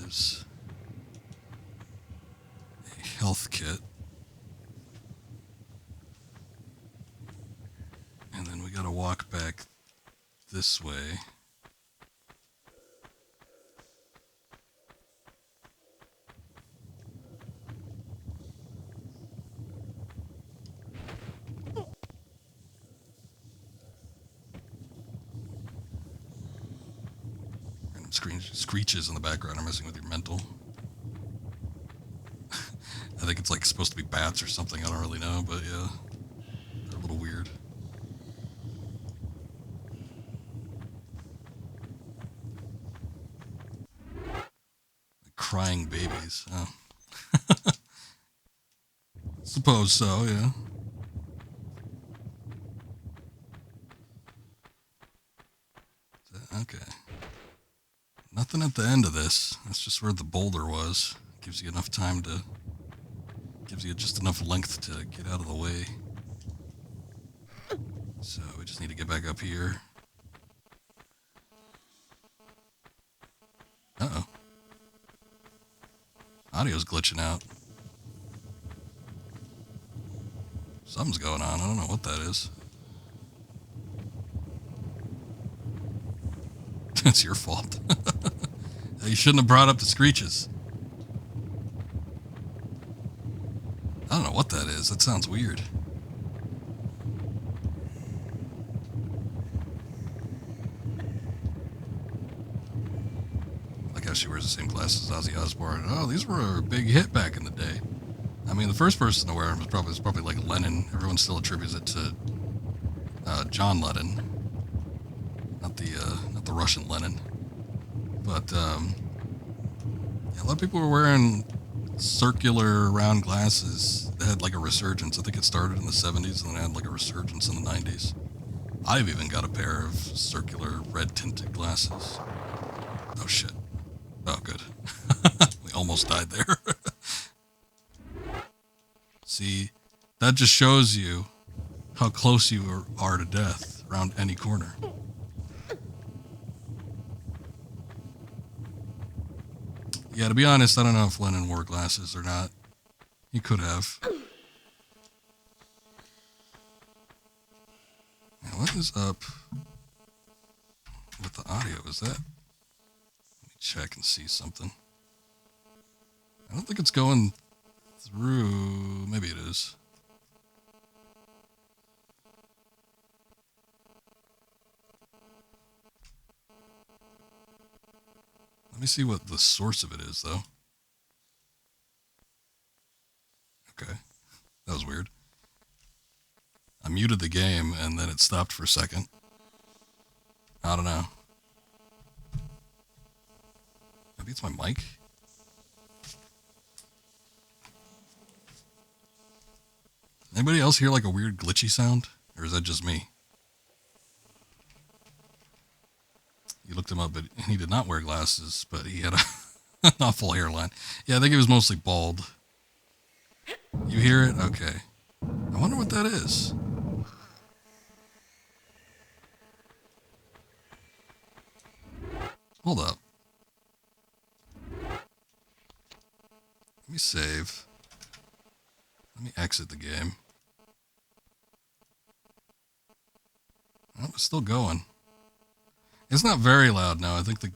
is a health kit. And then we gotta walk back this way. And screeches in the background are messing with your mental. I think it's like supposed to be bats or something, I don't really know, but yeah. They're a little weird. Crying babies. Oh. Suppose so, yeah. Okay. Nothing at the end of this. That's just where the boulder was. Gives you enough time to... Gives you just enough length to get out of the way. So we just need to get back up here. Uh-oh. Audio's glitching out. Something's going on. I don't know what that is. It's your fault. You shouldn't have brought up the screeches. I don't know what that is. That sounds weird. Like how she wears the same glasses as Ozzy Osbourne. Oh, these were a big hit back in the day. I mean, the first person to wear them was probably like Lennon. Everyone still attributes it to John Lennon, not the Russian Lennon. But yeah, a lot of people were wearing circular round glasses. They had like a resurgence. I think it started in the 70s and then had like a resurgence in the 90s. I've even got a pair of circular red tinted glasses. Oh shit. Oh good. We almost died there. See, that just shows you how close you are to death around any corner. Yeah, to be honest, I don't know if Lennon wore glasses or not. He could have. Now, what is up with the audio? Is that... Let me check and see something. I don't think it's going through... Maybe it is. Let me see what the source of it is, though. Okay. That was weird. I muted the game, and then it stopped for a second. I don't know. Maybe it's my mic? Anybody else hear like a weird glitchy sound? Or is that just me? You looked him up, but he did not wear glasses, but he had an awful hairline. Yeah, I think he was mostly bald. You hear it? Okay. I wonder what that is. Hold up. Let me save. Let me exit the game. Oh, it's still going. It's not very loud now. I think the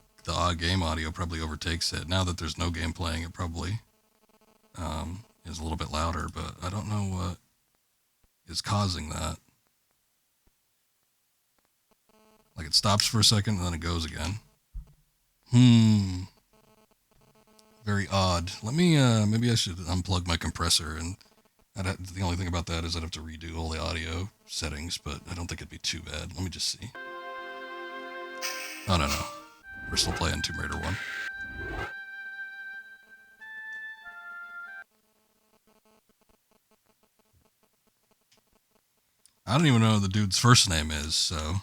game audio probably overtakes it. Now that there's no game playing, it probably is a little bit louder, but I don't know what is causing that. Like it stops for a second and then it goes again. Very odd. Let me, maybe I should unplug my compressor, and the only thing about that is I'd have to redo all the audio settings, but I don't think it'd be too bad. Let me just see. Oh, no. We're still playing Tomb Raider 1. I don't even know what the dude's first name is, so...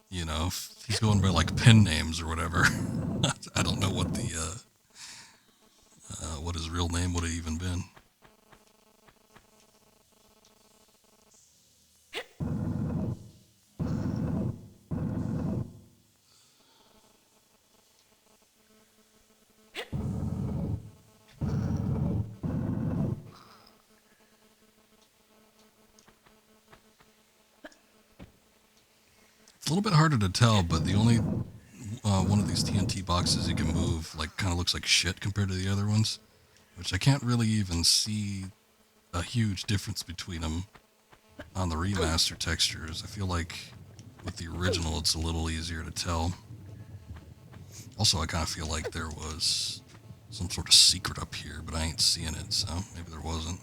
you know, if he's going by, like, pen names or whatever. I don't know what the, what his real name would have even been. a little bit harder to tell, but the only one of these TNT boxes you can move like kind of looks like shit compared to the other ones, which I can't really even see a huge difference between them on the remaster textures. I feel like with the original it's a little easier to tell. Also, I kind of feel like there was some sort of secret up here, but I ain't seeing it, so maybe there wasn't.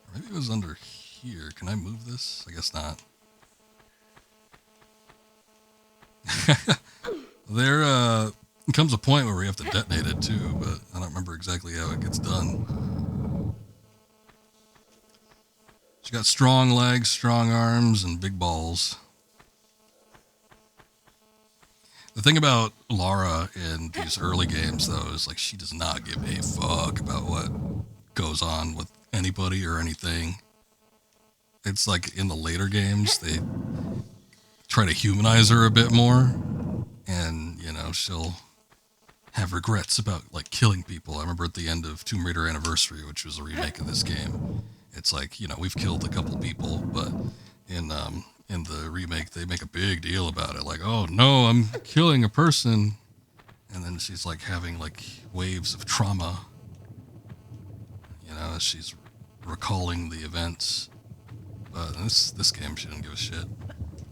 Or maybe it was under here. Can I move this? I guess not. There comes a point where we have to detonate it too, but I don't remember exactly how it gets done. She's got strong legs, strong arms, and big balls. The thing about Lara in these early games, though, is like she does not give a fuck about what goes on with anybody or anything. It's like in the later games, they try to humanize her a bit more, and, you know, she'll have regrets about, like, killing people. I remember at the end of Tomb Raider Anniversary, which was a remake of this game, it's like, you know, we've killed a couple people, but in the remake, they make a big deal about it. Like, oh, no, I'm killing a person. And then she's, like, having, like, waves of trauma. You know, as she's recalling the events. But in this game, she didn't give a shit.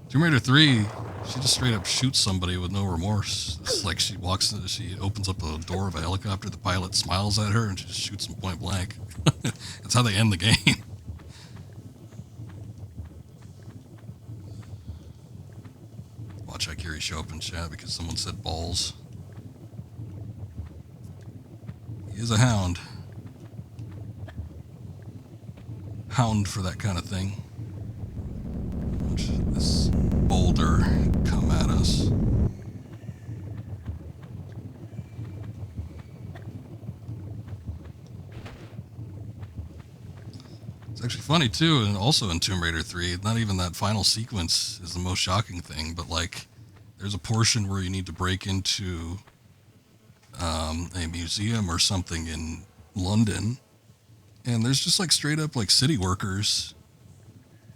Tomb Raider 3, she just straight up shoots somebody with no remorse. It's like she opens up the door of a helicopter, the pilot smiles at her, and she just shoots him point blank. That's how they end the game. Watch Ikiri show up in chat because someone said balls. He is a hound. Hound for that kind of thing. Watch this boulder come at us. It's actually funny too, and also in Tomb Raider 3, not even that final sequence is the most shocking thing, but like there's a portion where you need to break into a museum or something in London, and there's just like straight up like city workers.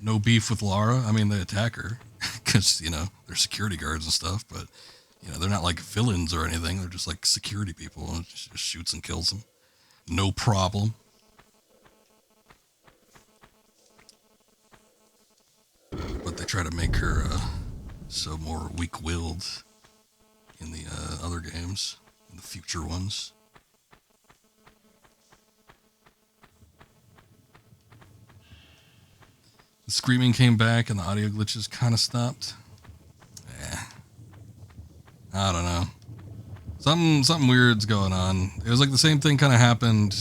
No beef with Lara. I mean, they attack her because, you know, they're security guards and stuff, but, you know, they're not like villains or anything. They're just like security people, and she just shoots and kills them. No problem. But they try to make her so more weak-willed in the other games, in the future ones. The screaming came back and the audio glitches kind of stopped. I don't know. Something weird's going on. It was like the same thing kind of happened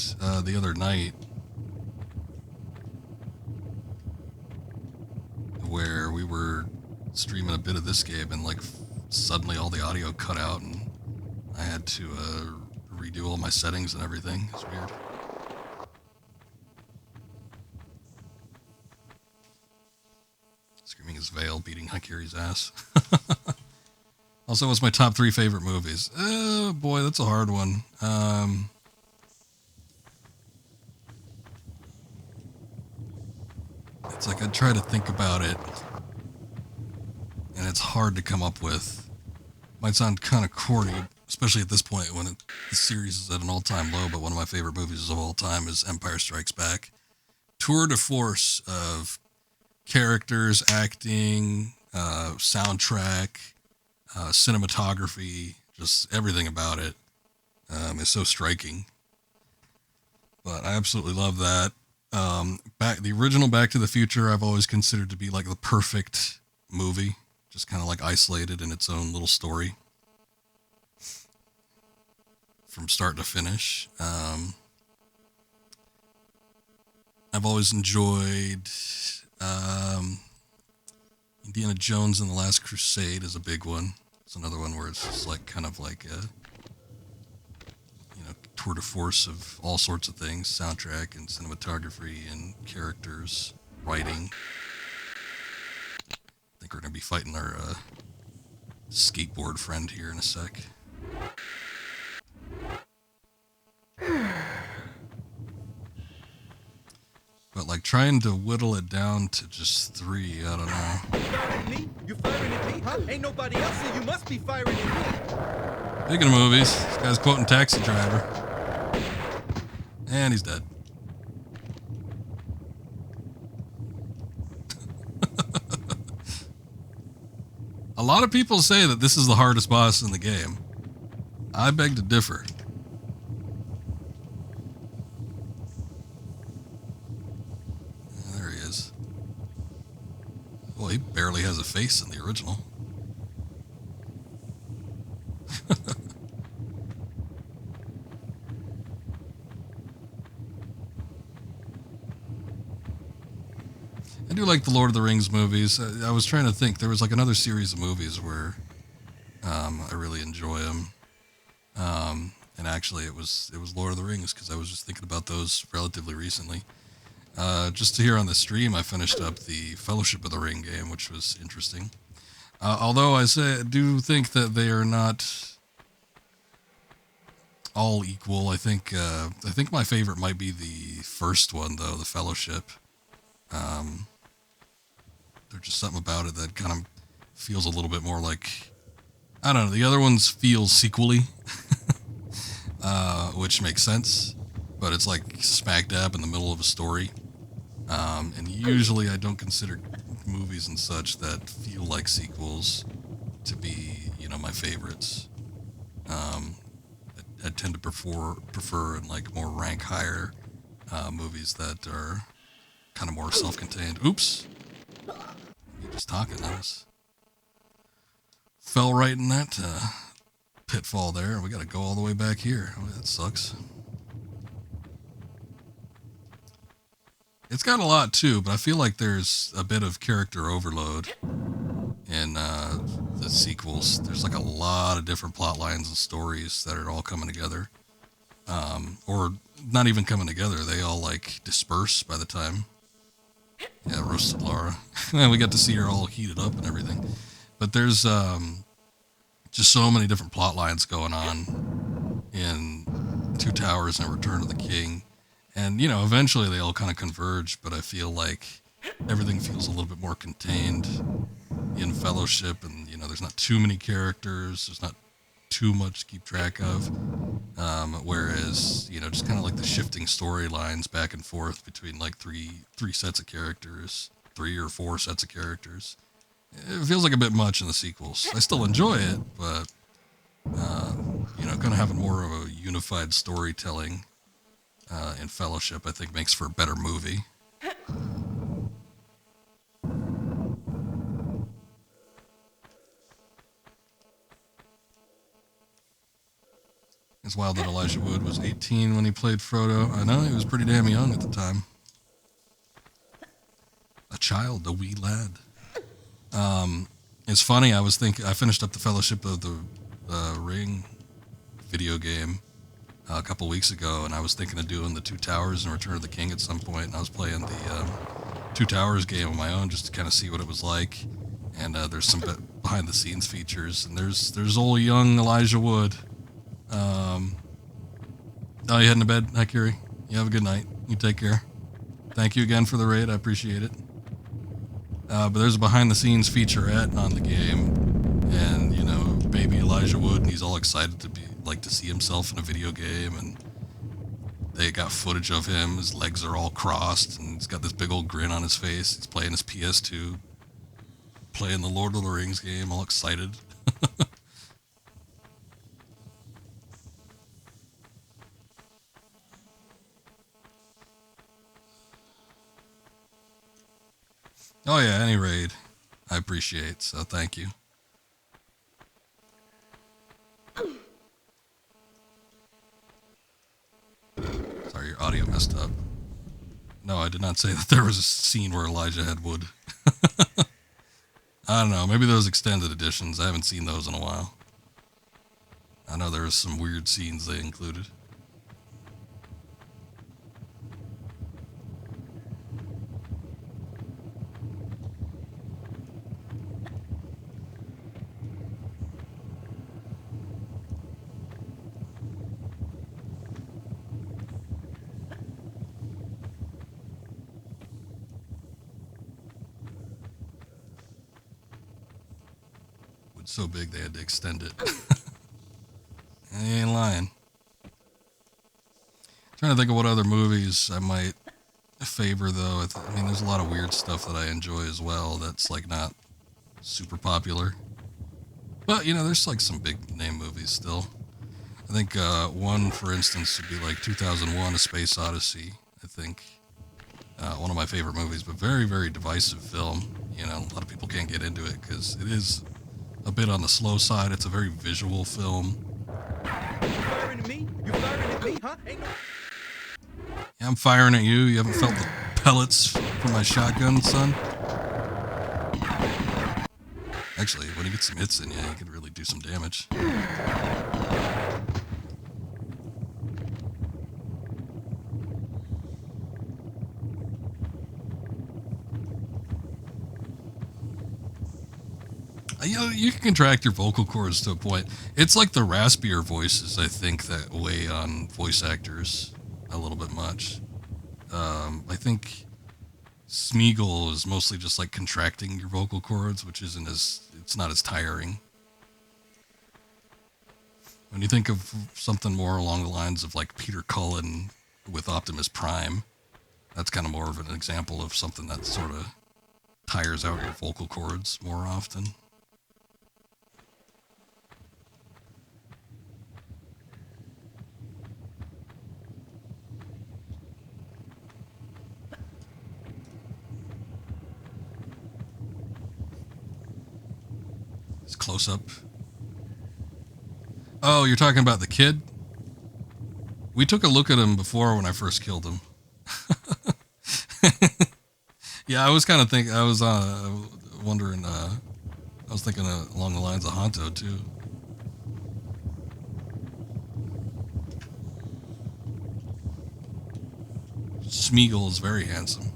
the other night, where we were streaming a bit of this game and like suddenly all the audio cut out and I had to redo all my settings and everything. It's weird. Screaming is Vale beating Haikiri's ass. Also, what's my top 3 favorite movies? Oh boy, that's a hard one. It's like I try to think about it, and it's hard to come up with. Might sound kind of corny, especially at this point when the series is at an all-time low, but one of my favorite movies of all time is Empire Strikes Back. Tour de force of characters, acting, soundtrack, cinematography, just everything about it is so striking. But I absolutely love that. The original Back to the Future I've always considered to be like the perfect movie, just kind of like isolated in its own little story from start to finish. I've always enjoyed Indiana Jones and the Last Crusade is a big one. It's another one where it's just like kind of like a, you know, tour de force of all sorts of things, soundtrack and cinematography and characters, writing. I think we're going to be fighting our skateboard friend here in a sec. But like trying to whittle it down to just 3. I don't know. Firing at me? You firing at me, huh? Ain't nobody else here. You must be firing at me. Speaking of movies, this guy's quoting Taxi Driver. And he's dead. A lot of people say that this is the hardest boss in the game. I beg to differ. There he is. Well, he barely has a face in the original. I do like the Lord of the Rings movies. I was trying to think. There was like another series of movies where I really enjoy them. And actually, it was Lord of the Rings because I was just thinking about those relatively recently. Just to hear on the stream, I finished up the Fellowship of the Ring game, which was interesting. Although I do think that they are not all equal. I think my favorite might be the first one, though, the Fellowship. There's just something about it that kind of feels a little bit more like, I don't know, the other ones feel sequel-y, which makes sense, but it's like smack dab in the middle of a story. And usually I don't consider movies and such that feel like sequels to be, my favorites. I tend to prefer in like more rank higher movies that are kind of more self-contained. Oops. He just talking at us. Fell right in that pitfall there. We got to go all the way back here. Oh, that sucks. It's got a lot too, but I feel like there's a bit of character overload in the sequels. There's like a lot of different plot lines and stories that are all coming together. Or not even coming together. They all like disperse by the time. Yeah, roasted Lara. We got to see her all heated up and everything. But there's just so many different plot lines going on in Two Towers and Return of the King. And, eventually they all kind of converge, but I feel like everything feels a little bit more contained in Fellowship. And, there's not too many characters. There's not too much to keep track of. Whereas, just kind of like the shifting storylines back and forth between like three sets of characters, 3 or 4 sets of characters. It feels like a bit much in the sequels. I still enjoy it, but, kind of having more of a unified storytelling in Fellowship, I think makes for a better movie. It's wild that Elijah Wood was 18 when he played Frodo. I know, he was pretty damn young at the time. A child, a wee lad. It's funny, I finished up the Fellowship of the Ring video game a couple weeks ago, and I was thinking of doing the Two Towers and Return of the King at some point, and I was playing the Two Towers game on my own just to kind of see what it was like. And there's some behind-the-scenes features, and there's old young Elijah Wood. Oh, you heading to bed? Hi, Kiri. You have a good night. You take care. Thank you again for the raid. I appreciate it. But there's a behind-the-scenes featurette on the game, and baby Elijah Wood, and he's all excited to see himself in a video game, and they got footage of him. His legs are all crossed, and he's got this big old grin on his face. He's playing his PS2, playing the Lord of the Rings game, all excited. Oh yeah, any raid I appreciate, so thank you. Sorry, your audio messed up. No, I did not say that there was a scene where Elijah had wood. I don't know, maybe those extended editions, I haven't seen those in a while. I know there was some weird scenes they included. It's so big they had to extend it. I ain't lying. Trying to think of what other movies I might favor, though. I mean, there's a lot of weird stuff that I enjoy as well that's, like, not super popular. But, you know, there's, like, some big name movies still. I think one, for instance, would be, like, 2001: A Space Odyssey, I think. One of my favorite movies, but very, very divisive film. You know, a lot of people can't get into it because it is a bit on the slow side. It's a very visual film. You firing at me? You firing at me, huh? Ain't no... Yeah, I'm firing at you. You haven't felt the pellets from my shotgun, son? Actually, when you get some hits in you, you can really do some damage. You know, you can contract your vocal cords to a point. It's like the raspier voices, I think, that weigh on voice actors a little bit much. I think Smeagol is mostly just like contracting your vocal cords, which it's not as tiring. When you think of something more along the lines of like Peter Cullen with Optimus Prime, that's kind of more of an example of something that sort of tires out your vocal cords more often. It's close up. Oh, you're talking about the kid? We took a look at him before when I first killed him. Yeah, I was kind of thinking, I was wondering, I was thinking along the lines of Hanto too. Smeagol is very handsome.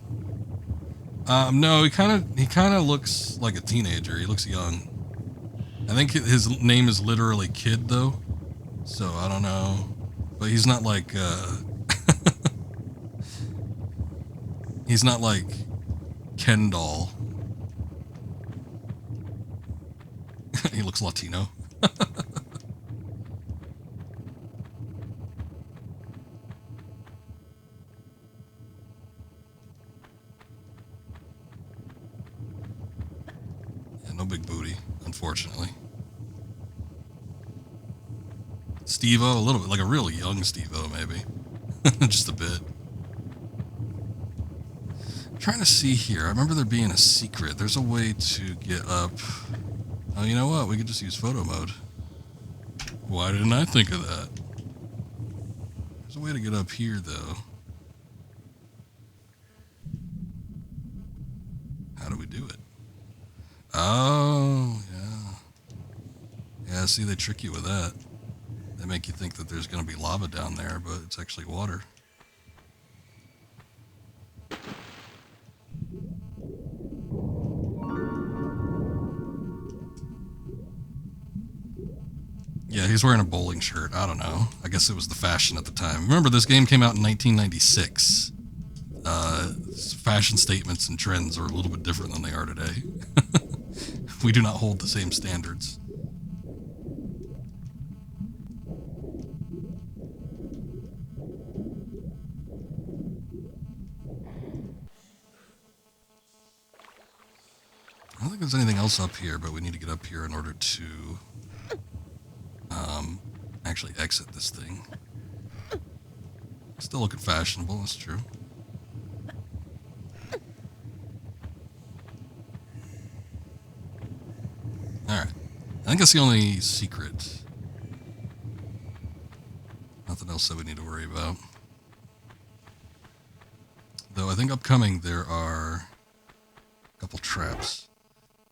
No, he kind of looks like a teenager. He looks young. I think his name is literally Kid, though. So, I don't know. But he's not like, he's not like Ken doll. He looks Latino. Yeah, no big booty, unfortunately. Steve-O, a little bit, like a really young Steve-O, maybe. Just a bit. I'm trying to see here. I remember there being a secret. There's a way to get up. Oh, you know what? We could just use photo mode. Why didn't I think of that? There's a way to get up here, though. How do we do it? Oh, yeah. Yeah, see, they trick you with that. They make you think that there's going to be lava down there, but it's actually water. Yeah, he's wearing a bowling shirt. I don't know. I guess it was the fashion at the time. Remember, this game came out in 1996. Fashion statements and trends are a little bit different than they are today. We do not hold the same standards. I don't think there's anything else up here, but we need to get up here in order to actually exit this thing. Still looking fashionable, that's true. Alright. I think that's the only secret. Nothing else that we need to worry about. Though I think upcoming there are a couple traps.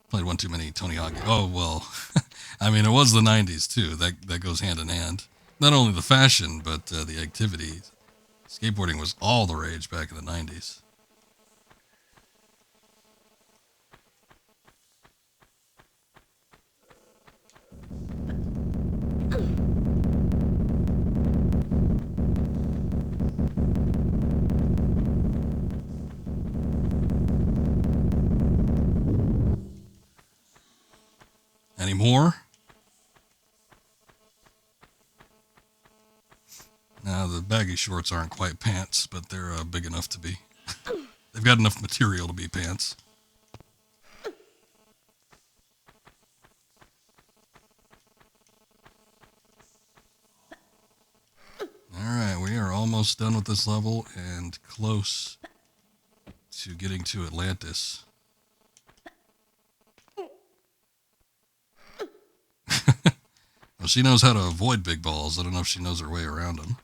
Played one too many Tony Hawk. Oh, well. I mean, it was the 90s, too. That goes hand in hand. Not only the fashion, but the activity. Skateboarding was all the rage back in the 90s. Any more? Now, the baggy shorts aren't quite pants, but they're big enough to be. They've got enough material to be pants. Alright, we are almost done with this level and close to getting to Atlantis. Well, she knows how to avoid big balls. I don't know if she knows her way around them.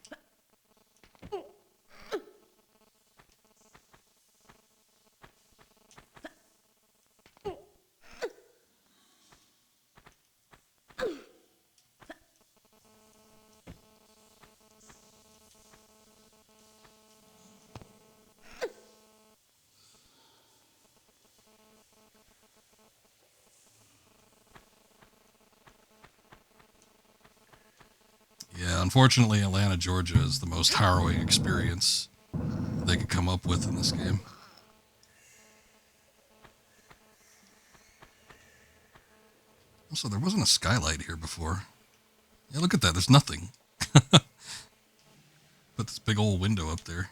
Yeah, unfortunately, Atlanta, Georgia is the most harrowing experience they could come up with in this game. Also, there wasn't a skylight here before. Yeah, look at that. There's nothing. Put this big old window up there.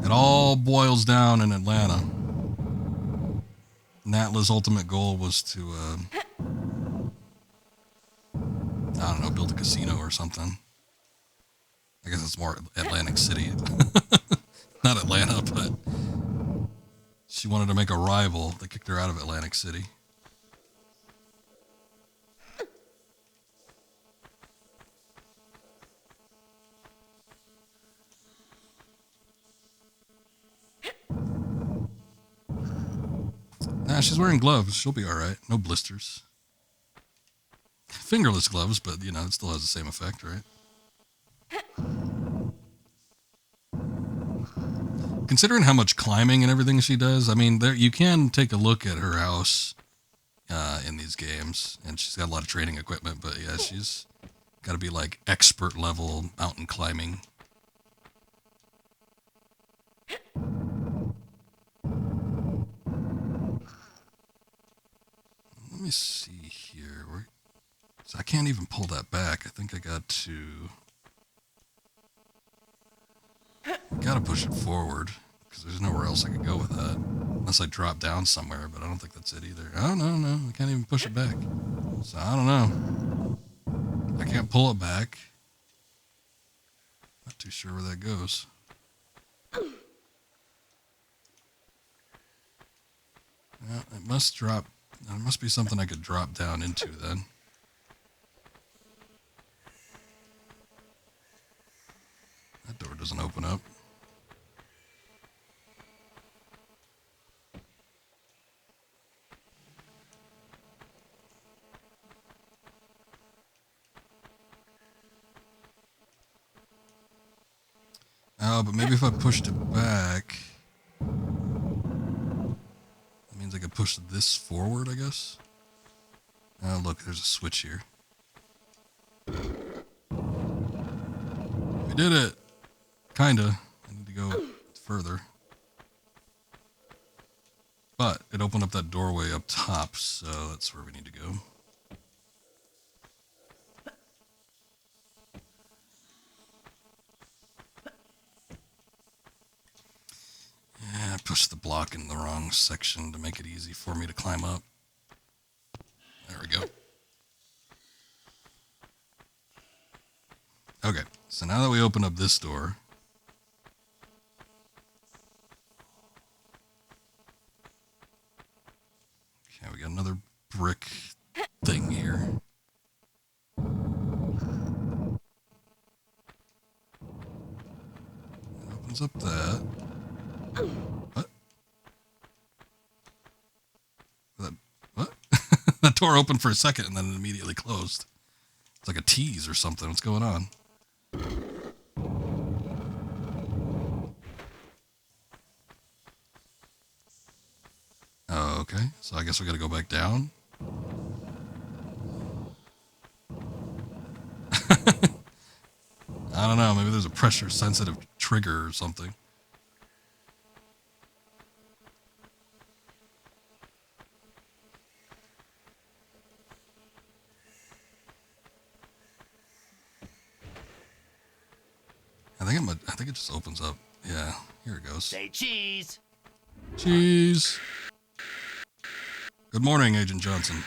It all boils down in Atlanta. Natla's ultimate goal was to, I don't know, build a casino or something. I guess it's more Atlantic City. Not Atlanta, but she wanted to make a rival. They kicked her out of Atlantic City. Nah, she's wearing gloves. She'll be alright. No blisters. Fingerless gloves, but, you know, it still has the same effect, right? Considering how much climbing and everything she does, I mean, there you can take a look at her house in these games, and she's got a lot of training equipment, but yeah, she's got to be like expert level mountain climbing. Let me see here. So I can't even pull that back. I think I got to... Gotta push it forward, because there's nowhere else I could go with that. Unless I drop down somewhere, but I don't think that's it either. Oh, no, I can't even push it back. So I don't know. I can't pull it back. Not too sure where that goes. Well, it must drop... There must be something I could drop down into then. That door doesn't open up. Oh, but maybe if I pushed it back, that means I could push this forward, I guess. Oh, look, there's a switch here. We did it! Kinda. I need to go further. But it opened up that doorway up top, so that's where we need to go. Yeah, I pushed the block in the wrong section to make it easy for me to climb up. There we go. Okay, so now that we open up this door, okay, we got another brick thing here. It opens up that. What? What? That door opened for a second and then it immediately closed. It's like a tease or something. What's going on? Oh, okay. So I guess we gotta go back down. I don't know. Maybe there's a pressure-sensitive trigger or something. I think it just opens up. Yeah, here it goes. Say cheese. Cheese. Good morning, Agent Johnson.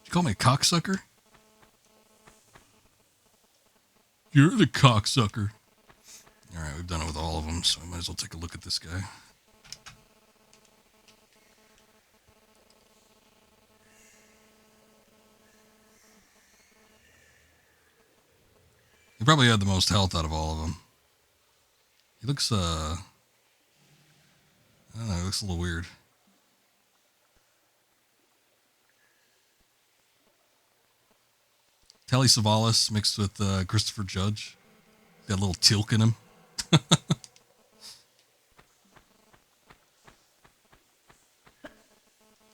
Call me a cocksucker? You're the cocksucker. Alright, we've done it with all of them, so I might as well take a look at this guy. He probably had the most health out of all of them. He looks, I don't know, he looks a little weird. Telly Savalas mixed with Christopher Judge. Got a little tilk in him.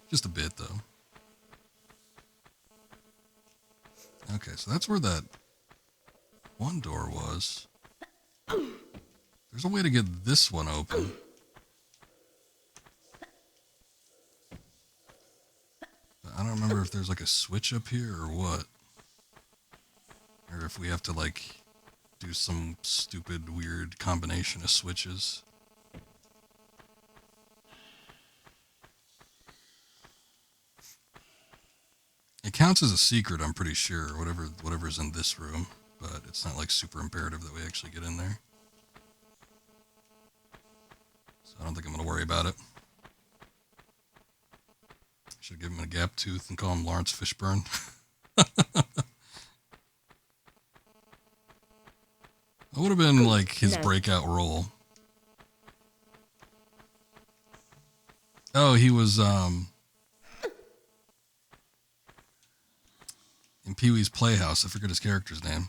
Just a bit, though. Okay, so that's where that one door was. There's a way to get this one open. But I don't remember if there's like a switch up here or what. Or if we have to, like, do some stupid, weird combination of switches. It counts as a secret, I'm pretty sure, whatever's in this room. But it's not, like, super imperative that we actually get in there. So I don't think I'm going to worry about it. Should give him a gap tooth and call him Lawrence Fishburne. That would have been like his breakout role. Oh, he was in Pee-wee's Playhouse. I forget his character's name.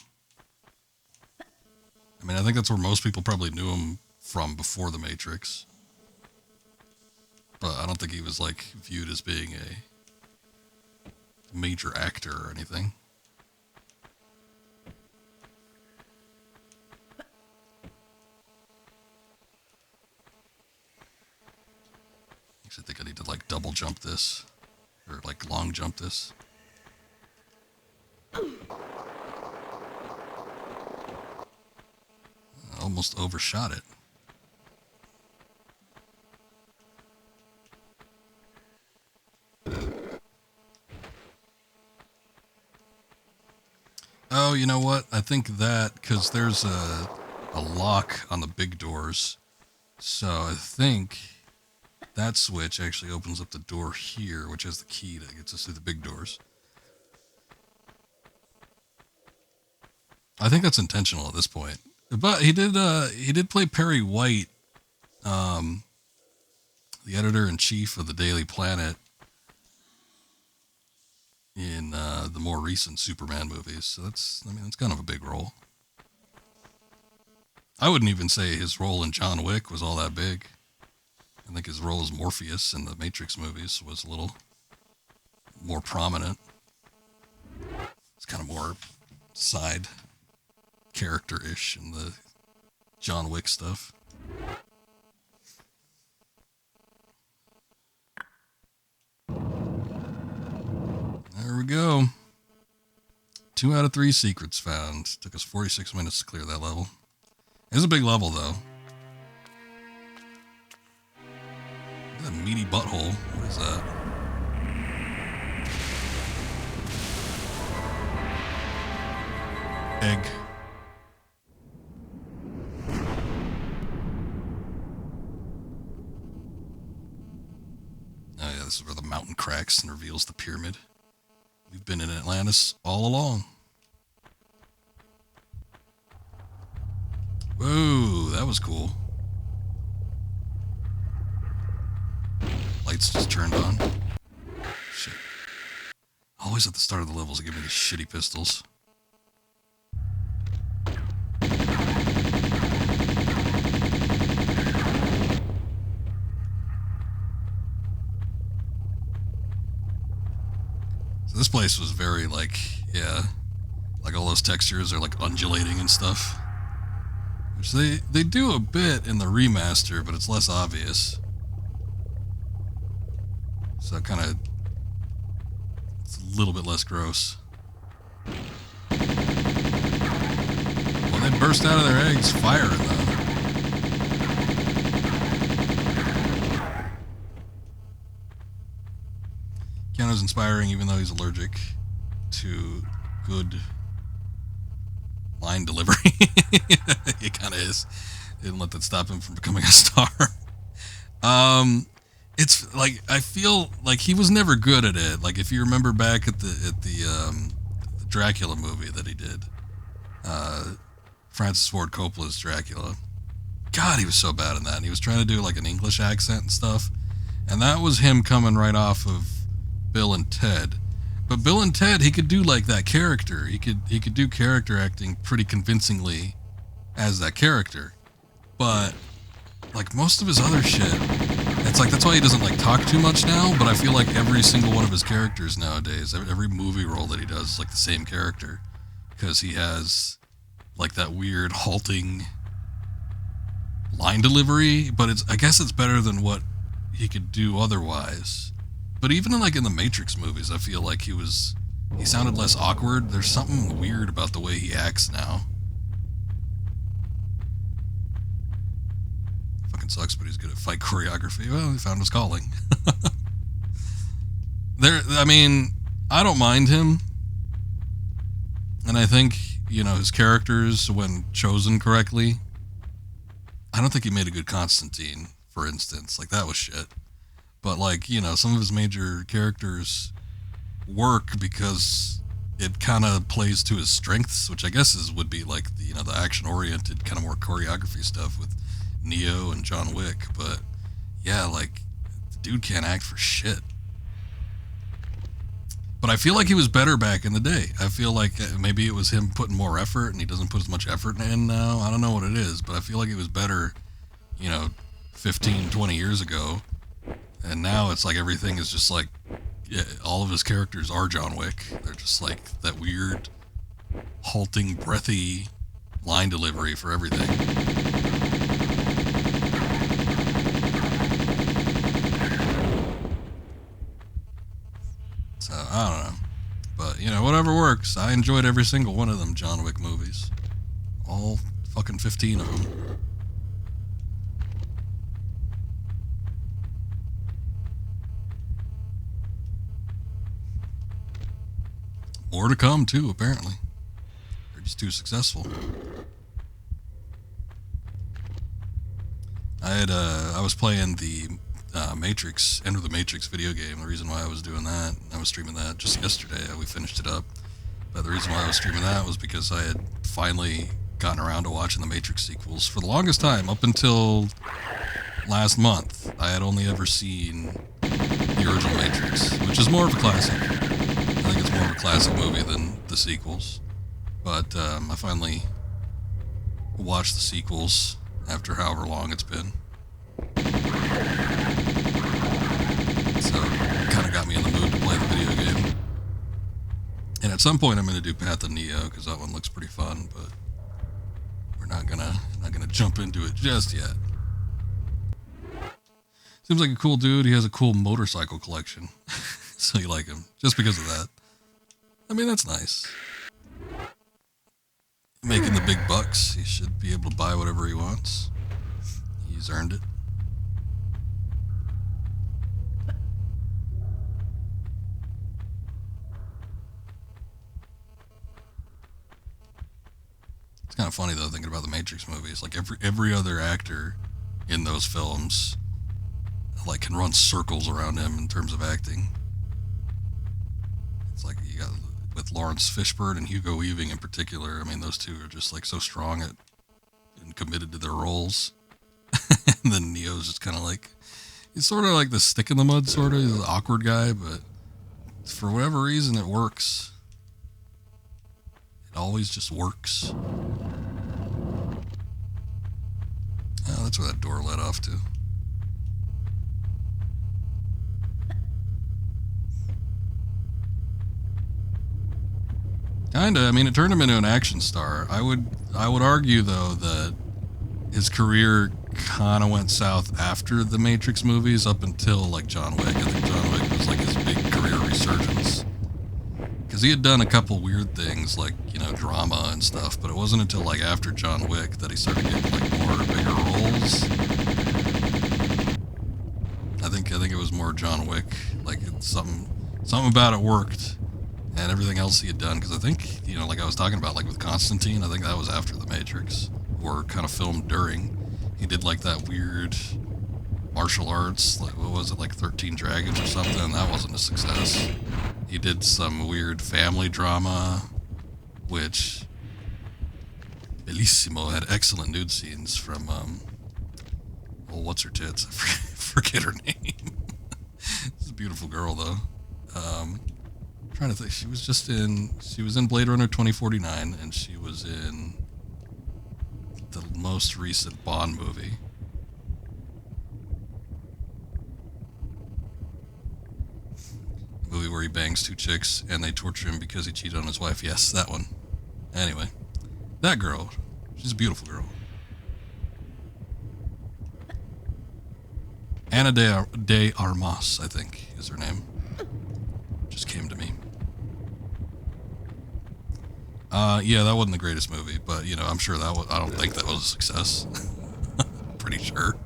I mean, I think that's where most people probably knew him from before The Matrix. But I don't think he was like viewed as being a major actor or anything. I think I need to like double jump this or like long jump this. I almost overshot it. Oh, you know what? I think that because there's a lock on the big doors. So I think that switch actually opens up the door here, which has the key that gets us through the big doors. I think that's intentional at this point. But he did play Perry White, the editor-in-chief of the Daily Planet, in the more recent Superman movies. So that's kind of a big role. I wouldn't even say his role in John Wick was all that big. I think his role as Morpheus in the Matrix movies was a little more prominent. It's kind of more side character-ish in the John Wick stuff. There we go. 2 out of 3 secrets found. Took us 46 minutes to clear that level. It was a big level, though. Look at that meaty butthole. What is that? Egg. Oh yeah, this is where the mountain cracks and reveals the pyramid. We've been in Atlantis all along. Whoa, that was cool. Lights just turned on. Shit. Always at the start of the levels, they give me these shitty pistols. This place was very like, yeah, like all those textures are like undulating and stuff. Which they do a bit in the remaster, but it's less obvious. So it kind of, it's a little bit less gross. Well, they burst out of their eggs firing though. Keanu's inspiring even though he's allergic to good line delivery. He kind of is. Didn't let that stop him from becoming a star. It's like, I feel like he was never good at it. Like if you remember back at the Dracula movie that he did, Francis Ford Coppola's Dracula. God, he was so bad in that. And he was trying to do like an English accent and stuff. And that was him coming right off of Bill and Ted. But Bill and Ted, he could do like that character. He could do character acting pretty convincingly as that character. But like most of his other shit, it's like that's why he doesn't like talk too much now. But I feel like every single one of his characters nowadays, every movie role that he does is like the same character, because he has like that weird halting line delivery. But I guess it's better than what he could do otherwise. But even in the Matrix movies, I feel like he sounded less awkward. There's something weird about the way he acts now. Fucking sucks, but he's good at fight choreography. Well, he found his calling. I don't mind him. And I think, his characters, when chosen correctly, I don't think he made a good Constantine, for instance. Like, that was shit. But, some of his major characters work because it kind of plays to his strengths, which I guess would be like the action-oriented, kind of more choreography stuff with Neo and John Wick. But, yeah, the dude can't act for shit. But I feel like he was better back in the day. I feel like maybe it was him putting more effort, and he doesn't put as much effort in now. I don't know what it is, but I feel like he was better, 15, 20 years ago. And now it's like everything is just like, yeah, all of his characters are John Wick. They're just like that weird, halting, breathy line delivery for everything. So, I don't know. But, whatever works. I enjoyed every single one of them John Wick movies. All fucking 15 of them. More to come, too, apparently. They're just too successful. I was playing the Matrix, Enter the Matrix video game. The reason why I was doing that, I was streaming that just yesterday. We finished it up. But the reason why I was streaming that was because I had finally gotten around to watching the Matrix sequels. For the longest time, up until last month, I had only ever seen the original Matrix, which is more of a classic. I think it's more of a classic movie than the sequels. But I finally watched the sequels after however long it's been. So it kind of got me in the mood to play the video game. And at some point I'm going to do Path of Neo, because that one looks pretty fun, but we're not gonna jump into it just yet. Seems like a cool dude. He has a cool motorcycle collection. So you like him just because of that. I mean, that's nice. Making the big bucks, he should be able to buy whatever he wants. He's earned it. It's kind of funny though, thinking about the Matrix movies. Like every other actor in those films, can run circles around him in terms of acting. It's like you got with Lawrence Fishburne and Hugo Weaving in particular. I mean, those two are just so strong and committed to their roles. And then Neo's just kind of he's sort of like the stick in the mud sort of. He's an awkward guy, but for whatever reason it works. It always just works. Oh, that's where that door led off to. Kinda. I mean, it turned him into an action star. I would argue though that his career kind of went south after the Matrix movies, up until like John Wick. I think John Wick was like his big career resurgence, because he had done a couple weird things like, you know, drama and stuff, but it wasn't until like after John Wick that he started getting like more bigger roles. I think it was more John Wick. Like something about it worked, and everything else he had done. Because I think, you know, like I was talking about, like with Constantine, I think that was after the Matrix, or kind of filmed during. He did like that weird martial arts, like what was it, like 13 Dragons or something, and that wasn't a success. He did some weird family drama, which Bellissimo had excellent nude scenes from well, what's her tits? I forget her name. She's a beautiful girl though. Trying to think, she was in Blade Runner 2049, and she was in the most recent Bond movie. The movie where he bangs two chicks and they torture him because he cheated on his wife. Yes, that one. Anyway, that girl, she's a beautiful girl. Ana de Armas, I think, is her name. Just came to me. Yeah, that wasn't the greatest movie, but, you know, I'm sure I don't think that was a success. Pretty sure.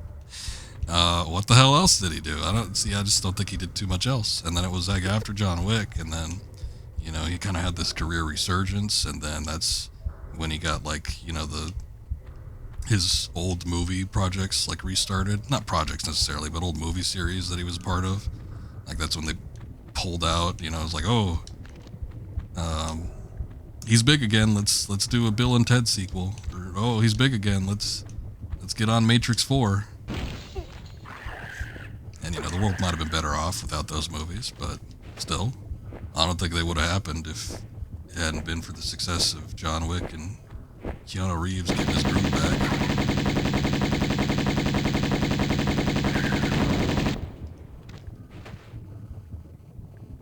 What the hell else did he do? I just don't think he did too much else. And then it was like after John Wick, and then, you know, he kind of had this career resurgence, and then that's when he got, like, you know, his old movie projects like restarted. Not projects necessarily, but old movie series that he was a part of. Like that's when they pulled out, you know, it was like, oh, he's big again, let's do a Bill and Ted sequel. Or, oh, he's big again, let's get on Matrix 4. And, you know, the world might have been better off without those movies, but still, I don't think they would have happened if it hadn't been for the success of John Wick and Keanu Reeves getting his groove back.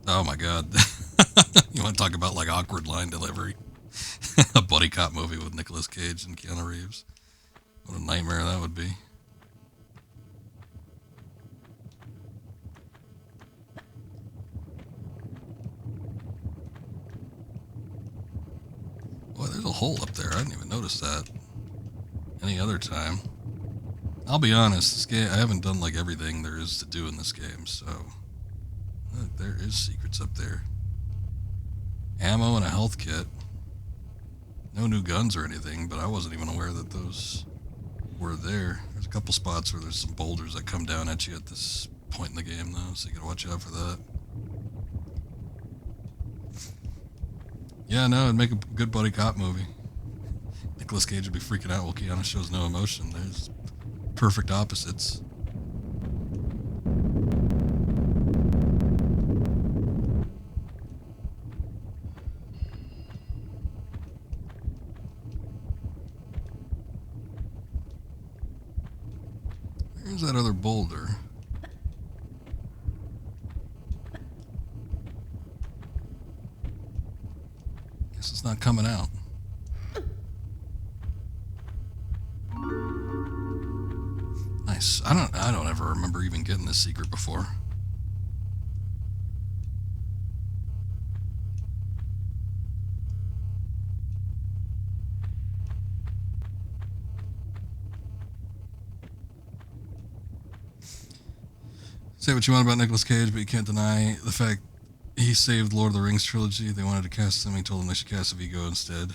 Oh my god. You want to talk about like awkward line delivery? A buddy cop movie with Nicolas Cage and Keanu Reeves. What a nightmare that would be. Boy, there's a hole up there. I didn't even notice that any other time. I'll be honest, this game, I haven't done like everything there is to do in this game, so look, there is secrets up there. Ammo and a health kit. No new guns or anything, but I wasn't even aware that those were there. There's a couple spots where there's some boulders that come down at you at this point in the game, though, so you gotta watch out for that. Yeah, no, it'd make a good buddy cop movie. Nicolas Cage would be freaking out while Keanu shows no emotion. There's perfect opposites. Here's that other boulder. Guess it's not coming out. Nice. I don't ever remember even getting this secret before. Say what you want about Nicolas Cage, but you can't deny the fact he saved Lord of the Rings trilogy. They wanted to cast him. He told them they should cast Viggo instead.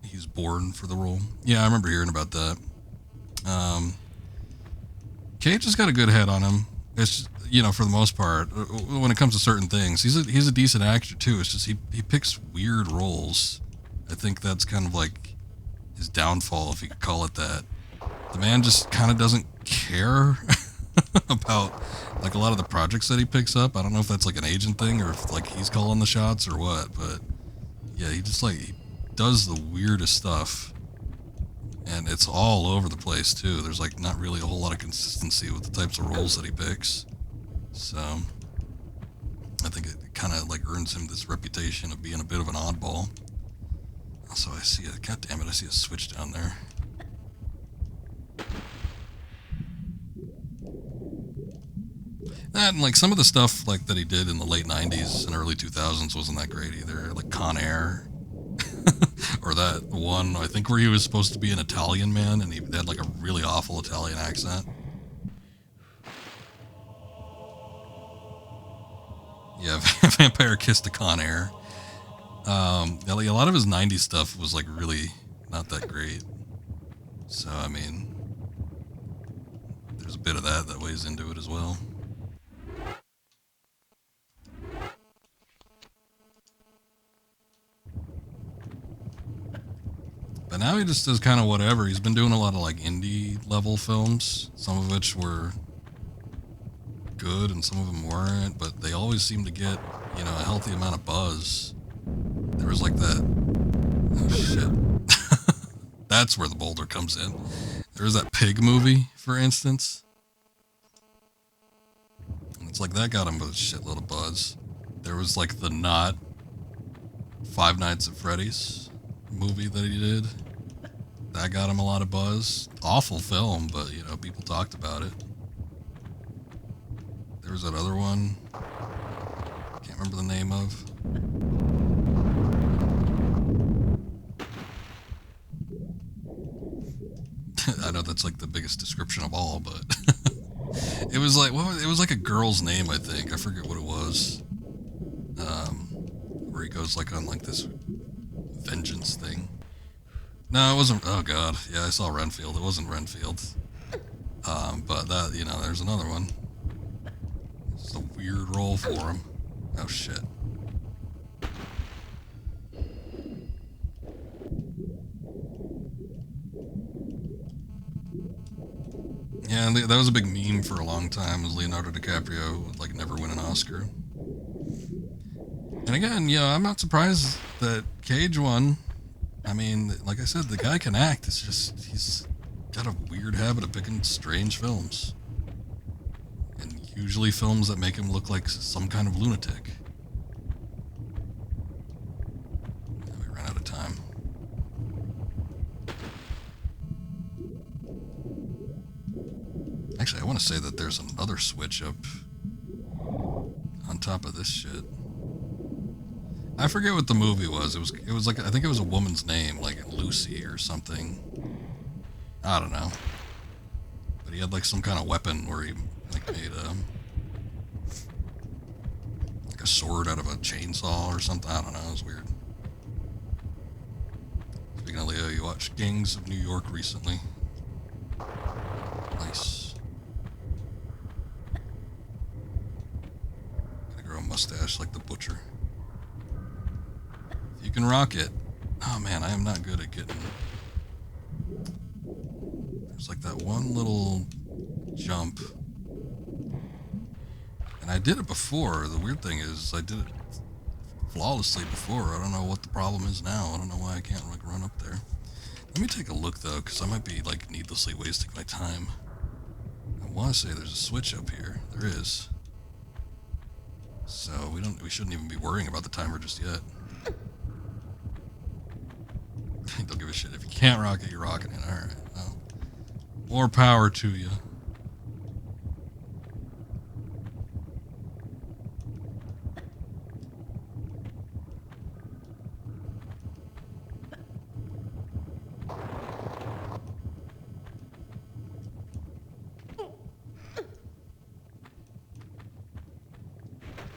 He's born for the role. Yeah, I remember hearing about that. Cage has got a good head on him. It's just, you know, for the most part, when it comes to certain things, he's a decent actor too. It's just he picks weird roles. I think that's kind of like his downfall, if you could call it that. The man just kind of doesn't care about like a lot of the projects that he picks up. I don't know if that's like an agent thing or if like he's calling the shots or what, but yeah, he just like he does the weirdest stuff. And it's all over the place too. There's like not really a whole lot of consistency with the types of roles that he picks. So I think it kind of like earns him this reputation of being a bit of an oddball. Also, I see a, god damn it, I see a switch down there. That and like some of the stuff like that he did in the late 90s and early 2000s wasn't that great either. Like Con Air. Or that one, I think, where he was supposed to be an Italian man and he had like a really awful Italian accent. Yeah, Vampire Kiss to Con Air. A lot of his 90s stuff was like really not that great. So, I mean, there's a bit of that weighs into it as well. But now he just does kind of whatever. He's been doing a lot of like indie level films, some of which were good and some of them weren't, but they always seem to get, you know, a healthy amount of buzz. There was like that, oh shit. That's where the boulder comes in. There was that Pig movie, for instance. And it's like that got him a shitload of buzz. There was like the not Five Nights at Freddy's movie that he did. That got him a lot of buzz. Awful film, but you know, people talked about it. There was that other one. Can't remember the name of. I know that's like the biggest description of all, but it was like it was like a girl's name, I think. I forget what it was. Where he goes like on like this vengeance thing. No, it wasn't. Oh god, yeah, I saw Renfield. It wasn't Renfield. But that, you know, there's another one. It's a weird role for him. Oh shit. Yeah, and that was a big meme for a long time, was Leonardo DiCaprio would like never win an Oscar. And again, yeah, I'm not surprised that Cage won. I mean, like I said, the guy can act. It's just, he's got a weird habit of picking strange films. And usually films that make him look like some kind of lunatic. Yeah, we ran out of time. Actually, I want to say that there's another switch up on top of this shit. I forget what the movie was. It was like, I think it was a woman's name, like Lucy or something. I don't know. But he had like some kind of weapon where he like made like a sword out of a chainsaw or something. I don't know. It was weird. Speaking of Leo, you watched Gangs of New York recently. Nice. Gotta grow a mustache like the butcher. You can rock it. Oh man, I am not good at getting... There's like that one little jump. And I did it before. The weird thing is I did it flawlessly before. I don't know what the problem is now. I don't know why I can't like run up there. Let me take a look though, because I might be like needlessly wasting my time. I want to say there's a switch up here. There is. So we shouldn't even be worrying about the timer just yet. Don't give a shit. If you can't rock it, you're rocking it. Alright, well, more power to you.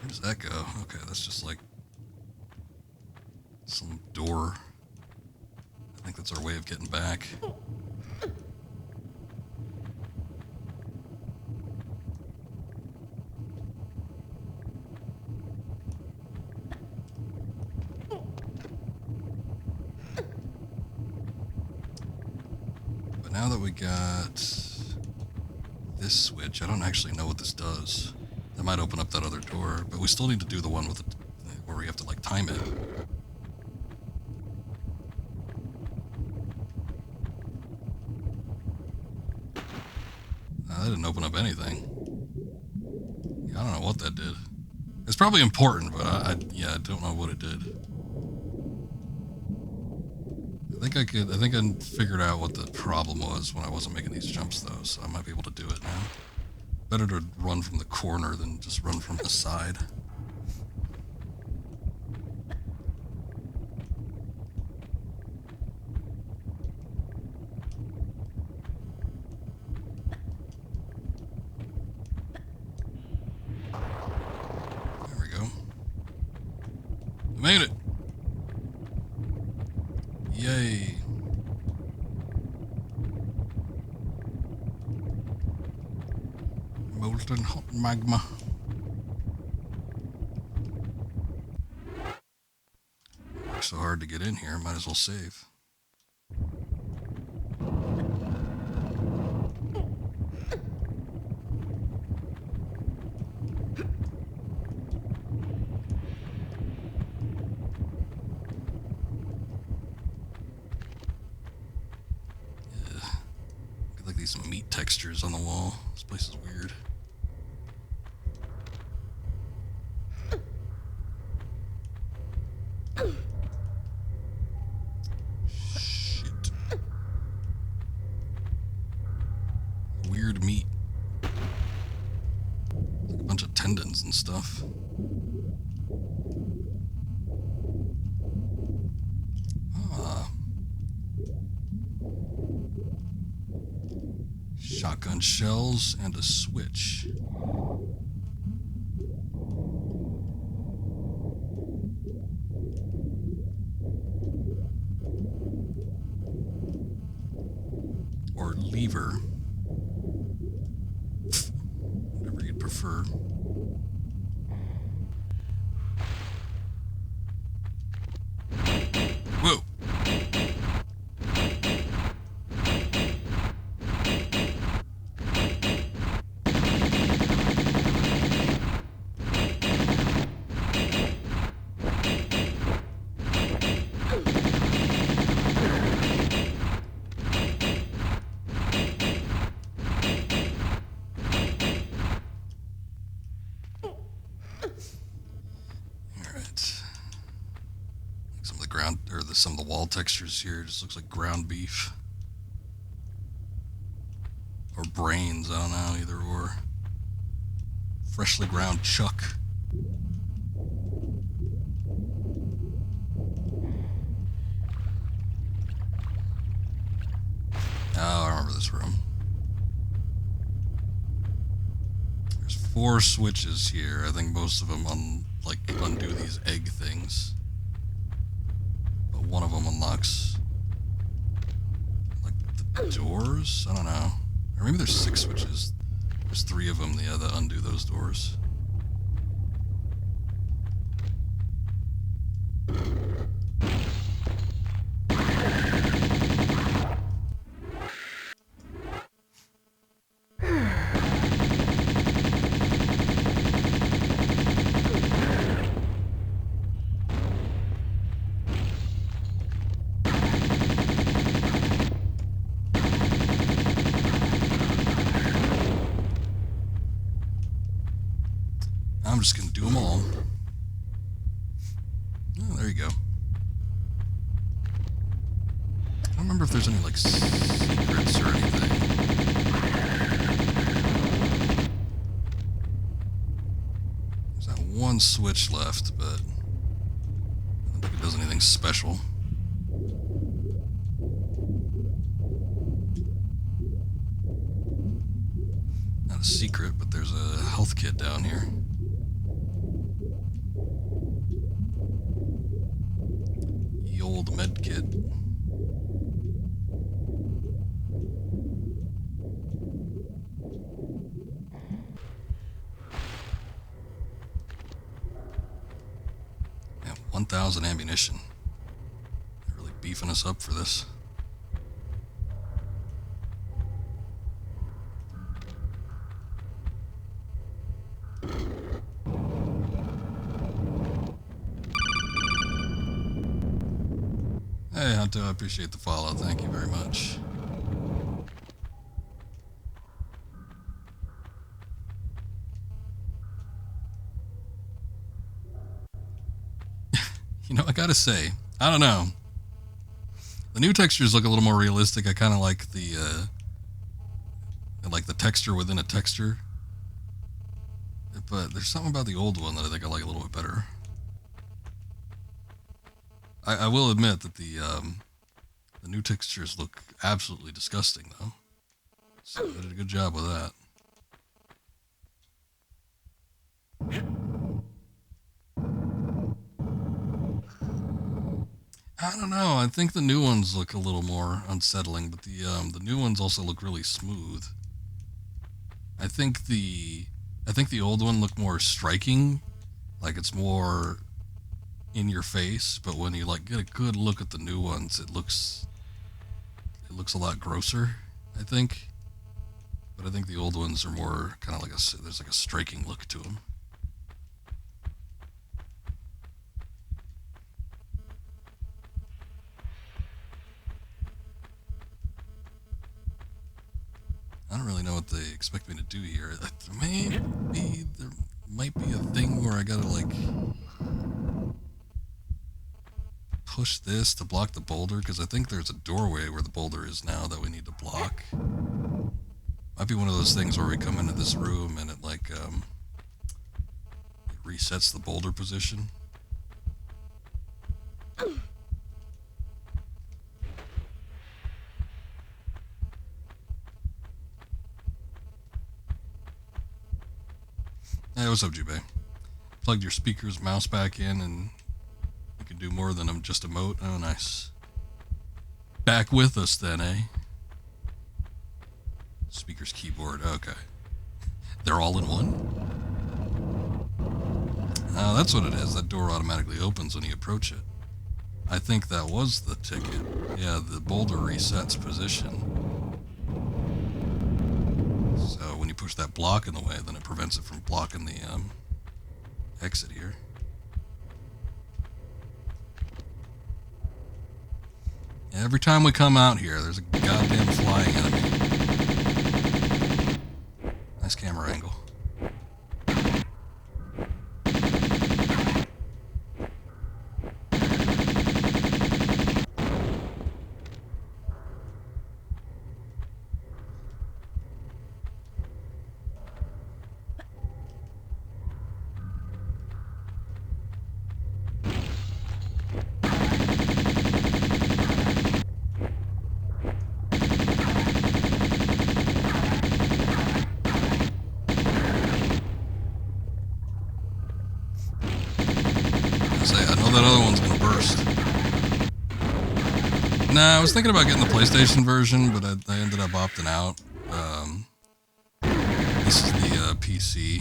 Where does that go? Okay, that's just like some door. I think that's our way of getting back. But now that we got this switch, I don't actually know what this does. That might open up that other door, but we still need to do the one with the, where we have to like time it. That didn't open up anything. Yeah, I don't know what that did. It's probably important, but I don't know what it did. I think I figured out what the problem was when I wasn't making these jumps though, so I might be able to do it now. Better to run from the corner than just run from the side. There we go. Made it! Yay! Molten hot magma. Worked so hard to get in here, might as well save. Like these meat textures on the wall. This place is weird. Shit. Weird meat. Like a bunch of tendons and stuff. Ah. Shotgun shells and a switch. Or lever. Whatever you'd prefer. Whoa! Some of the wall textures here just looks like ground beef or brains. I don't know, either or. Freshly ground chuck. Oh, I remember this room. There's 4 switches here. I think most of them undo these egg things. One of them unlocks like the doors. I don't know, or maybe there's 6 switches. There's 3 of them that undo those doors. I'm just gonna do them all. Oh, there you go. I don't remember if there's any like secrets or anything. There's that one switch left, but I don't think it does anything special. Not a secret, but there's a health kit down here. The old med kit. Yeah, 1,000 ammunition. They're really beefing us up for this. Hey, Hunter, I appreciate the follow. Thank you very much. You know, I gotta say, I don't know. The new textures look a little more realistic. I kind of like the texture within a texture. But there's something about the old one that I think I like a little bit better. I will admit that the new textures look absolutely disgusting, though. So they did a good job with that. I don't know. I think the new ones look a little more unsettling, but the new ones also look really smooth. I think the old one looked more striking, like it's more in your face. But when you like get a good look at the new ones, it looks a lot grosser, I think. But I think the old ones are more kind of like there's like a striking look to them. I don't really know what they expect me to do here. There might be a thing where I gotta like push this to block the boulder, because I think there's a doorway where the boulder is now that we need to block. Might be one of those things where we come into this room and it like it resets the boulder position. Hey, what's up, Jubei? Plugged your speaker's mouse back in and you can do more than just emote. Oh, nice. Back with us then, eh? Speaker's keyboard, okay. They're all in one? Oh, that's what it is. That door automatically opens when you approach it. I think that was the ticket. Yeah, the boulder resets position. So when you push that block in the way, then it prevents it from blocking the exit here. Every time we come out here, there's a goddamn flying enemy. Nice camera angle. Nah, I was thinking about getting the PlayStation version, but I ended up opting out. This is the PC.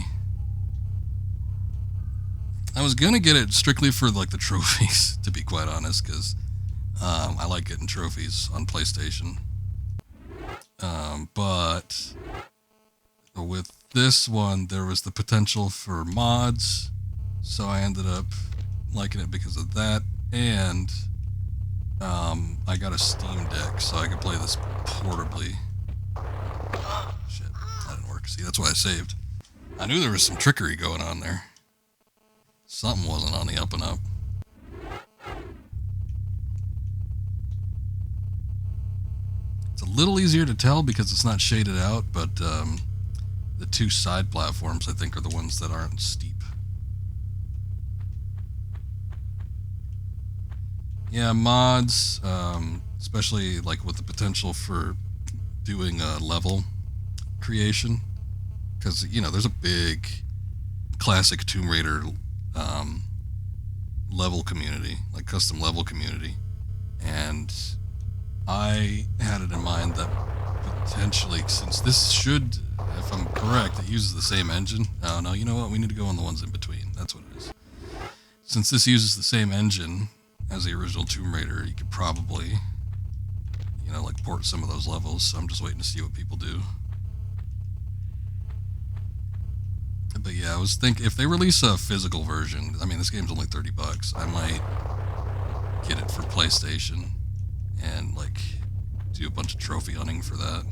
I was gonna get it strictly for like the trophies, to be quite honest, because I like getting trophies on PlayStation. But with this one, there was the potential for mods, so I ended up liking it because of that, and I got a Steam Deck, so I could play this portably. Shit, that didn't work. See, that's why I saved. I knew there was some trickery going on there. Something wasn't on the up and up. It's a little easier to tell because it's not shaded out, but the two side platforms, I think, are the ones that aren't steep. Yeah, mods, especially like with the potential for doing a level creation, because you know there's a big classic Tomb Raider level community, like custom level community, and I had it in mind that potentially, since this should, if I'm correct, it uses the same engine. Oh no, you know what? We need to go on the ones in between. That's what it is. Since this uses the same engine as the original Tomb Raider, you could probably, you know, like port some of those levels. So I'm just waiting to see what people do. But yeah, I was thinking if they release a physical version, I mean, this game's only $30. I might get it for PlayStation and like do a bunch of trophy hunting for that.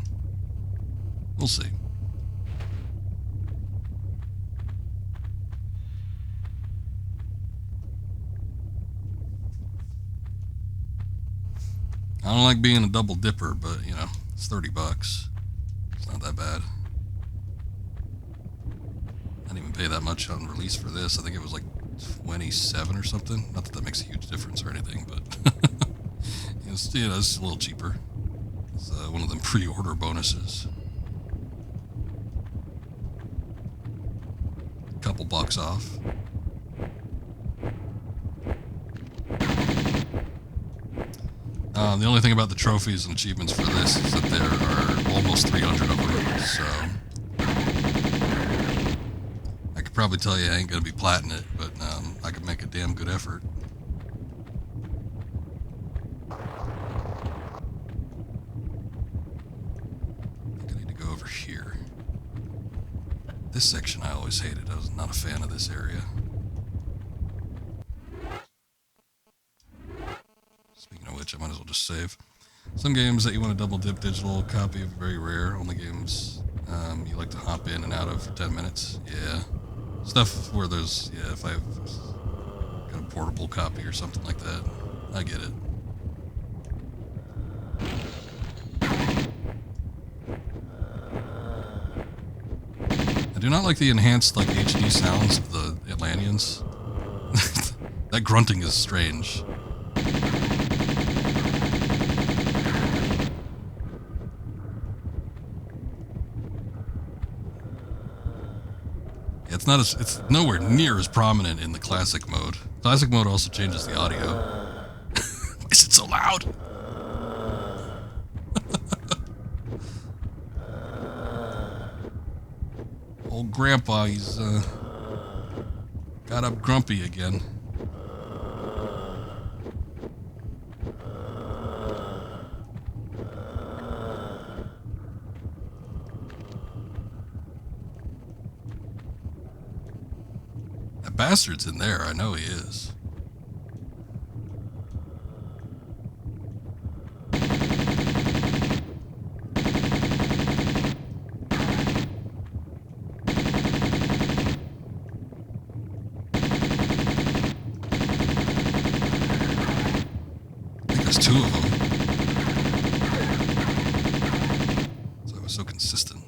We'll see. I don't like being a double dipper, but, you know, it's $30. It's not that bad. I didn't even pay that much on release for this. I think it was like 27 or something. Not that that makes a huge difference or anything, but it's, you know, it's a little cheaper. It's one of them pre-order bonuses. Couple bucks off. The only thing about the trophies and achievements for this is that there are almost 300 of them, so I could probably tell you I ain't gonna be plating it, but I could make a damn good effort. I think I need to go over here. This section I always hated. I was not a fan of this area. Speaking of which, I might as well just save. Some games that you want a double dip digital copy of are very rare. Only games you like to hop in and out of for 10 minutes. Yeah. Stuff where there's, yeah, if I've got a portable copy or something like that. I get it. I do not like the enhanced, like, HD sounds of the Atlanteans. That grunting is strange. It's nowhere near as prominent in the classic mode. Classic mode also changes the audio. Why is it so loud? Old grandpa, he's got up grumpy again. That bastard's in there, I know he is. Two of them. So it was so consistent.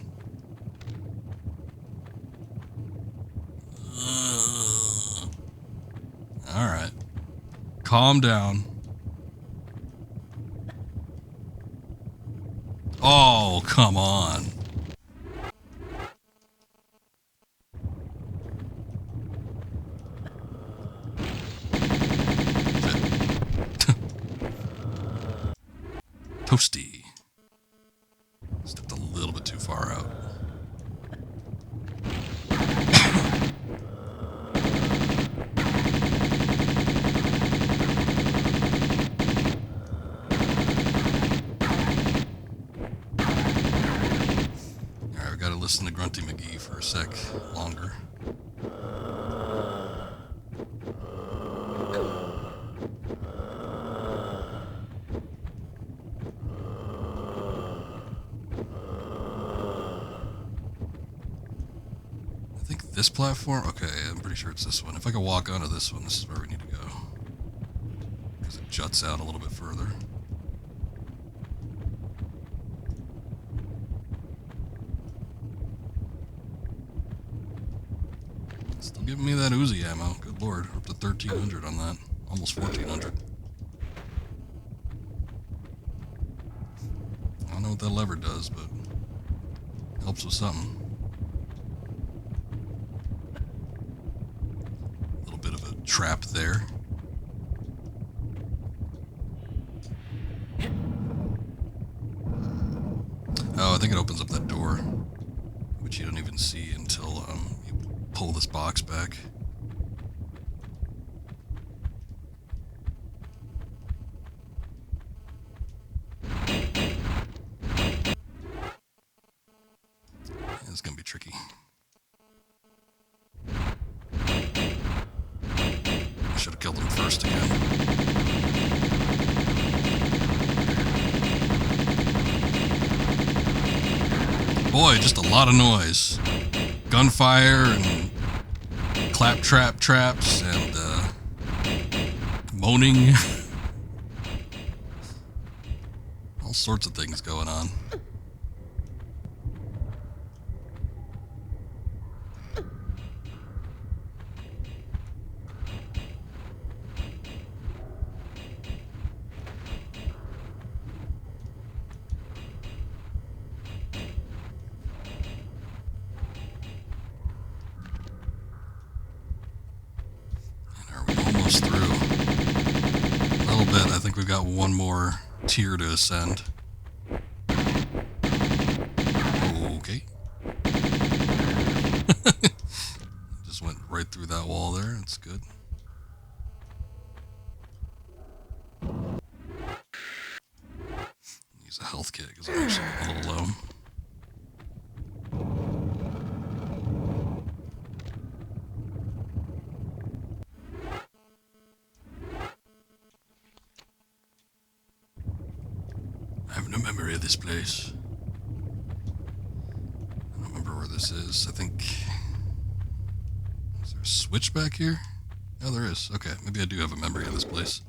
Alright. Calm down. Oh, come on. Toasty. Stepped a little bit too far out. Alright, we gotta listen to Grunty McGee for a sec longer. This platform? Okay, I'm pretty sure it's this one. If I could walk onto this one, this is where we need to go. Because it juts out a little bit further. Still giving me that Uzi ammo. Good lord. Up to 1,300 on that. Almost 1,400. I don't know what that lever does, but it helps with something. Trap there. Oh, I think it opens up that door, which you don't even see until you pull this box back. It's gonna be tricky. Should have killed him first again. Boy, just a lot of noise. Gunfire and claptrap traps and moaning. sorts of things going on. Almost through. A little bit. I think we've got one more tier to ascend. Okay. Just went right through that wall there. That's good. Use a health kit because I'm actually a little low. I have no memory of this place. I don't remember where this is. I think... Is there a switch back here? Oh, there is. Okay, maybe I do have a memory of this place.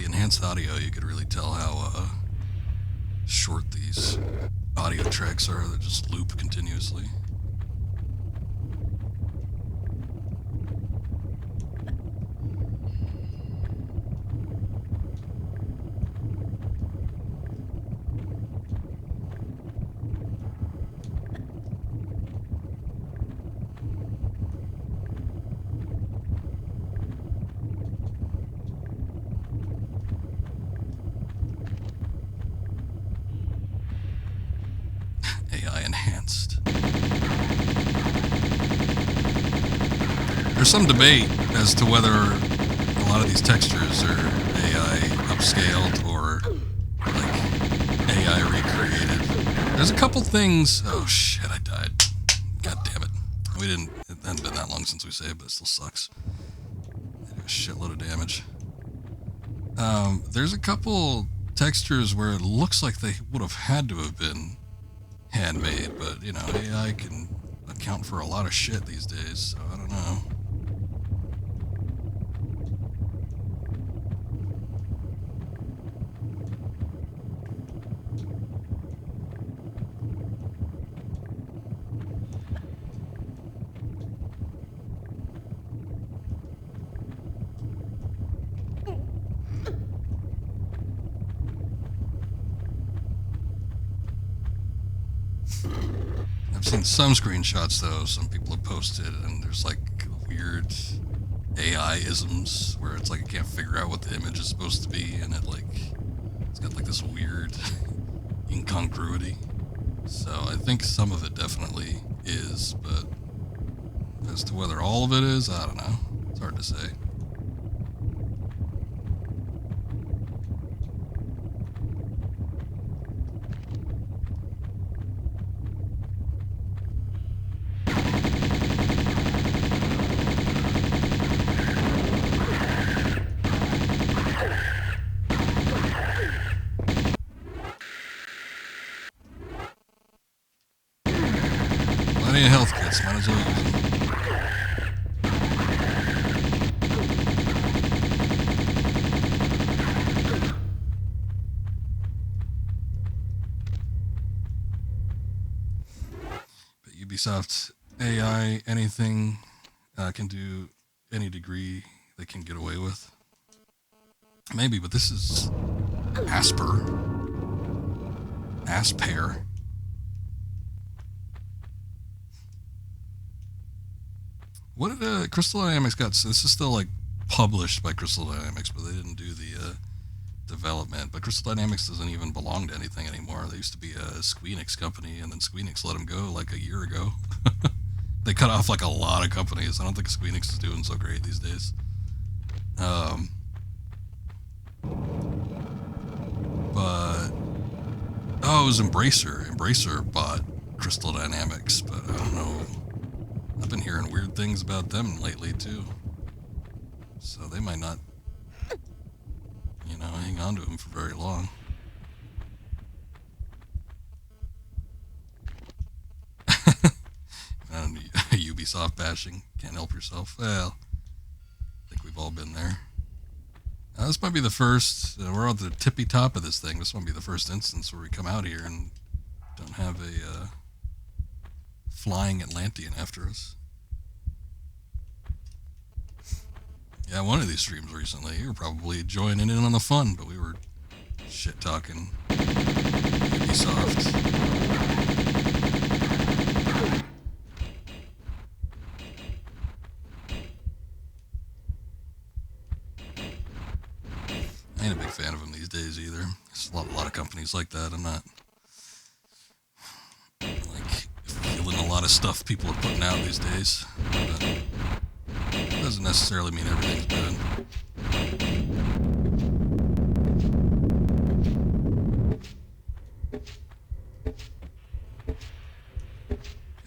Enhanced audio, you could really tell how short these audio tracks are that just loop continuously. AI enhanced. There's some debate as to whether a lot of these textures are AI upscaled or like AI recreated. There's a couple things. Oh shit, I died. God damn it. It hadn't been that long since we saved, but it still sucks. They do a shitload of damage. There's a couple textures where it looks like they would have had to have been handmade, but you know, AI can account for a lot of shit these days, so I don't know. I've seen some screenshots though, some people have posted, and there's like weird AI-isms where it's like I can't figure out what the image is supposed to be, and it's got like this weird incongruity. So I think some of it definitely is, but as to whether all of it is, I don't know. It's hard to say. Plenty of health kits, might as well use them. But Ubisoft AI, anything can do any degree they can get away with. Maybe, but this is Asper. What did Crystal Dynamics got? So this is still like published by Crystal Dynamics, but they didn't do the development. But Crystal Dynamics doesn't even belong to anything anymore. They used to be a Squeenix company, and then Squeenix let them go like a year ago. They cut off like a lot of companies. I don't think Squeenix is doing so great these days. Oh, it was Embracer. Embracer bought Crystal Dynamics, but I don't know. I've been hearing weird things about them lately, too. So they might not, you know, hang on to them for very long. And Ubisoft bashing. Can't help yourself. Well, I think we've all been there. Now, this might be the first, we're at the tippy top of this thing. This might be the first instance where we come out here and don't have a flying Atlantean after us. Yeah, one of these streams recently, you were probably joining in on the fun, but we were shit-talking Ubisoft. I ain't a big fan of them these days either. There's a lot of companies like that. I'm not like feeling a lot of stuff people are putting out these days. But it doesn't necessarily mean everything's bad.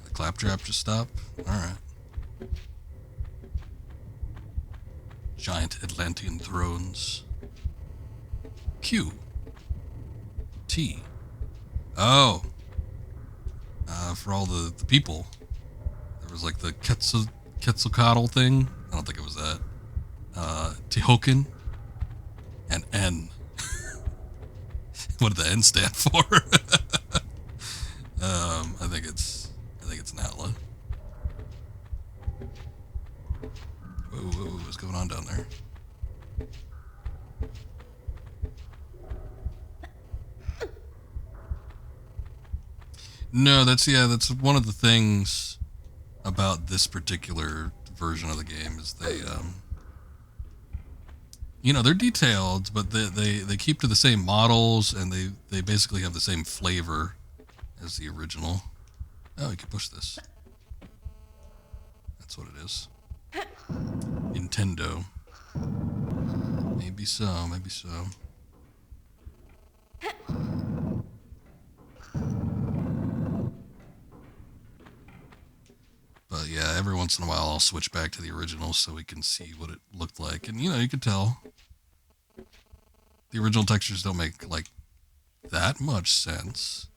The claptrap just stopped? Alright. Giant Atlantean thrones. Q. T. Oh. For all the people. There was like the Quetzalcoatl thing. I don't think it was that. Tehoken. And N. What did the N stand for? I think it's Natla. Whoa, what's going on down there? No, that's one of the things about this particular version of the game is they, you know, they're detailed, but they keep to the same models and they basically have the same flavor as the original. Oh, you can push this. That's what it is. Nintendo. Maybe so, maybe so. But yeah, every once in a while I'll switch back to the original so we can see what it looked like. And you know, you can tell the original textures don't make like that much sense.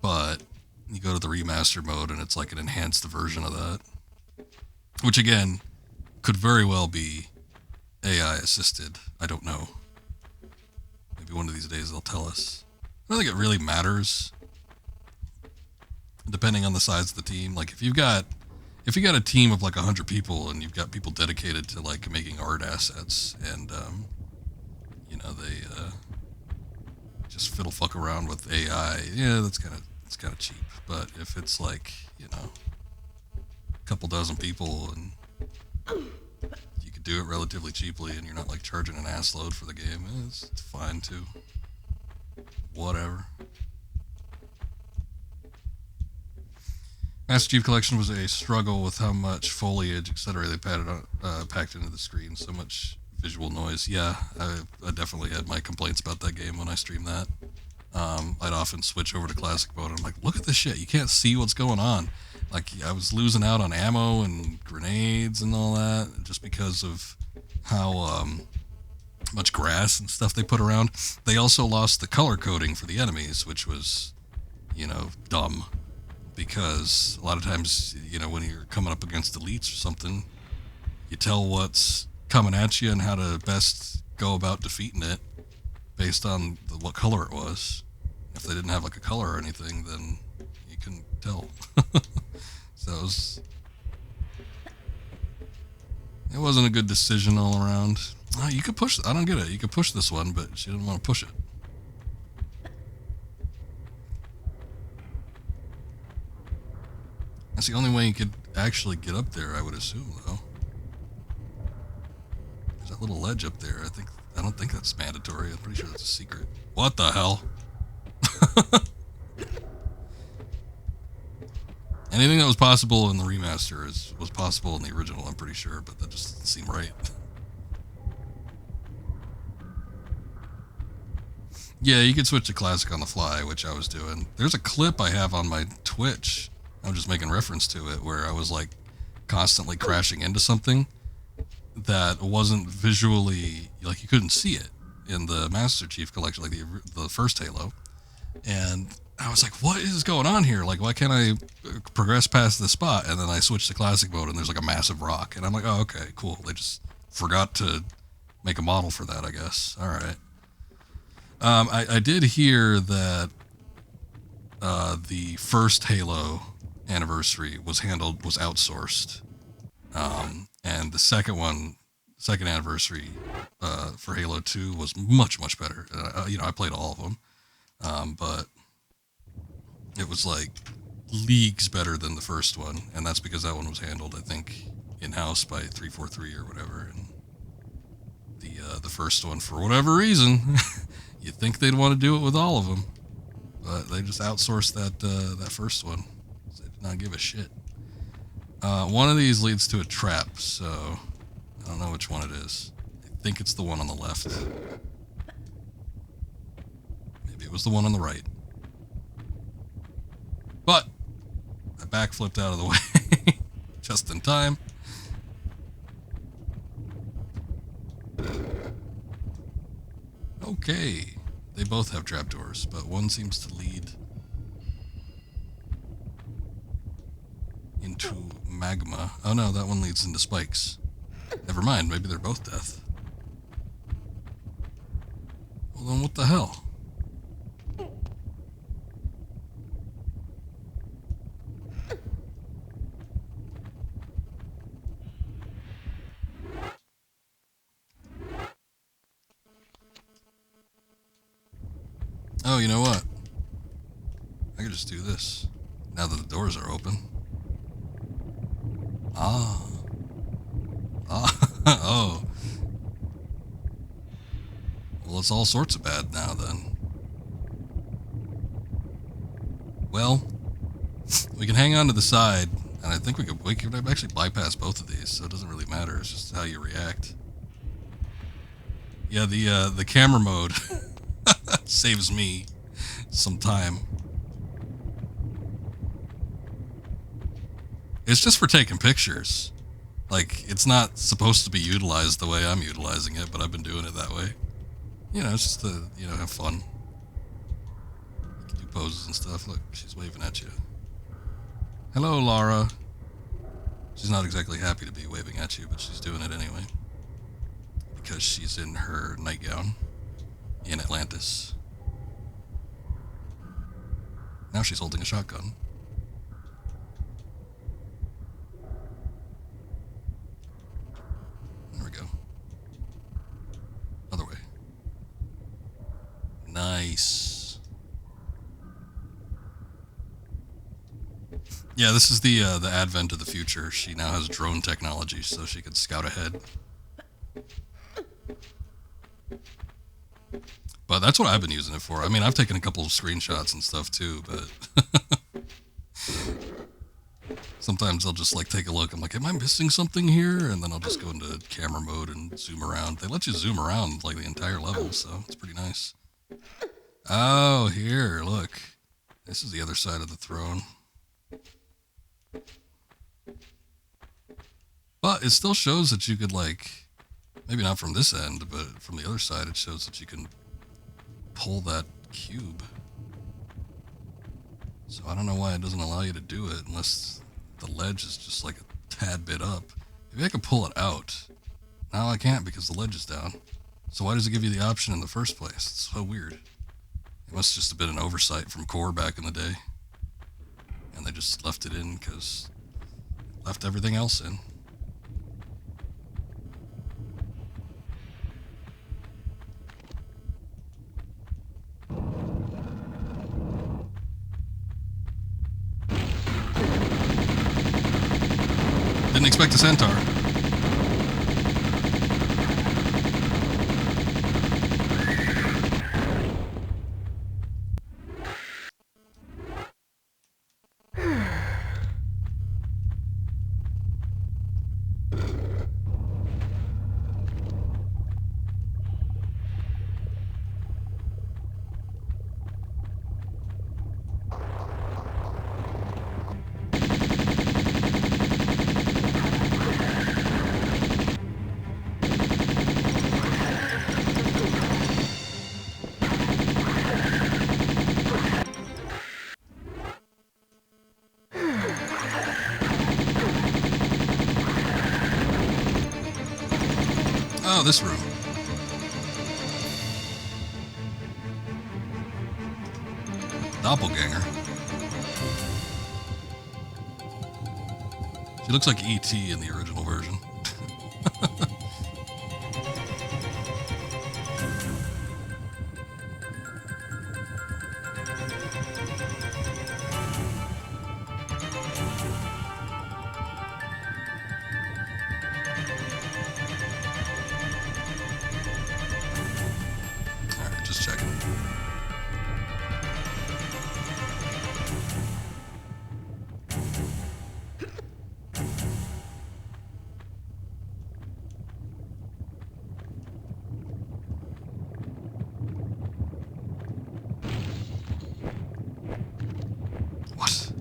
But you go to the remaster mode and it's like an enhanced version of that. Which again, could very well be AI assisted. I don't know. Maybe one of these days they'll tell us. I don't think it really matters. Depending on the size of the team. Like if you got a team of like 100 people and you've got people dedicated to like making art assets and you know, they just fiddle fuck around with AI, yeah, it's kind of cheap. But if it's like, you know, a couple dozen people and you could do it relatively cheaply and you're not like charging an ass load for the game, it's fine too. Whatever. Master Chief Collection was a struggle with how much foliage, etc. they packed into the screen. So much visual noise. Yeah, I definitely had my complaints about that game when I streamed that. I'd often switch over to classic mode. I'm like, look at this shit. You can't see what's going on. Like, I was losing out on ammo and grenades and all that just because of how much grass and stuff they put around. They also lost the color coding for the enemies, which was, you know, dumb. Because a lot of times, you know, when you're coming up against elites or something, you tell what's coming at you and how to best go about defeating it based on what color it was. If they didn't have like a color or anything, then you couldn't tell. So it wasn't a good decision all around. Oh, you could push. I don't get it. You could push this one, but she didn't want to push it. That's the only way you could actually get up there, I would assume, though. There's that little ledge up there. I don't think that's mandatory. I'm pretty sure that's a secret. What the hell? Anything that was possible in the remaster was possible in the original, I'm pretty sure, but that just doesn't seem right. Yeah, you can switch to classic on the fly, which I was doing. There's a clip I have on my Twitch. I'm just making reference to it, where I was like constantly crashing into something that wasn't visually, like, you couldn't see it in the Master Chief Collection, like the first Halo. And I was like, what is going on here? Like, why can't I progress past this spot? And then I switched to classic mode, and there's like a massive rock. And I'm like, oh, okay, cool. They just forgot to make a model for that, I guess. All right. I did hear that the first Halo anniversary was outsourced. And the second anniversary for Halo 2 was much, much better. I played all of them. But it was like leagues better than the first one, and that's because that one was handled, I think, in-house by 343 or whatever. And the first one, for whatever reason, you'd think they'd want to do it with all of them, but they just outsourced that first one. They did not give a shit. One of these leads to a trap, so I don't know which one it is. I think it's the one on the left. Maybe it was the one on the right. But I backflipped out of the way just in time. Okay, they both have trapdoors, but one seems to lead into magma. Oh no, that one leads into spikes. Never mind, maybe they're both death. Well then what the hell? Oh, you know what? I could just do this. Now that the doors are open. Ah. Oh. Well, it's all sorts of bad now, then. Well, we can hang on to the side, and I think we could actually bypass both of these, so it doesn't really matter. It's just how you react. Yeah, the camera mode saves me some time. It's just for taking pictures. Like, it's not supposed to be utilized the way I'm utilizing it, but I've been doing it that way. You know, it's just to, have fun. You can do poses and stuff. Look, she's waving at you. Hello, Lara. She's not exactly happy to be waving at you, but she's doing it anyway. Because she's in her nightgown in Atlantis. Now she's holding a shotgun. There we go. Other way. Nice. Yeah, this is the advent of the future. She now has drone technology, so she can scout ahead. But that's what I've been using it for. I mean, I've taken a couple of screenshots and stuff too, but sometimes I'll just like take a look. I'm like, am I missing something here? And then I'll just go into camera mode and zoom around. They let you zoom around like the entire level, so it's pretty nice. Oh, here, look. This is the other side of the throne. But it still shows that you could, like, maybe not from this end, but from the other side, it shows that you can pull that cube. So I don't know why it doesn't allow you to do it unless the ledge is just like a tad bit up. Maybe I could pull it out. Now I can't because the ledge is down. So why does it give you the option in the first place? It's so weird. It must just have been an oversight from Core back in the day. And they just left it in because it left everything else in. Didn't expect a centaur. Oh, this room. Doppelganger. She looks like E.T. in the original version. Alright, just checking. What?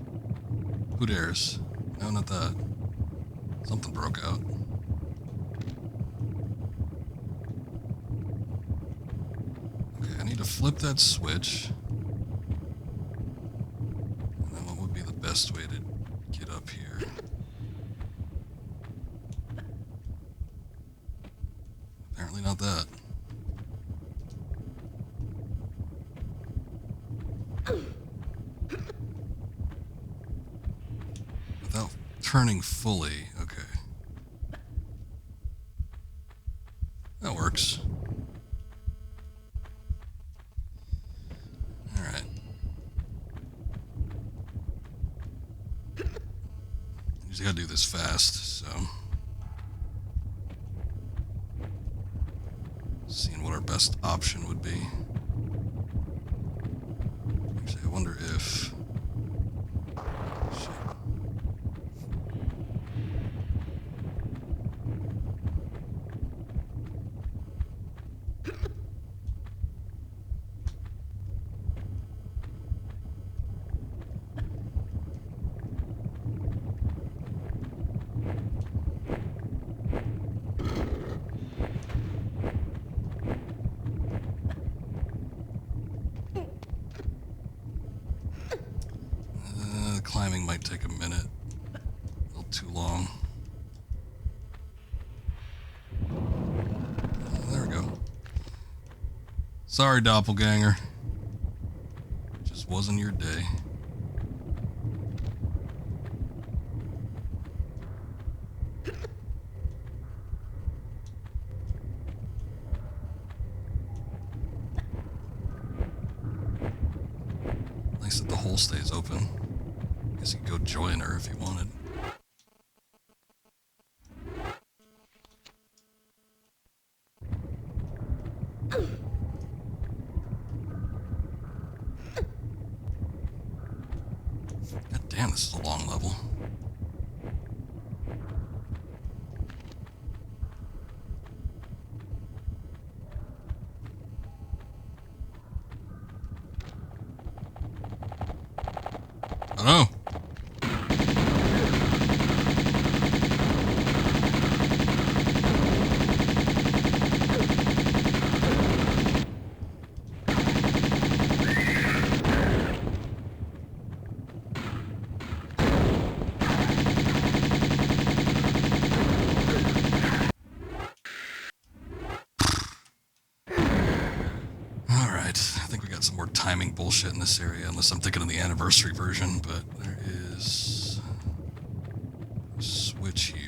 Who dares? No, not that. Something broke out. Okay, I need to flip that switch. And then what would be the best way to get up here? Apparently not that. Without turning fully, okay. That works. Alright. Just gotta do this fast, so. Seeing what our best option would be. Actually, I wonder if. Shit. Climbing might take a minute. A little too long. There we go. Sorry, doppelganger. Just wasn't your day. Nice that the hole stays open. Guess you could go join her if you wanted. God damn, this is a long level. I know. Alright, I think we got some more timing bullshit in this area, unless I'm thinking of the anniversary version, but there is a switch here.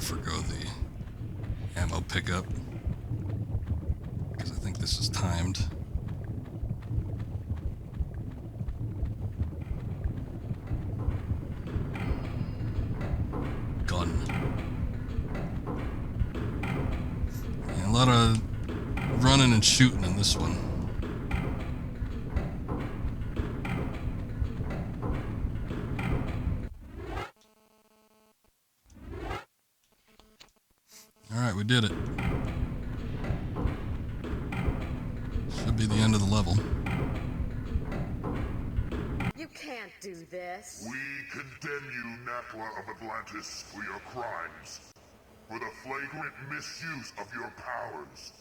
Forgo the ammo pickup because I think this is timed. Gun. And a lot of running and shooting in this one. Alright, we did it. Could be the end of the level. You can't do this. We condemn you, Natla of Atlantis, for your crimes, for the flagrant misuse of your powers,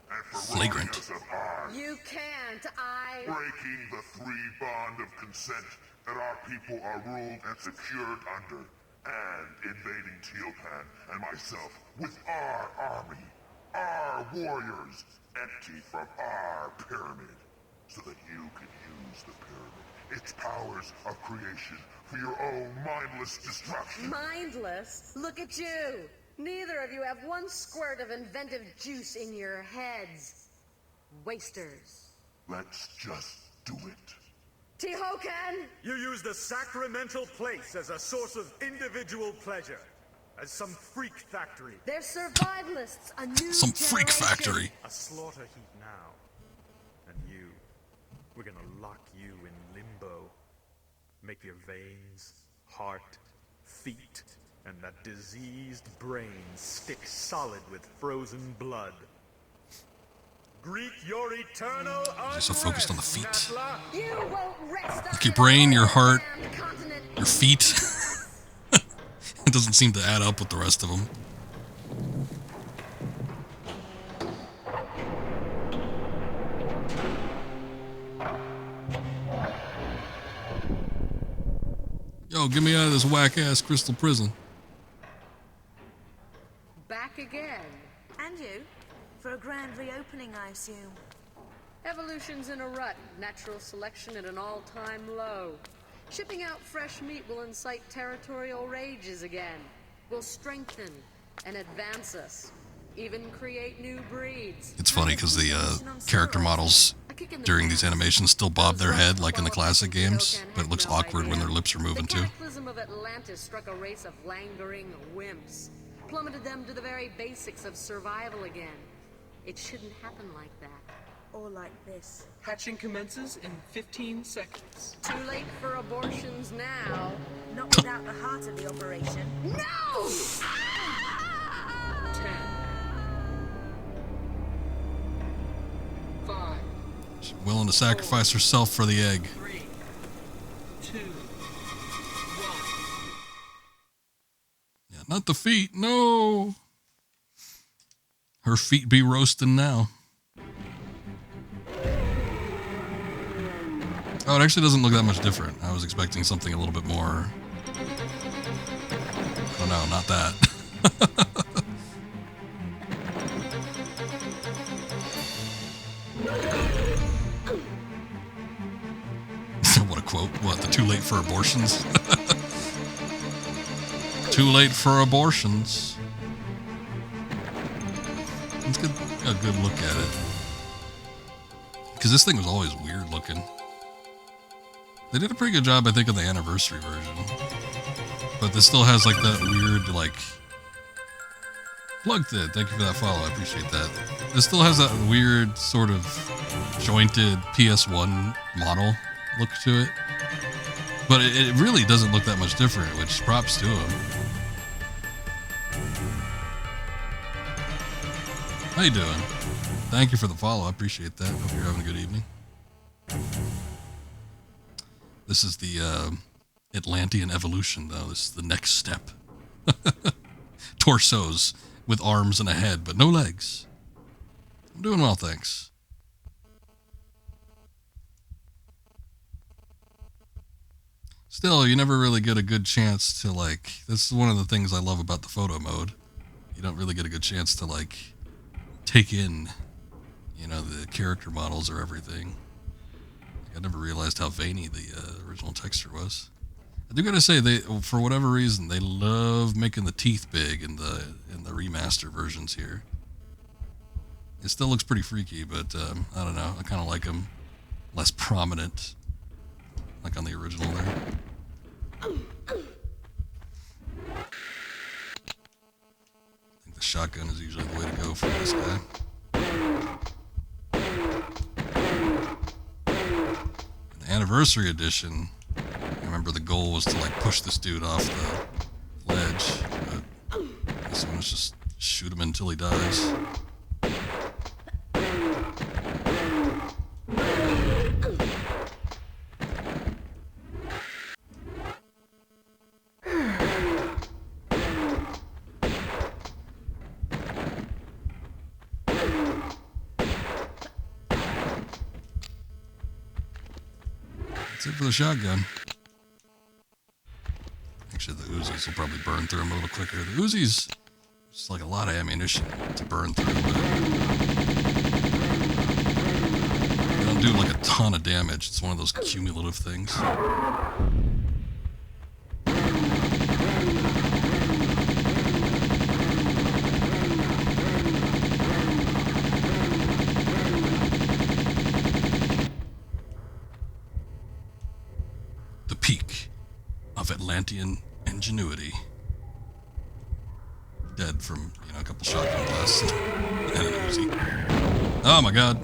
and for robbing us of our You can't. breaking the three bond of consent that our people are ruled and secured under, and invading Teopan and myself with our army, our warriors, empty from our pyramid, so that you can use the pyramid, its powers of creation, for your own mindless destruction. Mindless? Look at you. Neither of you have one squirt of inventive juice in your heads. Wasters. Let's just do it. Tehokan! You use the sacramental place as a source of individual pleasure. As some freak factory. They're survivalists, a new Some freak generation. factory. A slaughter heap now. And you. We're gonna lock you in limbo. Make your veins, heart, feet, and that diseased brain stick solid with frozen blood. Greet your eternal So focused on the feet. Natla. You won't rest Like your brain, your heart, your feet. feet. It doesn't seem to add up with the rest of them. Yo, get me out of this whack-ass crystal prison. Back again. And you? For a grand reopening, I assume. Evolution's in a rut. Natural selection at an all-time low. Shipping out fresh meat will incite territorial rages again. Will strengthen and advance us. Even create new breeds. It's funny because the character models during these animations still bob their head like in the classic games, but it looks awkward when their lips are moving The too. cataclysm of Atlantis struck a race of languoring wimps. Plummeted them to the very basics of survival again. It shouldn't happen like that. Or like this. Hatching commences in 15 seconds. Too late for abortions now. Not without the heart of the operation. No! 10. 5. She's willing to sacrifice herself for the egg. 3. 2. 1. Yeah, not the feet, no! Her feet be roasting now. Oh, it actually doesn't look that much different. I was expecting something a little bit more... Oh no, not that. What a quote. What, the too late for abortions? Too late for abortions. Let's get a good look at it. Because this thing was always weird looking. They did a pretty good job, I think, on the anniversary version. But this still has like that weird, like... Plugged it. Thank you for that follow. I appreciate that. This still has that weird sort of jointed PS1 model look to it. But it really doesn't look that much different, which props to him. How you doing? Thank you for the follow. I appreciate that. Hope you're having a good evening. This is the Atlantean evolution, though. This is the next step. Torsos with arms and a head, but no legs. I'm doing well, thanks. Still, you never really get a good chance to, like... This is one of the things I love about the photo mode. You don't really get a good chance to, like, take in, you know, the character models or everything. I never realized how veiny the original texture was. I do gotta say, they, for whatever reason, they love making the teeth big in the remaster versions here. It still looks pretty freaky, but I don't know. I kind of like them less prominent, like on the original there. I think the shotgun is usually the way to go for this guy. The Anniversary Edition, I remember the goal was to like push this dude off the ledge, but this one is just shoot him until he dies. That's it for the shotgun. Actually, the Uzis will probably burn through them a little quicker. The Uzis, it's like a lot of ammunition to burn through, but they don't do like a ton of damage. It's one of those cumulative things. The peak of Atlantean ingenuity. Dead from, a couple shotgun blasts and an Uzi. Oh my god.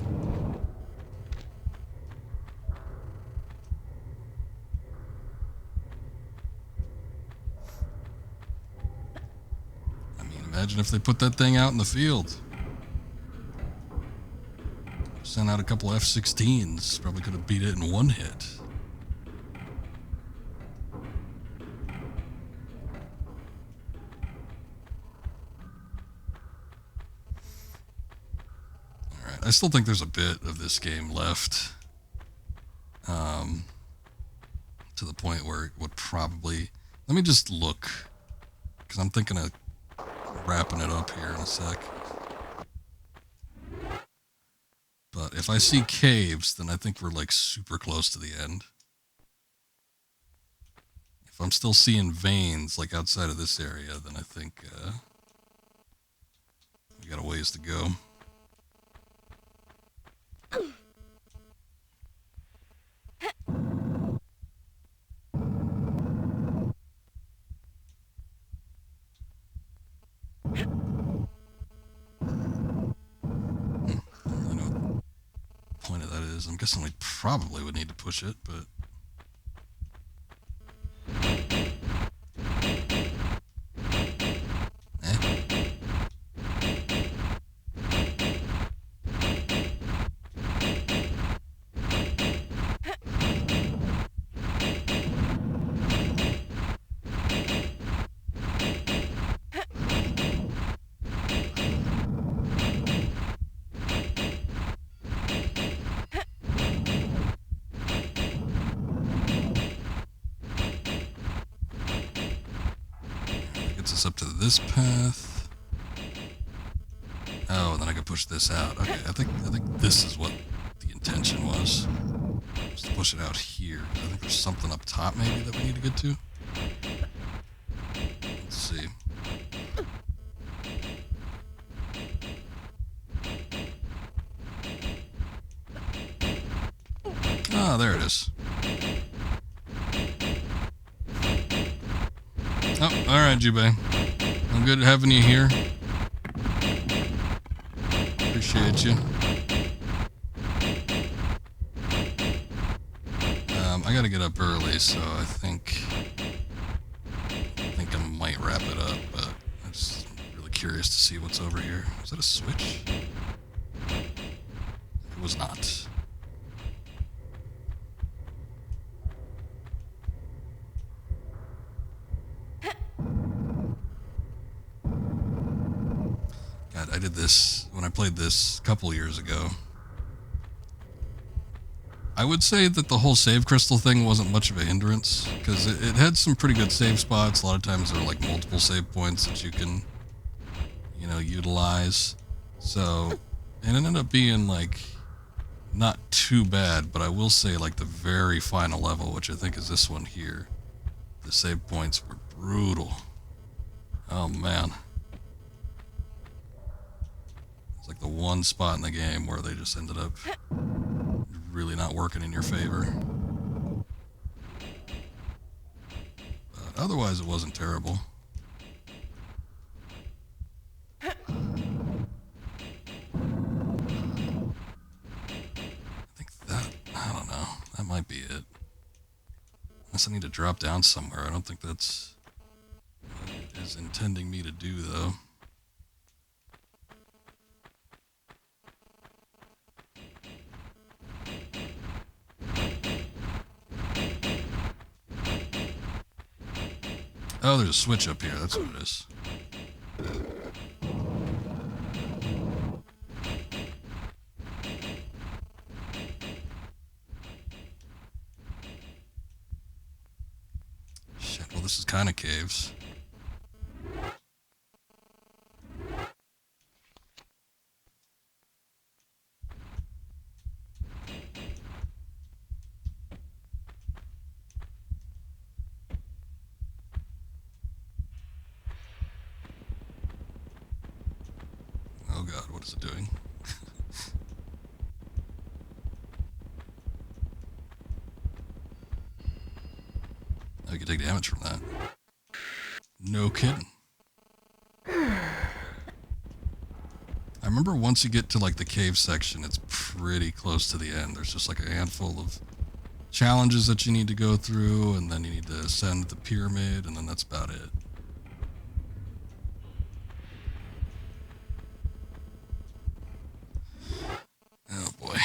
I mean, imagine if they put that thing out in the field. Sent out a couple F-16s. Probably could have beat it in one hit. I still think there's a bit of this game left, to the point where it would probably... Let me just look, because I'm thinking of wrapping it up here in a sec. But if I see caves, then I think we're like super close to the end. If I'm still seeing veins like outside of this area, then I think we got a ways to go. Point of that is, I'm guessing we probably would need to push it, but up to this path. Oh, and then I can push this out. Okay, I think this is what the intention was. Just to push it out here. I think there's something up top maybe that we need to get to. Let's see. Ah, there it is. Oh, alright, Jubei. I'm good having you here. Appreciate you. I gotta get up early, so I think I might wrap it up, but I'm just really curious to see what's over here. Was that a switch? It was not. I did this when I played this a couple years ago. I would say that the whole save crystal thing wasn't much of a hindrance, because it had some pretty good save spots. A lot of times there are like multiple save points that you can, utilize. So, and it ended up being like not too bad, but I will say like the very final level, which I think is this one here, the save points were brutal. Oh man. Like the one spot in the game where they just ended up really not working in your favor. But otherwise it wasn't terrible. I think that, I don't know, that might be it. Unless I need to drop down somewhere. I don't think that's what it is intending me to do though. Oh, there's a switch up here. That's what it is. this is kind of caves. Oh god, what is it doing? I can take damage from that. No kidding. I remember once you get to like the cave section, it's pretty close to the end. There's just like a handful of challenges that you need to go through, and then you need to ascend the pyramid, and then that's about it. Oh boy.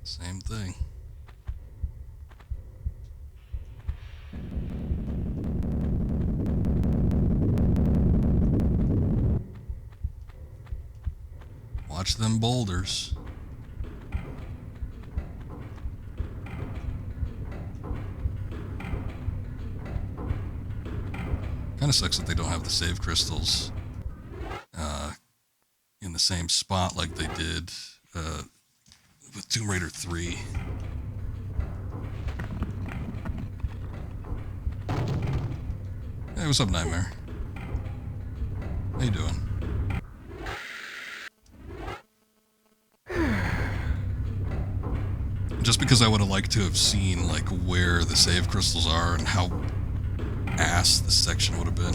Same thing. Watch them boulders. Kind of sucks that they don't have the save crystals in the same spot like they did with Tomb Raider 3. Hey, what's up, Nightmare? How you doing? Just because I would have liked to have seen like where the save crystals are and how ass this section would have been.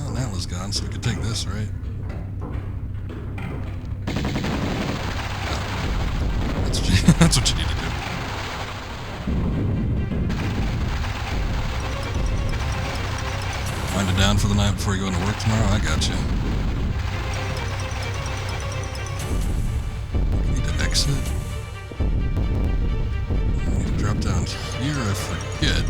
Oh, Natla's gone, so we could take this, right? That's what you need to do. Wind it down for the night before you go into work tomorrow? I got you. Need to exit. I need to drop down here, I forget.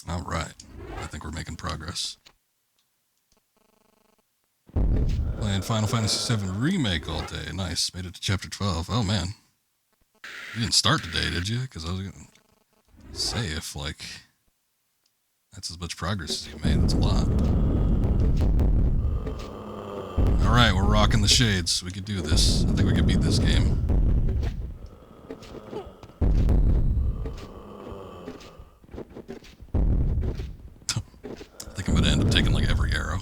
Alright, I think we're making progress. Playing Final Fantasy VII Remake all day. Nice, made it to chapter 12. Oh man. You didn't start today, did you? Because I was going to say if, like, that's as much progress as you made. That's a lot. Alright, we're rocking the shades. We could do this. I think we could beat this game. I think I'm going to end up taking, like, every arrow.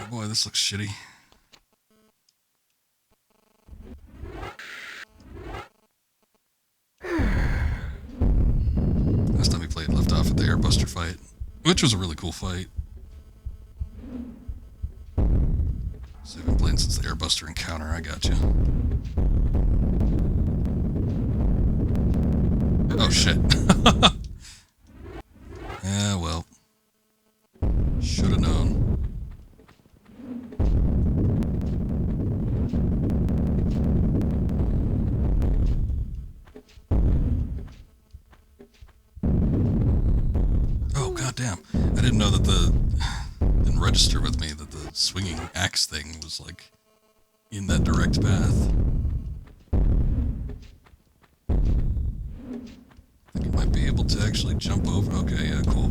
Boy, this looks shitty. Last time we played left off at the Airbuster fight, which was a really cool fight. So I've been playing since the Airbuster encounter, I got you. Oh shit. Yeah, well. Should have known. Oh, goddamn. I didn't know that didn't register with me that the swinging axe thing was, like, in that direct path. I think I might be able to actually jump over. Okay, yeah, cool.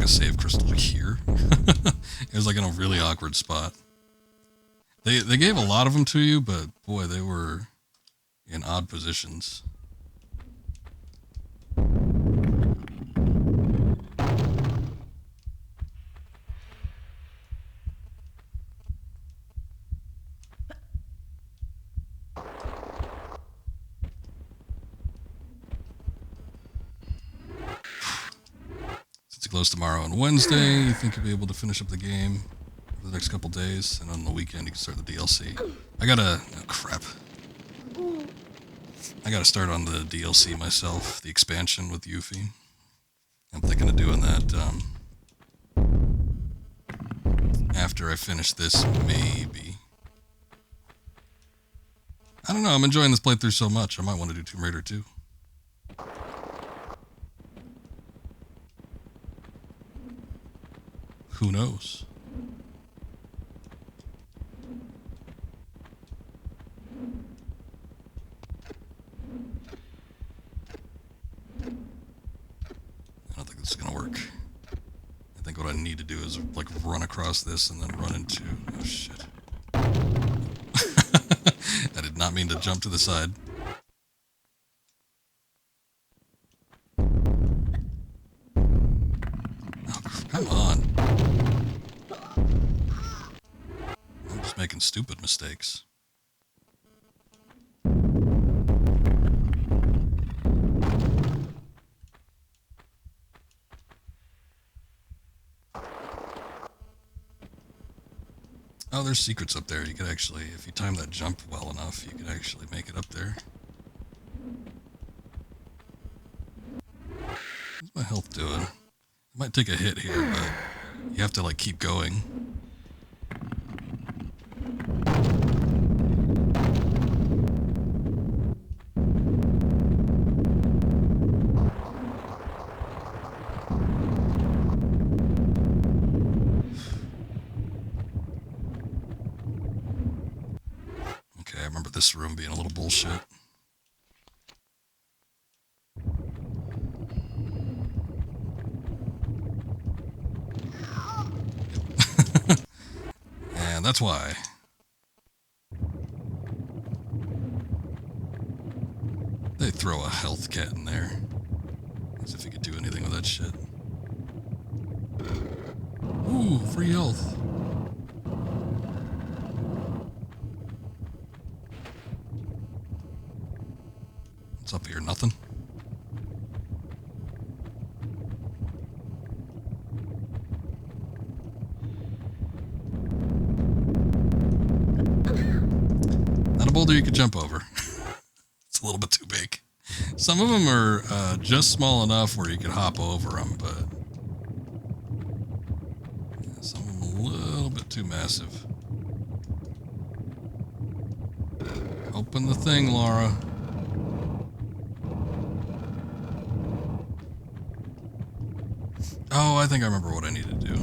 a save crystal here. It was like in a really awkward spot. They gave a lot of them to you, but boy, they were in odd positions. Since it closes tomorrow and Wednesday, you think you'll be able to finish up the game for the next couple days, and on the weekend you can start the DLC. Oh crap. I gotta start on the DLC myself, the expansion with Yuffie. I'm thinking of doing that after I finish this, maybe. I don't know, I'm enjoying this playthrough so much, I might want to do Tomb Raider 2. Who knows? I don't think this is gonna work. I think what I need to do is like run across this and then run into... Oh shit. I did not mean to jump to the side. Oh, come on. I'm just making stupid mistakes. Oh, there's secrets up there. You could actually, if you time that jump well enough, you could actually make it up there. What's my health doing? I might take a hit here, but you have to like keep going. Okay, I remember this room being a little bullshit. And that's why. They throw a health cat in there. As if you could do anything with that shit. Ooh, free health. What's up here? Nothing? Not a boulder you could jump over. It's a little bit too big. Some of them are just small enough where you could hop over them, but some of them a little bit too massive. Open the thing, Lara. Oh, I think I remember what I need to do.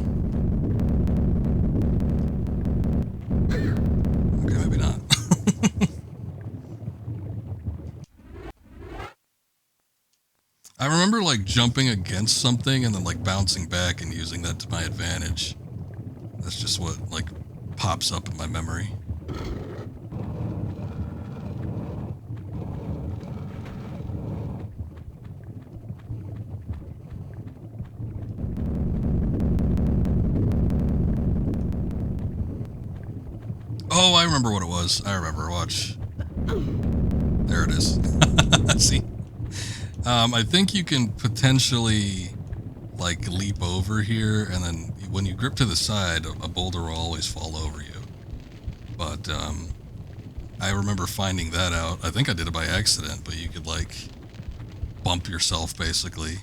Okay, maybe not. I remember like jumping against something and then like bouncing back and using that to my advantage. That's just what like pops up in my memory. Oh, I remember what it was. I remember. Watch. There it is. See? I think you can potentially, like, leap over here, and then when you grip to the side, a boulder will always fall over you. But, I remember finding that out. I think I did it by accident, but you could, like, bump yourself, basically,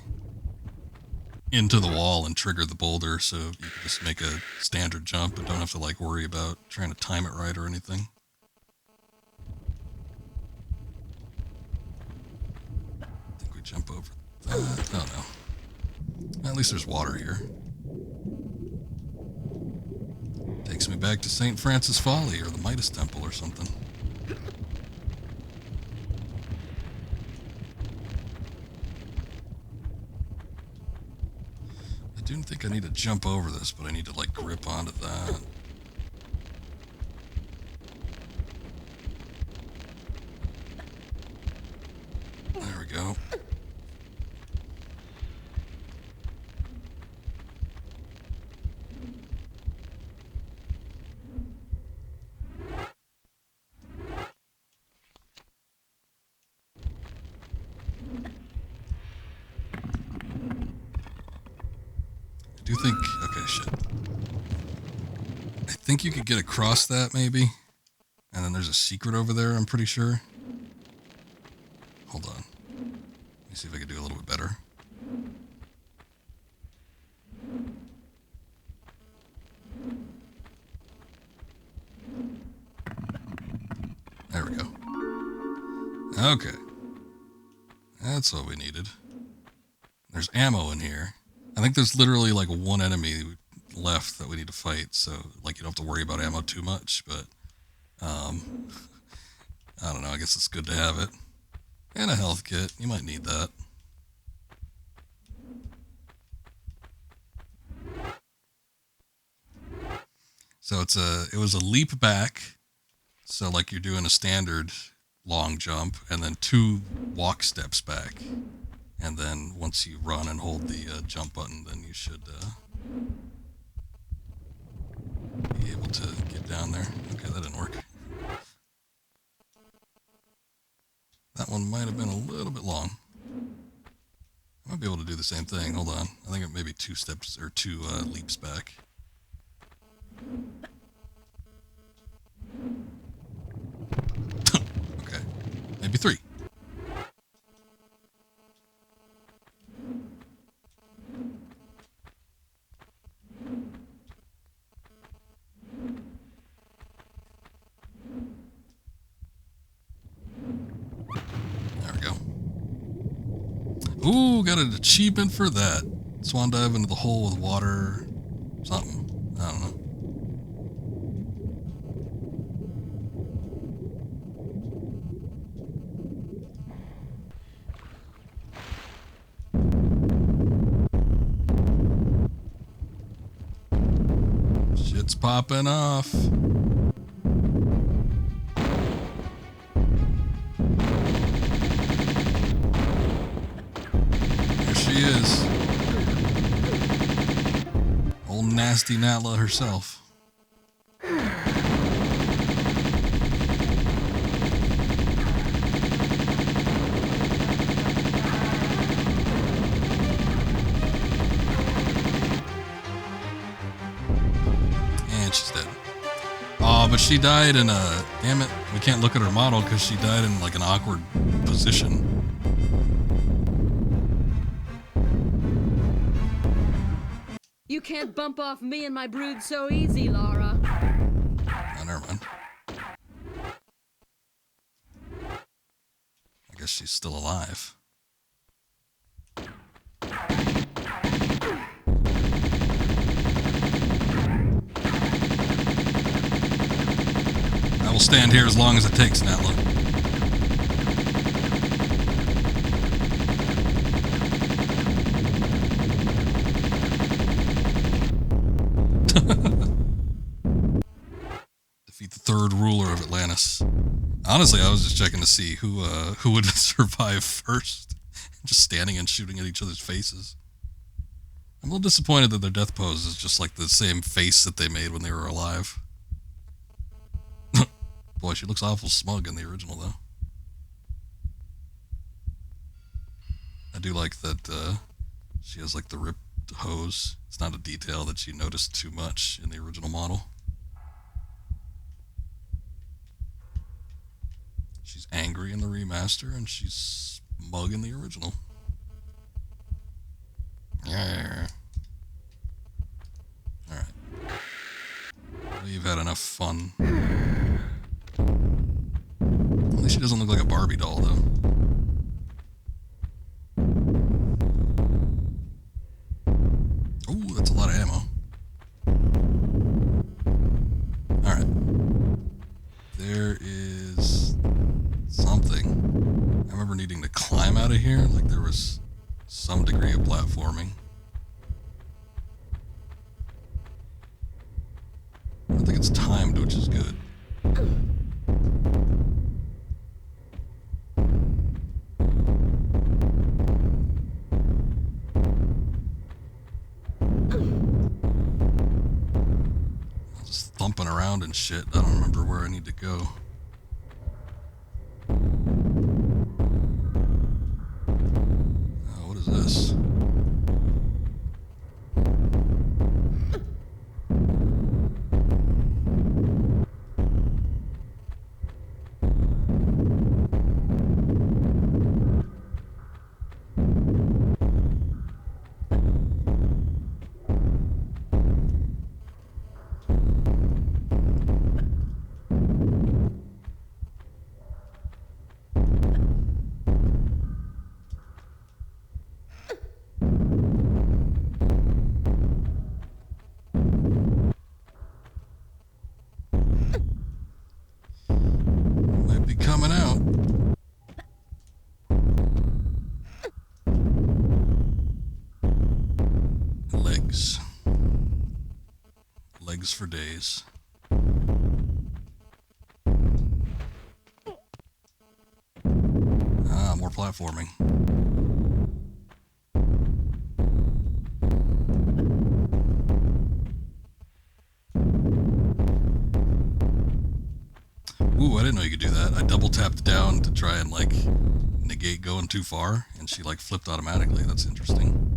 into the wall and trigger the boulder, so you can just make a standard jump and don't have to like worry about trying to time it right or anything. I think we jump over that. Oh no. At least there's water here. Takes me back to St. Francis Folly or the Midas Temple or something. I do think I need to jump over this, but I need to like grip onto that. There we go. I do think, okay, shit. I think you could get across that, maybe. And then there's a secret over there, I'm pretty sure. Hold on. Let me see if I can do a little bit better. There we go. Okay. That's what we needed. There's ammo in here. I think there's literally like one enemy left that we need to fight, so like you don't have to worry about ammo too much, but I don't know, I guess it's good to have it. And a health kit, you might need that. So it was a leap back, so like you're doing a standard long jump, and then 2 walk steps back. And then once you run and hold the jump button, then you should be able to get down there. Okay, that didn't work. That one might have been a little bit long. I might be able to do the same thing. Hold on. I think it may be 2 steps or 2 leaps back. Okay, maybe 3. Ooh, got an achievement for that. Swan dive into the hole with water. Something. I don't know. Shit's popping off. She is. Old nasty Natla herself. And she's dead. Oh, but she died in a... Damn it. We can't look at her model because she died in like an awkward position. You can't bump off me and my brood so easy, Lara. Oh, never mind. I guess she's still alive. I will stand here as long as it takes, Natla. Defeat the 3rd ruler of Atlantis. Honestly, I was just checking to see who would survive first. Just standing and shooting at each other's faces. I'm a little disappointed that their death pose is just like the same face that they made when they were alive. Boy, she looks awful smug in the original, though. I do like that she has like the ripped hose. It's not a detail that you noticed too much in the original model. She's angry in the remaster, and she's smug in the original. Yeah. Alright. We've had enough fun. At least she doesn't look like a Barbie doll, though. Ooh, that's a lot of ammo. Alright. There is something. I remember needing to climb out of here. Like there was some degree of platforming. it's timed, which is good. I'm just thumping around and shit. I don't remember where I need to go. What is this? Might be coming out. Legs. Legs for days. Ah, more platforming. Ooh, I didn't know you could do that. I double tapped down to try and like negate going too far, and she like flipped automatically. That's interesting.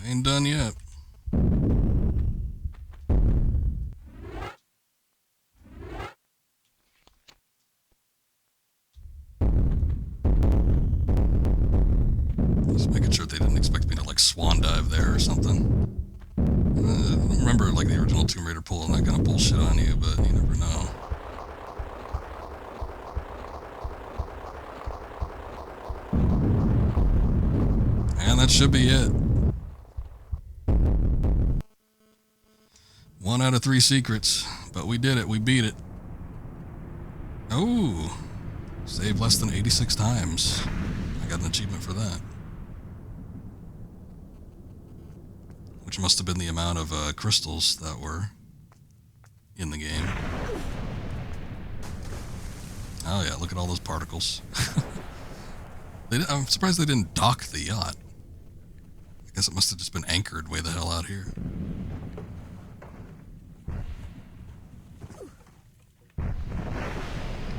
Ain't done yet. Just making sure they didn't expect me to like swan dive there or something. I don't remember like the original Tomb Raider pulling that kind of bullshit on you, but you never know. And that should be it. 1 out of 3 secrets, but we did it. We beat it. Oh, saved less than 86 times. I got an achievement for that. Which must have been the amount of crystals that were in the game. Oh yeah, look at all those particles. I'm surprised they didn't dock the yacht. I guess it must have just been anchored way the hell out here.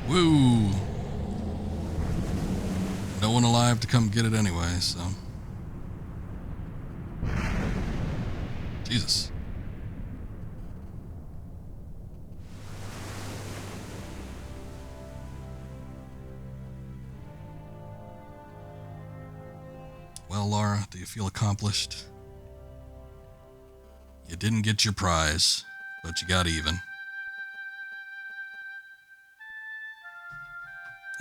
Woo! No one alive to come get it anyway, so... Jesus. Well, Lara, do you feel accomplished? You didn't get your prize, but you got even.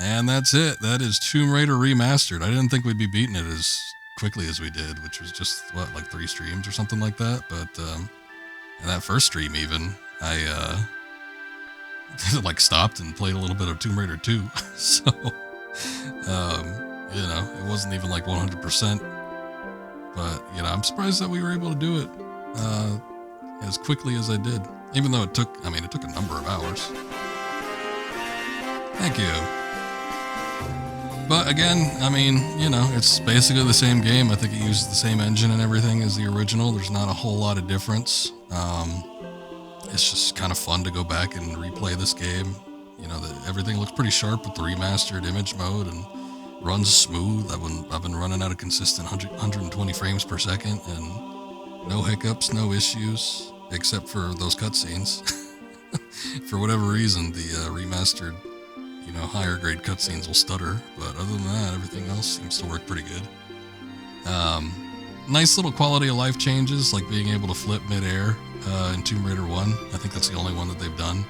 And that's it. That is Tomb Raider Remastered. I didn't think we'd be beating it as quickly as we did, which was just, what, like 3 streams or something like that? But, in that first stream even, I, like stopped and played a little bit of Tomb Raider 2. So, you know, it wasn't even like 100%. But, you know, I'm surprised that we were able to do it, as quickly as I did. Even though it took a number of hours. Thank you. But again, I mean, you know, it's basically the same game. I think it uses the same engine and everything as the original. There's not a whole lot of difference. It's just kind of fun to go back and replay this game. You know, everything looks pretty sharp with the remastered image mode and runs smooth. I've been running at a consistent 120 frames per second and no hiccups, no issues, except for those cutscenes. For whatever reason, the remastered, you know, higher grade cutscenes will stutter, but other than that, everything else seems to work pretty good. nice little quality of life changes, like being able to flip midair in Tomb Raider 1. I think that's the only one that they've done.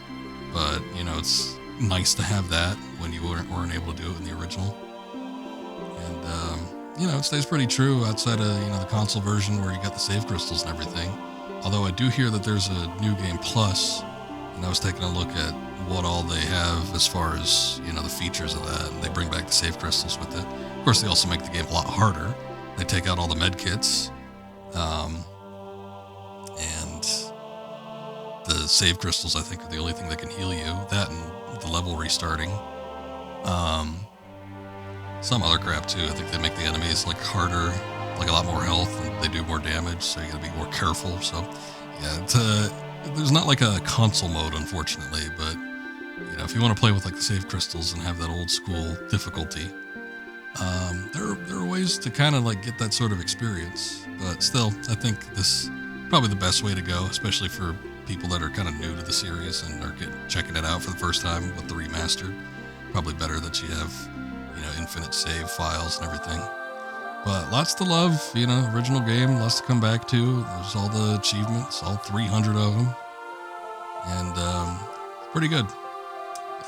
But, you know, it's nice to have that when you weren't able to do it in the original. And, you know, it stays pretty true outside of, you know, the console version where you got the save crystals and everything. Although I do hear that there's a New Game Plus, and I was taking a look at what all they have as far as, you know, the features of that, and they bring back the save crystals with it. Of course, they also make the game a lot harder. They take out all the med kits, and the save crystals, I think, are the only thing that can heal you. That and the level restarting. Some other crap too. I think they make the enemies like harder, like a lot more health, and they do more damage, so you gotta be more careful. So, yeah, there's not like a console mode, unfortunately, but you know, if you want to play with like the save crystals and have that old school difficulty, there are ways to kind of like get that sort of experience. But still, I think this is probably the best way to go, especially for people that are kind of new to the series and are checking it out for the first time with the remastered. Probably better that you have, you know, infinite save files and everything. But lots to love, you know, original game, lots to come back to. There's all the achievements, all 300 of them. And pretty good.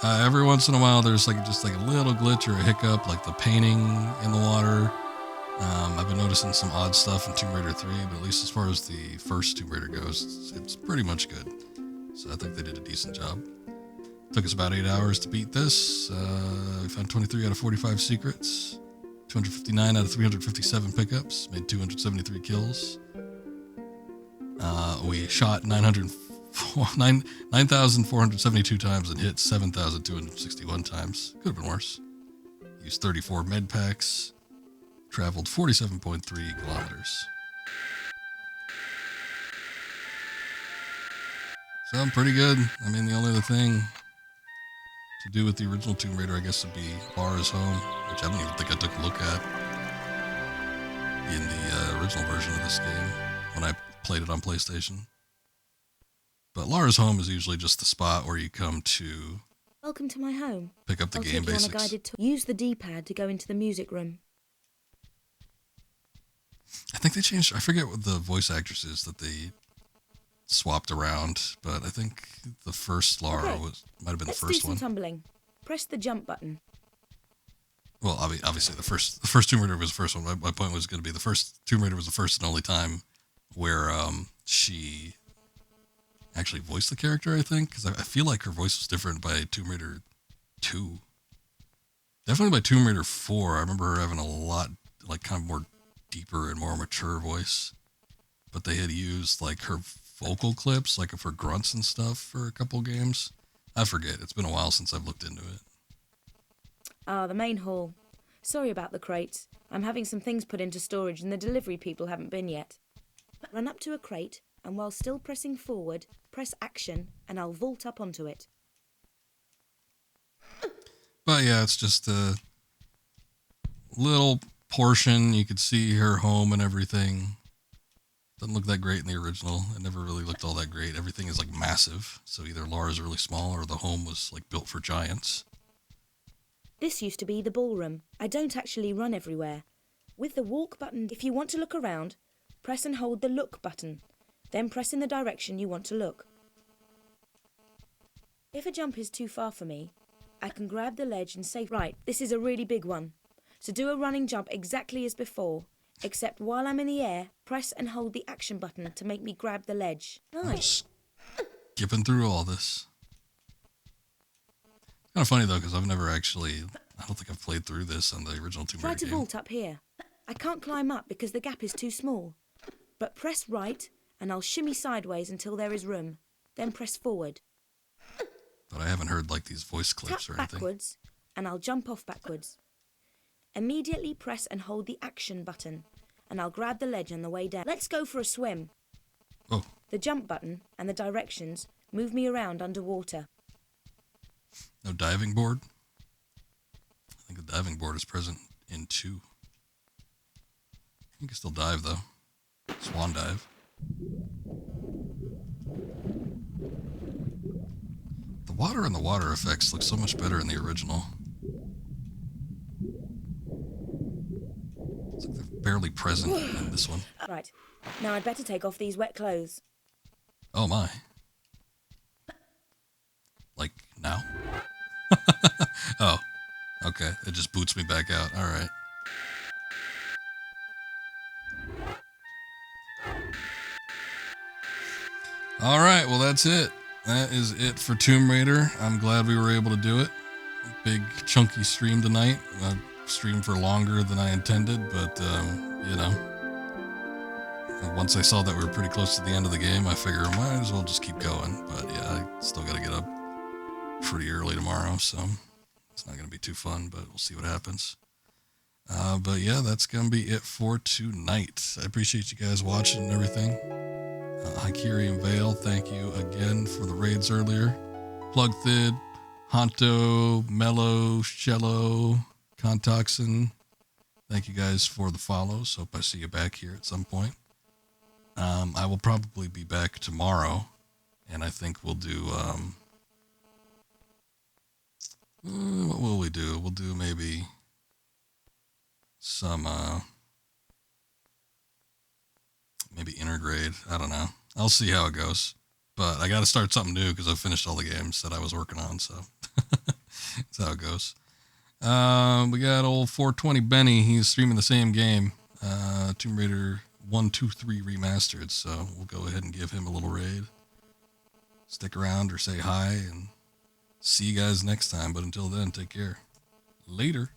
Every once in a while, there's like just like a little glitch or a hiccup, like the painting in the water. I've been noticing some odd stuff in Tomb Raider 3, but at least as far as the first Tomb Raider goes, it's pretty much good. So I think they did a decent job. Took us about 8 hours to beat this. We found 23 out of 45 secrets, 259 out of 357 pickups, made 273 kills. We shot 9,472 times and hit 7,261 times. Could have been worse. Used 34 med packs. Traveled 47.3 kilometers. So I'm pretty good. I mean, the only other thing to do with the original Tomb Raider, I guess, would be Lara's home, which I don't even think I took a look at in the original version of this game when I played it on PlayStation. But Lara's home is usually just the spot where you come to Welcome to my home. Pick up the I'll game take you on a basics. guided tour. Use the D-pad to go into the music room. I think they changed. I forget what the voice actress is that they swapped around, but I think the first Lara might have been the first Let's do one. some tumbling. Press the jump button. Well, obviously the first Tomb Raider was the first one. My point was going to be the first Tomb Raider was the first and only time where she actually voiced the character. I think because I feel like her voice was different by Tomb Raider 2. Definitely by Tomb Raider 4. I remember her having a lot like kind of more deeper and more mature voice, but they had used like her vocal clips like of her grunts and stuff for a couple games. I forget, it's been a while since I've looked into it. The main hall. Sorry about the crates. I'm having some things put into storage and the delivery people haven't been yet. Run up to a crate and while still pressing forward, press action and I'll vault up onto it. But yeah, it's just a little portion. You could see her home and everything. Doesn't look that great in the original. It never really looked all that great. Everything is like massive. So either Lara's really small or the home was like built for giants. This used to be the ballroom. I don't actually run everywhere. With the walk button, if you want to look around, press and hold the look button. Then press in the direction you want to look. If a jump is too far for me, I can grab the ledge and say, right, this is a really big one. So do a running jump exactly as before, except while I'm in the air, press and hold the action button to make me grab the ledge. Nice. Skipping through all this. Kind of funny though, because I've never actually, I don't think I've played through this on the original Tomb Try Raider to game. vault up here. I can't climb up because the gap is too small. But press right and I'll shimmy sideways until there is room. Then press forward. But I haven't heard like these voice clips Tap or anything. backwards and I'll jump off backwards. Immediately press and hold the action button and I'll grab the ledge on the way down. Let's go for a swim. Oh. The jump button and the directions move me around underwater. No diving board? I think the diving board is present in 2. You can still dive though. Swan dive. The water and the water effects look so much better in the original. It's like barely present in this one. Right. Now I'd better take off these wet clothes. Oh my. Like now? Oh, okay. It just boots me back out. All right. All right. Well, that's it. That is it for Tomb Raider. I'm glad we were able to do it. Big chunky stream tonight. I streamed for longer than I intended, but you know, once I saw that we were pretty close to the end of the game, I figured I might as well just keep going. But yeah, I still got to get up pretty early tomorrow, so it's not going to be too fun, but we'll see what happens. But yeah, that's going to be it for tonight. I appreciate you guys watching and everything. Haikiri and Vale, thank you again for the raids earlier. Plug Thid, Honto, Mello, Shello, Contoxin, thank you guys for the follows. Hope I see you back here at some point. I will probably be back tomorrow, and I think we'll do, what will we do? We'll do maybe some, maybe intergrade. I don't know. I'll see how it goes. But I got to start something new because I finished all the games that I was working on, so that's how it goes. We got old 420 Benny. He's streaming the same game, Tomb Raider 1, 2, 3 Remastered, so we'll go ahead and give him a little raid. Stick around or say hi, and see you guys next time. But until then, take care. Later.